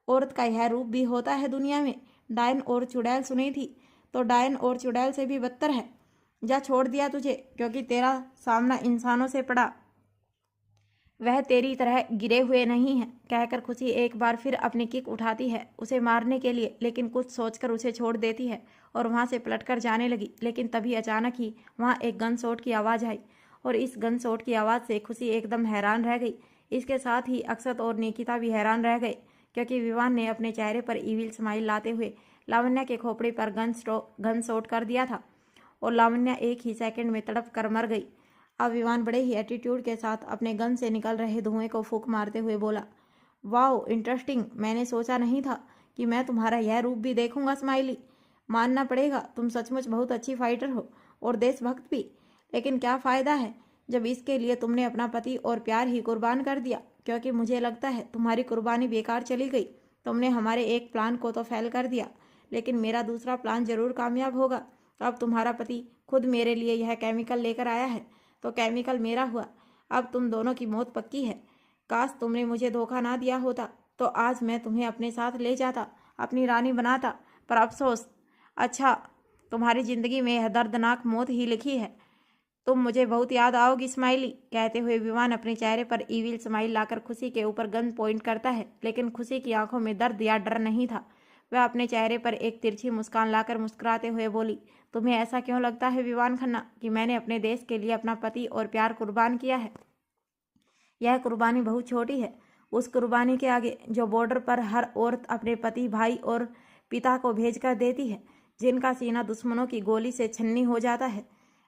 औरत का यह रूप भी होता है दुनिया में। डायन और चुड़ैल सुनी थी, तो डायन और चुड़ैल से भी बदतर है। जा, छोड़ दिया तुझे, क्योंकि तेरा सामना इंसानों से पड़ा, वह तेरी तरह गिरे हुए नहीं है। कहकर खुशी एक बार फिर अपनी किक उठाती है उसे मारने के लिए, लेकिन कुछ सोचकर उसे छोड़ देती है और वहां से पलटकर जाने लगी। लेकिन तभी अचानक ही वहां एक गन शॉट की आवाज़ आई और इस गन शॉट की आवाज़ से खुशी एकदम हैरान रह गई। इसके साथ ही अक्षत और निकिता भी हैरान रह गए, क्योंकि विवान ने अपने चेहरे पर ईविल स्माइल लाते हुए लावण्या के खोपड़ी पर गन शॉट कर दिया था और लावण्या एक ही सेकंड में तड़प कर मर गई। अब विवान बड़े ही एटीट्यूड के साथ अपने गन से निकल रहे धुएं को फूंक मारते हुए बोला, वाओ इंटरेस्टिंग, मैंने सोचा नहीं था कि मैं तुम्हारा यह रूप भी देखूंगा स्माइली। मानना पड़ेगा तुम सचमुच बहुत अच्छी फाइटर हो और देशभक्त भी, लेकिन क्या फ़ायदा है जब इसके लिए तुमने अपना पति और प्यार ही कुर्बान कर दिया, क्योंकि मुझे लगता है तुम्हारी कुर्बानी बेकार चली गई। तुमने हमारे एक प्लान को तो फेल कर दिया, लेकिन मेरा दूसरा प्लान जरूर कामयाब होगा। अब तुम्हारा पति खुद मेरे लिए यह केमिकल लेकर आया है, तो केमिकल मेरा हुआ। अब तुम दोनों की मौत पक्की है। काश तुमने मुझे धोखा ना दिया होता, तो आज मैं तुम्हें अपने साथ ले जाता, अपनी रानी बनाता, पर अफसोस। अच्छा, तुम्हारी ज़िंदगी में यह दर्दनाक मौत ही लिखी है, तुम मुझे बहुत याद आओगी स्माइली। कहते हुए विवान अपने चेहरे पर ईविल स्माइल लाकर खुशी के ऊपर गन पॉइंट करता है, लेकिन खुशी की आंखों में दर्द या डर नहीं था। वह अपने चेहरे पर एक तिरछी मुस्कान लाकर मुस्कुराते हुए बोली, तुम्हें ऐसा क्यों लगता है विवान खन्ना कि मैंने अपने देश के लिए अपना पति और प्यार कुर्बान किया है? यह कुर्बानी बहुत छोटी है उस कुर्बानी के आगे जो बॉर्डर पर हर औरत अपने पति, भाई और पिता को भेजकर देती है, जिनका सीना दुश्मनों की गोली से छन्नी हो जाता है,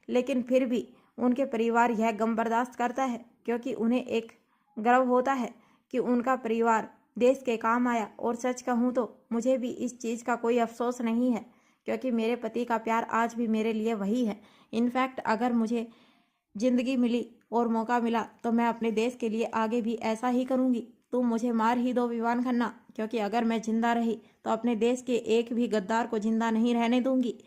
लेकिन फिर भी उनके परिवार यह गम बर्दाश्त करता है क्योंकि उन्हें एक गर्व होता है कि उनका परिवार देश के काम आया। और सच कहूँ तो मुझे भी इस चीज़ का कोई अफसोस नहीं है क्योंकि मेरे पति का प्यार आज भी मेरे लिए वही है। इनफैक्ट अगर मुझे ज़िंदगी मिली और मौका मिला तो मैं अपने देश के लिए आगे भी ऐसा ही करूँगी। तुम मुझे मार ही दो विवान खन्ना, क्योंकि अगर मैं जिंदा रही तो अपने देश के एक भी गद्दार को जिंदा नहीं रहने दूंगी।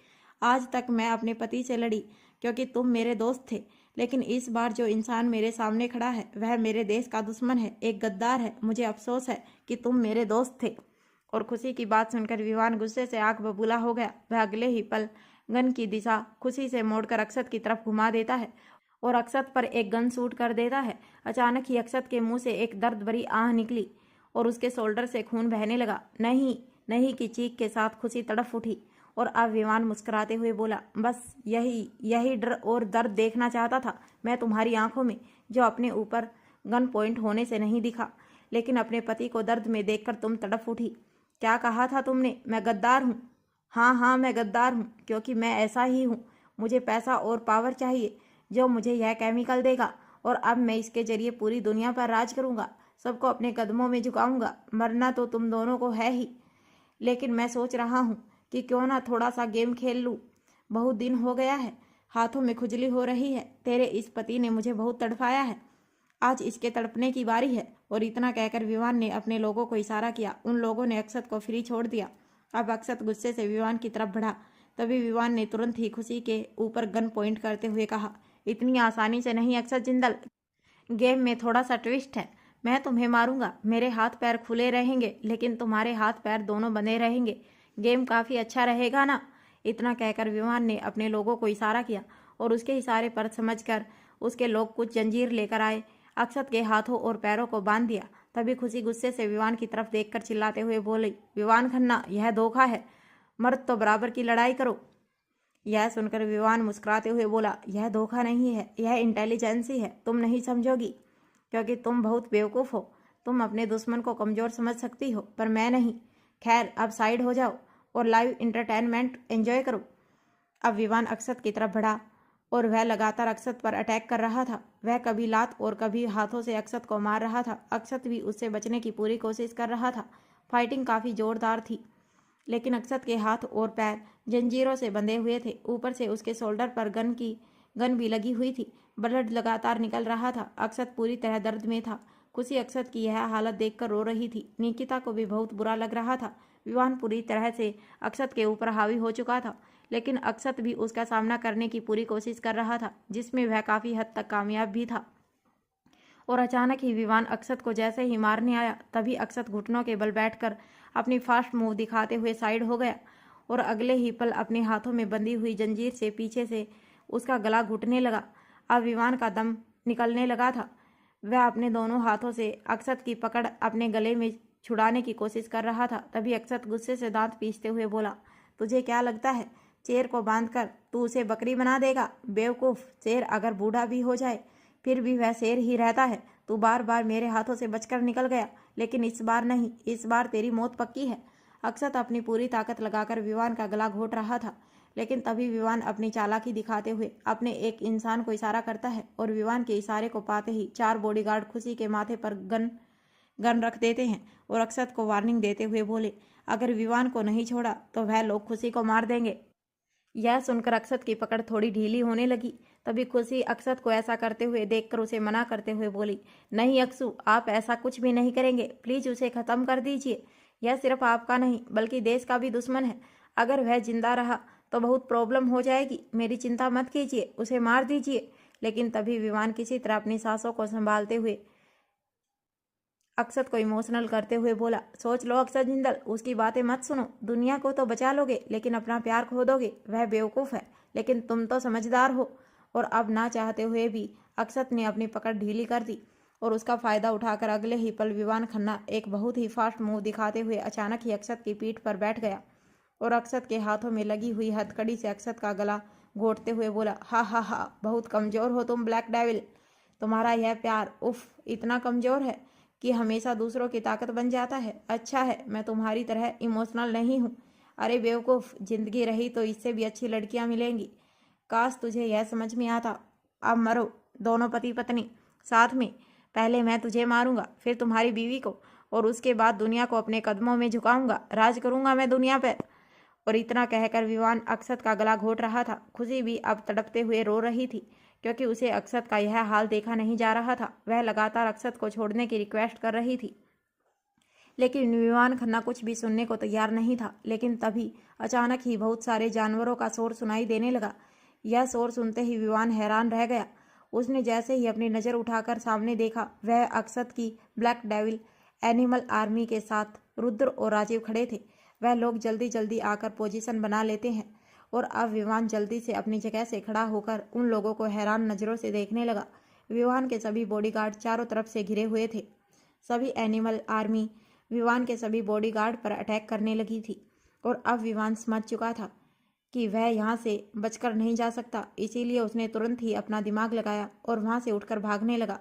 आज तक मैं अपने पति से लड़ी क्योंकि तुम मेरे दोस्त थे, लेकिन इस बार जो इंसान मेरे सामने खड़ा है वह मेरे देश का दुश्मन है, एक गद्दार है। मुझे अफसोस है कि तुम मेरे दोस्त थे। और खुशी की बात सुनकर विवान गुस्से से आग बबूला हो गया। वह अगले ही पल गन की दिशा खुशी से मोड़कर अक्षत की तरफ घुमा देता है और अक्षत पर एक गन शूट कर देता है। अचानक ही अक्षत के मुंह से एक दर्द भरी आह निकली और उसके शोल्डर से खून बहने लगा। नहीं नहीं की चीख के साथ खुशी तड़प उठी और अब विवान मुस्कुराते हुए बोला, बस यही डर और दर्द देखना चाहता था मैं तुम्हारी आंखों में, जो अपने ऊपर गन पॉइंट होने से नहीं दिखा, लेकिन अपने पति को दर्द में देखकर तुम तड़प उठी। क्या कहा था तुमने? मैं गद्दार हूँ? हाँ मैं गद्दार हूँ, क्योंकि मैं ऐसा ही हूँ। मुझे पैसा और पावर चाहिए जो मुझे यह केमिकल देगा, और अब मैं इसके जरिए पूरी दुनिया पर राज करूँगा, सबको अपने कदमों में झुकाऊंगा। मरना तो तुम दोनों को है ही, लेकिन मैं सोच रहा हूँ कि क्यों ना थोड़ा सा गेम खेल लूँ। बहुत दिन हो गया है, हाथों में खुजली हो रही है। तेरे इस पति ने मुझे बहुत तड़पाया है, आज इसके तड़पने की बारी है। और इतना कहकर विवान ने अपने लोगों को इशारा किया। उन लोगों ने अक्षत को फ्री छोड़ दिया। अब अक्षत गुस्से से विवान की तरफ बढ़ा। तभी विवान ने तुरंत ही खुशी के ऊपर गन पॉइंट करते हुए कहा, इतनी आसानी से नहीं अक्षत जिंदल, गेम में थोड़ा सा ट्विस्ट है। मैं तुम्हें मारूंगा, मेरे हाथ पैर खुले रहेंगे, लेकिन तुम्हारे हाथ पैर दोनों बंधे रहेंगे। गेम काफ़ी अच्छा रहेगा ना? इतना कहकर विवान ने अपने लोगों को इशारा किया और उसके इशारे पर समझकर उसके लोग कुछ जंजीर लेकर आए, अक्षत के हाथों और पैरों को बांध दिया। तभी खुशी गुस्से से विवान की तरफ देखकर चिल्लाते हुए बोली, विवान खन्ना, यह धोखा है, मर्द तो बराबर की लड़ाई करो। यह सुनकर विवान मुस्कुराते हुए बोला, यह धोखा नहीं है, यह इंटेलिजेंसी है। तुम नहीं समझोगी क्योंकि तुम बहुत बेवकूफ़ हो। तुम अपने दुश्मन को कमज़ोर समझ सकती हो, पर मैं नहीं। खैर, अब साइड हो जाओ और लाइव इंटरटेनमेंट एंजॉय करो। अब विवान अक्षत की तरफ बढ़ा और वह लगातार अक्षत पर अटैक कर रहा था। वह कभी लात और कभी हाथों से अक्षत को मार रहा था। अक्षत भी उससे बचने की पूरी कोशिश कर रहा था। फाइटिंग काफ़ी जोरदार थी, लेकिन अक्षत के हाथ और पैर जंजीरों से बंधे हुए थे। ऊपर से उसके शोल्डर पर गन भी लगी हुई थी। ब्लड लगातार निकल रहा था। अक्षत पूरी तरह दर्द में था। खुशी अक्षत की यह हालत देखकर रो रही थी। निकिता को भी बहुत बुरा लग रहा था। विवान पूरी तरह से अक्षत के ऊपर हावी हो चुका था, लेकिन अक्षत भी उसका सामना करने की पूरी कोशिश कर रहा था, जिसमें वह काफ़ी हद तक कामयाब भी था। और अचानक ही विवान अक्षत को जैसे ही मारने आया, तभी अक्षत घुटनों के बल बैठकर अपनी फास्ट मूव दिखाते हुए साइड हो गया और अगले ही पल अपने हाथों में बंधी हुई जंजीर से पीछे से उसका गला घुटने लगा। अब विवान का दम निकलने लगा था। वह अपने दोनों हाथों से अक्षत की पकड़ अपने गले में छुड़ाने की कोशिश कर रहा था। तभी अक्षत गुस्से से दांत पीसते हुए बोला, तुझे क्या लगता है शेर को बांधकर तू उसे बकरी बना देगा? बेवकूफ़, शेर अगर बूढ़ा भी हो जाए फिर भी वह शेर ही रहता है। तू बार बार मेरे हाथों से बचकर निकल गया, लेकिन इस बार नहीं, इस बार तेरी मौत पक्की है। अक्षत अपनी पूरी ताकत लगाकर विवान का गला घोट रहा था, लेकिन तभी विवान अपनी चालाकी दिखाते हुए अपने एक इंसान को इशारा करता है और विवान के इशारे को पाते ही 4 बॉडीगार्ड खुशी के माथे पर गन रख देते हैं और अक्षत को वार्निंग देते हुए बोले, अगर विवान को नहीं छोड़ा तो वह लोग खुशी को मार देंगे। यह सुनकर अक्षत की पकड़ थोड़ी ढीली होने लगी। तभी खुशी अक्षत को ऐसा करते हुए देखकर उसे मना करते हुए बोली, नहीं अक्षु, आप ऐसा कुछ भी नहीं करेंगे, प्लीज़ उसे ख़त्म कर दीजिए। यह सिर्फ आपका नहीं बल्कि देश का भी दुश्मन है। अगर वह जिंदा रहा तो बहुत प्रॉब्लम हो जाएगी। मेरी चिंता मत कीजिए, उसे मार दीजिए। लेकिन तभी विवान किसी तरह अपनी सांसों को संभालते हुए अक्षत को इमोशनल करते हुए बोला, सोच लो अक्षत जिंदल, उसकी बातें मत सुनो। दुनिया को तो बचा लोगे, लेकिन अपना प्यार खो दोगे। वह बेवकूफ़ है, लेकिन तुम तो समझदार हो। और अब ना चाहते हुए भी अक्षत ने अपनी पकड़ ढीली कर दी और उसका फायदा उठाकर अगले ही पल विवान खन्ना एक बहुत ही फास्ट मूव दिखाते हुए अचानक ही अक्षत की पीठ पर बैठ गया और अक्षत के हाथों में लगी हुई हथकड़ी से अक्षत का गला घोंटते हुए बोला, हा हा हा, बहुत कमजोर हो तुम ब्लैक डेविल। तुम्हारा यह प्यार उफ इतना कमजोर है कि हमेशा दूसरों की ताकत बन जाता है। अच्छा है मैं तुम्हारी तरह इमोशनल नहीं हूँ। अरे बेवकूफ़, जिंदगी रही तो इससे भी अच्छी लड़कियां मिलेंगी। काश तुझे यह समझ में आता। अब मरो दोनों पति पत्नी साथ में। पहले मैं तुझे मारूंगा, फिर तुम्हारी बीवी को, और उसके बाद दुनिया को अपने कदमों में झुकाऊंगा। राज करूंगा मैं दुनिया पर। और इतना कहकर विवान अक्षत का गला घोंट रहा था। खुशी भी अब तड़पते हुए रो रही थी क्योंकि उसे अक्षत का यह हाल देखा नहीं जा रहा था। वह लगातार अक्षत को छोड़ने की रिक्वेस्ट कर रही थी, लेकिन विवान खन्ना कुछ भी सुनने को तैयार नहीं था। लेकिन तभी अचानक ही बहुत सारे जानवरों का शोर सुनाई देने लगा। यह शोर सुनते ही विवान हैरान रह गया। उसने जैसे ही अपनी नज़र उठाकर सामने देखा, वह अक्षत की ब्लैक डेविल एनिमल आर्मी के साथ रुद्र और राजीव खड़े थे। वह लोग जल्दी जल्दी आकर पोजीशन बना लेते हैं और अब विवान जल्दी से अपनी जगह से खड़ा होकर उन लोगों को हैरान नज़रों से देखने लगा। विवान के सभी बॉडीगार्ड चारों तरफ से घिरे हुए थे। सभी एनिमल आर्मी विवान के सभी बॉडीगार्ड पर अटैक करने लगी थी और अब विवान समझ चुका था कि वह यहाँ से बचकर नहीं जा सकता। इसीलिए उसने तुरंत ही अपना दिमाग लगाया और वहाँ से उठकर भागने लगा।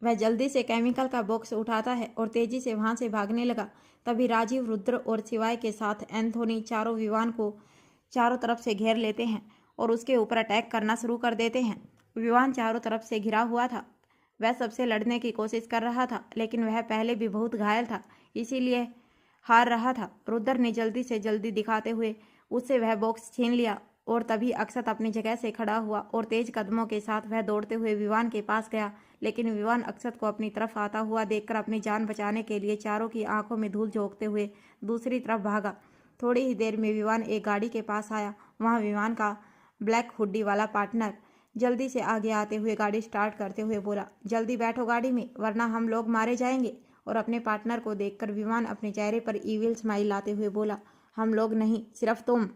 वह जल्दी से केमिकल का बॉक्स उठाता है और तेजी से वहाँ से भागने लगा। तभी राजीव, रुद्र और शिवाय के साथ एंथोनी चारों विवान को चारों तरफ से घेर लेते हैं और उसके ऊपर अटैक करना शुरू कर देते हैं। विवान चारों तरफ से घिरा हुआ था। वह सबसे लड़ने की कोशिश कर रहा था, लेकिन वह पहले भी बहुत घायल था, इसीलिए हार रहा था। रुद्र ने जल्दी से जल्दी दिखाते हुए उससे वह बॉक्स छीन लिया और तभी अक्षत अपनी जगह से खड़ा हुआ और तेज कदमों के साथ वह दौड़ते हुए विवान के पास गया। लेकिन विवान अक्षत को अपनी तरफ आता हुआ देखकर अपनी जान बचाने के लिए चारों की आंखों में धूल झोंकते हुए दूसरी तरफ भागा। थोड़ी ही देर में विवान एक गाड़ी के पास आया। वहाँ विवान का ब्लैक हुड्डी वाला पार्टनर जल्दी से आगे आते हुए गाड़ी स्टार्ट करते हुए बोला, जल्दी बैठो गाड़ी में, वरना हम लोग मारे जाएंगे। और अपने पार्टनर को देखकर विवान अपने चेहरे पर ईविल स्माइल लाते हुए बोला, हम लोग नहीं, सिर्फ तुम।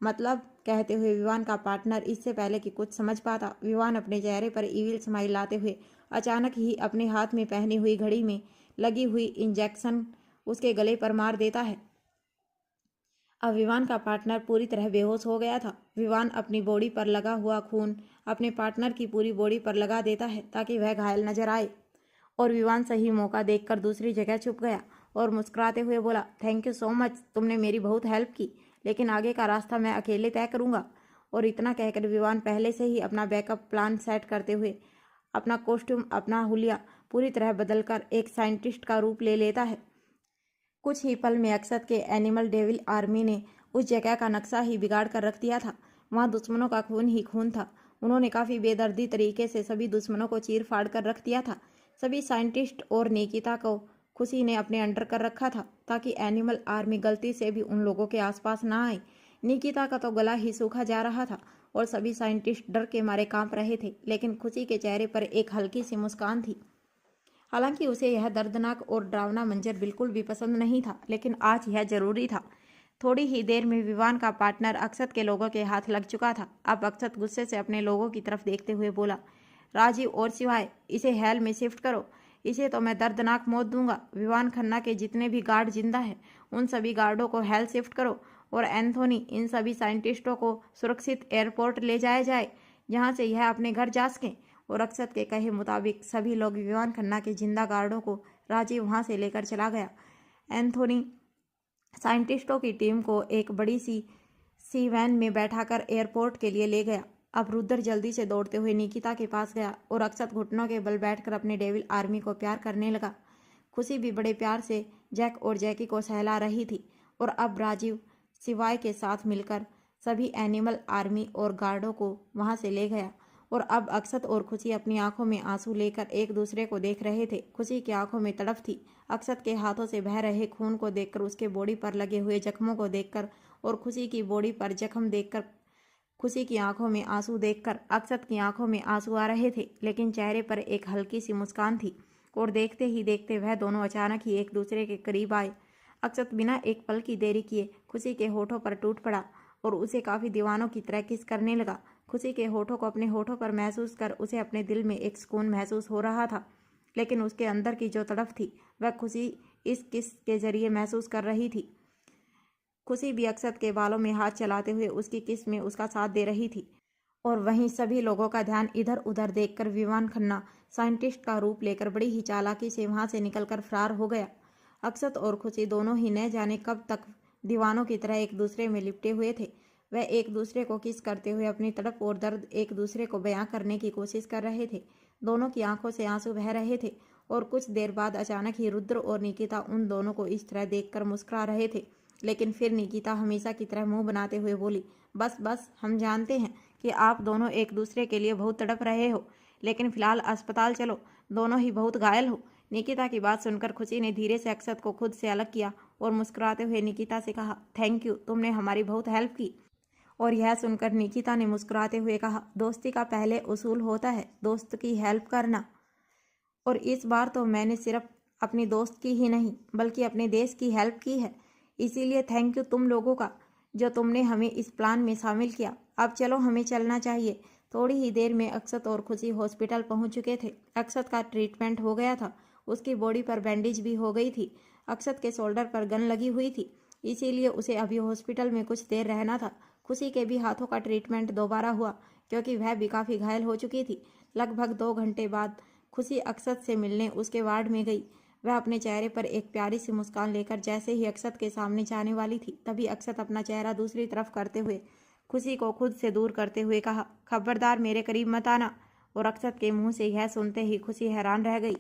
मतलब कहते हुए विवान का पार्टनर इससे पहले कि कुछ समझ पाता, विवान अपने चेहरे पर ईविल स्माइल लाते हुए अचानक ही अपने हाथ में पहनी हुई घड़ी में लगी हुई इंजेक्शन उसके गले पर मार देता है। अब विवान का पार्टनर पूरी तरह बेहोश हो गया था। विवान अपनी बॉडी पर लगा हुआ खून अपने पार्टनर की पूरी बॉडी पर लगा देता है ताकि वह घायल नजर आए और विवान सही मौका देखकर दूसरी जगह छुप गया और मुस्कुराते हुए बोला, थैंक यू सो मच, तुमने मेरी बहुत हेल्प की, लेकिन आगे का रास्ता मैं अकेले तय करूंगा। और इतना कहकर विवान पहले से ही अपना बैकअप प्लान सेट करते हुए अपना कॉस्ट्यूम, अपना हुलिया पूरी तरह बदलकर एक साइंटिस्ट का रूप ले लेता है। कुछ ही पल में अक्षत के एनिमल डेविल आर्मी ने उस जगह का नक्शा ही बिगाड़ कर रख दिया था। वहाँ दुश्मनों का खून ही खून था। उन्होंने काफ़ी बेदर्दी तरीके से सभी दुश्मनों को चीर फाड़ कर रख दिया था। सभी साइंटिस्ट और निकिता को खुशी ने अपने अंडर कर रखा था ताकि एनिमल आर्मी गलती से भी उन लोगों के आसपास ना आए। निकिता का तो गला ही सूखा जा रहा था और सभी साइंटिस्ट डर के मारे कांप रहे थे, लेकिन खुशी के चेहरे पर एक हल्की सी मुस्कान थी। हालांकि उसे यह दर्दनाक और डरावना मंजर बिल्कुल भी पसंद नहीं था, लेकिन आज यह जरूरी था। थोड़ी ही देर में विवान का पार्टनर अक्षत के लोगों के हाथ लग चुका था। अब अक्षत गुस्से से अपने लोगों की तरफ देखते हुए बोला, राजीव और शिवाय, इसे हेल में शिफ्ट करो, इसे तो मैं दर्दनाक मौत दूंगा। विवान खन्ना के जितने भी गार्ड जिंदा हैं उन सभी गार्डों को हेल शिफ्ट करो और एंथोनी, इन सभी साइंटिस्टों को सुरक्षित एयरपोर्ट ले जाया जाए जहाँ से यह अपने घर जा सकें। और अक्षत के कहे मुताबिक सभी लोग विवान खन्ना के जिंदा गार्डों को राजीव वहाँ से लेकर चला गया। एंथोनी साइंटिस्टों की टीम को एक बड़ी सी वैन में बैठाकर एयरपोर्ट के लिए ले गया। अब रुद्र जल्दी से दौड़ते हुए निकिता के पास गया और अक्षत घुटनों के बल बैठकर अपने डेविल आर्मी को प्यार करने लगा। खुशी भी बड़े प्यार से जैक और जैकी को सहला रही थी और अब राजीव शिवाय के साथ मिलकर सभी एनिमल आर्मी और गार्डों को वहां से ले गया। और अब अक्षत और खुशी अपनी आंखों में आंसू लेकर एक दूसरे को देख रहे थे। खुशी की आंखों में तड़प थी। अक्षत के हाथों से बह रहे खून को देखकर, उसके बॉडी पर लगे हुए जख्मों को देखकर और खुशी की बॉडी पर जख्म देखकर, खुशी की आंखों में आंसू देखकर अक्षत की आंखों में आंसू आ रहे थे, लेकिन चेहरे पर एक हल्की सी मुस्कान थी। और देखते ही देखते वह दोनों अचानक ही एक दूसरे के करीब आए। अक्षत बिना एक पल की देरी किए खुशी के होठों पर टूट पड़ा और उसे काफ़ी दीवानों की तरह किस करने लगा। खुशी के होठों को अपने होठों पर महसूस कर उसे अपने दिल में एक सुकून महसूस हो रहा था, लेकिन उसके अंदर की जो तड़प थी वह खुशी इस किस के जरिए महसूस कर रही थी। खुशी भी अक्षत के बालों में हाथ चलाते हुए उसकी किस में उसका साथ दे रही थी, और वहीं सभी लोगों का ध्यान इधर उधर देखकर विवान खन्ना साइंटिस्ट का रूप लेकर बड़ी ही चालाकी से वहां से निकलकर फरार हो गया। अक्षत और खुशी दोनों ही न जाने कब तक दीवानों की तरह एक दूसरे में लिपटे हुए थे। वह एक दूसरे को किस करते हुए अपनी तड़प और दर्द एक दूसरे को बयां करने की कोशिश कर रहे थे। दोनों की आंखों से आंसू बह रहे थे और कुछ देर बाद अचानक ही रुद्र और निकिता उन दोनों को इस तरह देखकर मुस्कुरा रहे थे। लेकिन फिर निकिता हमेशा की तरह मुंह बनाते हुए बोली, बस बस, हम जानते हैं कि आप दोनों एक दूसरे के लिए बहुत तड़प रहे हो, लेकिन फिलहाल अस्पताल चलो, दोनों ही बहुत घायल हो। निकिता की बात सुनकर खुशी ने धीरे से अक्षत को खुद से अलग किया और मुस्कुराते हुए निकिता से कहा, थैंक यू, तुमने हमारी बहुत हेल्प की। और यह सुनकर निकिता ने मुस्कुराते हुए कहा, दोस्ती का पहले उसूल होता है दोस्त की हेल्प करना, और इस बार तो मैंने सिर्फ अपनी दोस्त की ही नहीं बल्कि अपने देश की हेल्प की है, इसीलिए थैंक यू तुम लोगों का जो तुमने हमें इस प्लान में शामिल किया। अब चलो, हमें चलना चाहिए। थोड़ी ही देर में अक्षत और खुशी हॉस्पिटल पहुंच चुके थे। अक्षत का ट्रीटमेंट हो गया था, उसकी बॉडी पर बैंडेज भी हो गई थी। अक्षत के शोल्डर पर गन लगी हुई थी, इसीलिए उसे अभी हॉस्पिटल में कुछ देर रहना था। खुशी के भी हाथों का ट्रीटमेंट दोबारा हुआ क्योंकि वह भी काफ़ी घायल हो चुकी थी। लगभग 2 घंटे बाद खुशी अक्षत से मिलने उसके वार्ड में गई। वह अपने चेहरे पर एक प्यारी सी मुस्कान लेकर जैसे ही अक्षत के सामने जाने वाली थी, तभी अक्षत अपना चेहरा दूसरी तरफ करते हुए खुशी को खुद से दूर करते हुए कहा, खबरदार मेरे करीब मत आना। और अक्षत के मुंह से यह सुनते ही खुशी हैरान रह गई।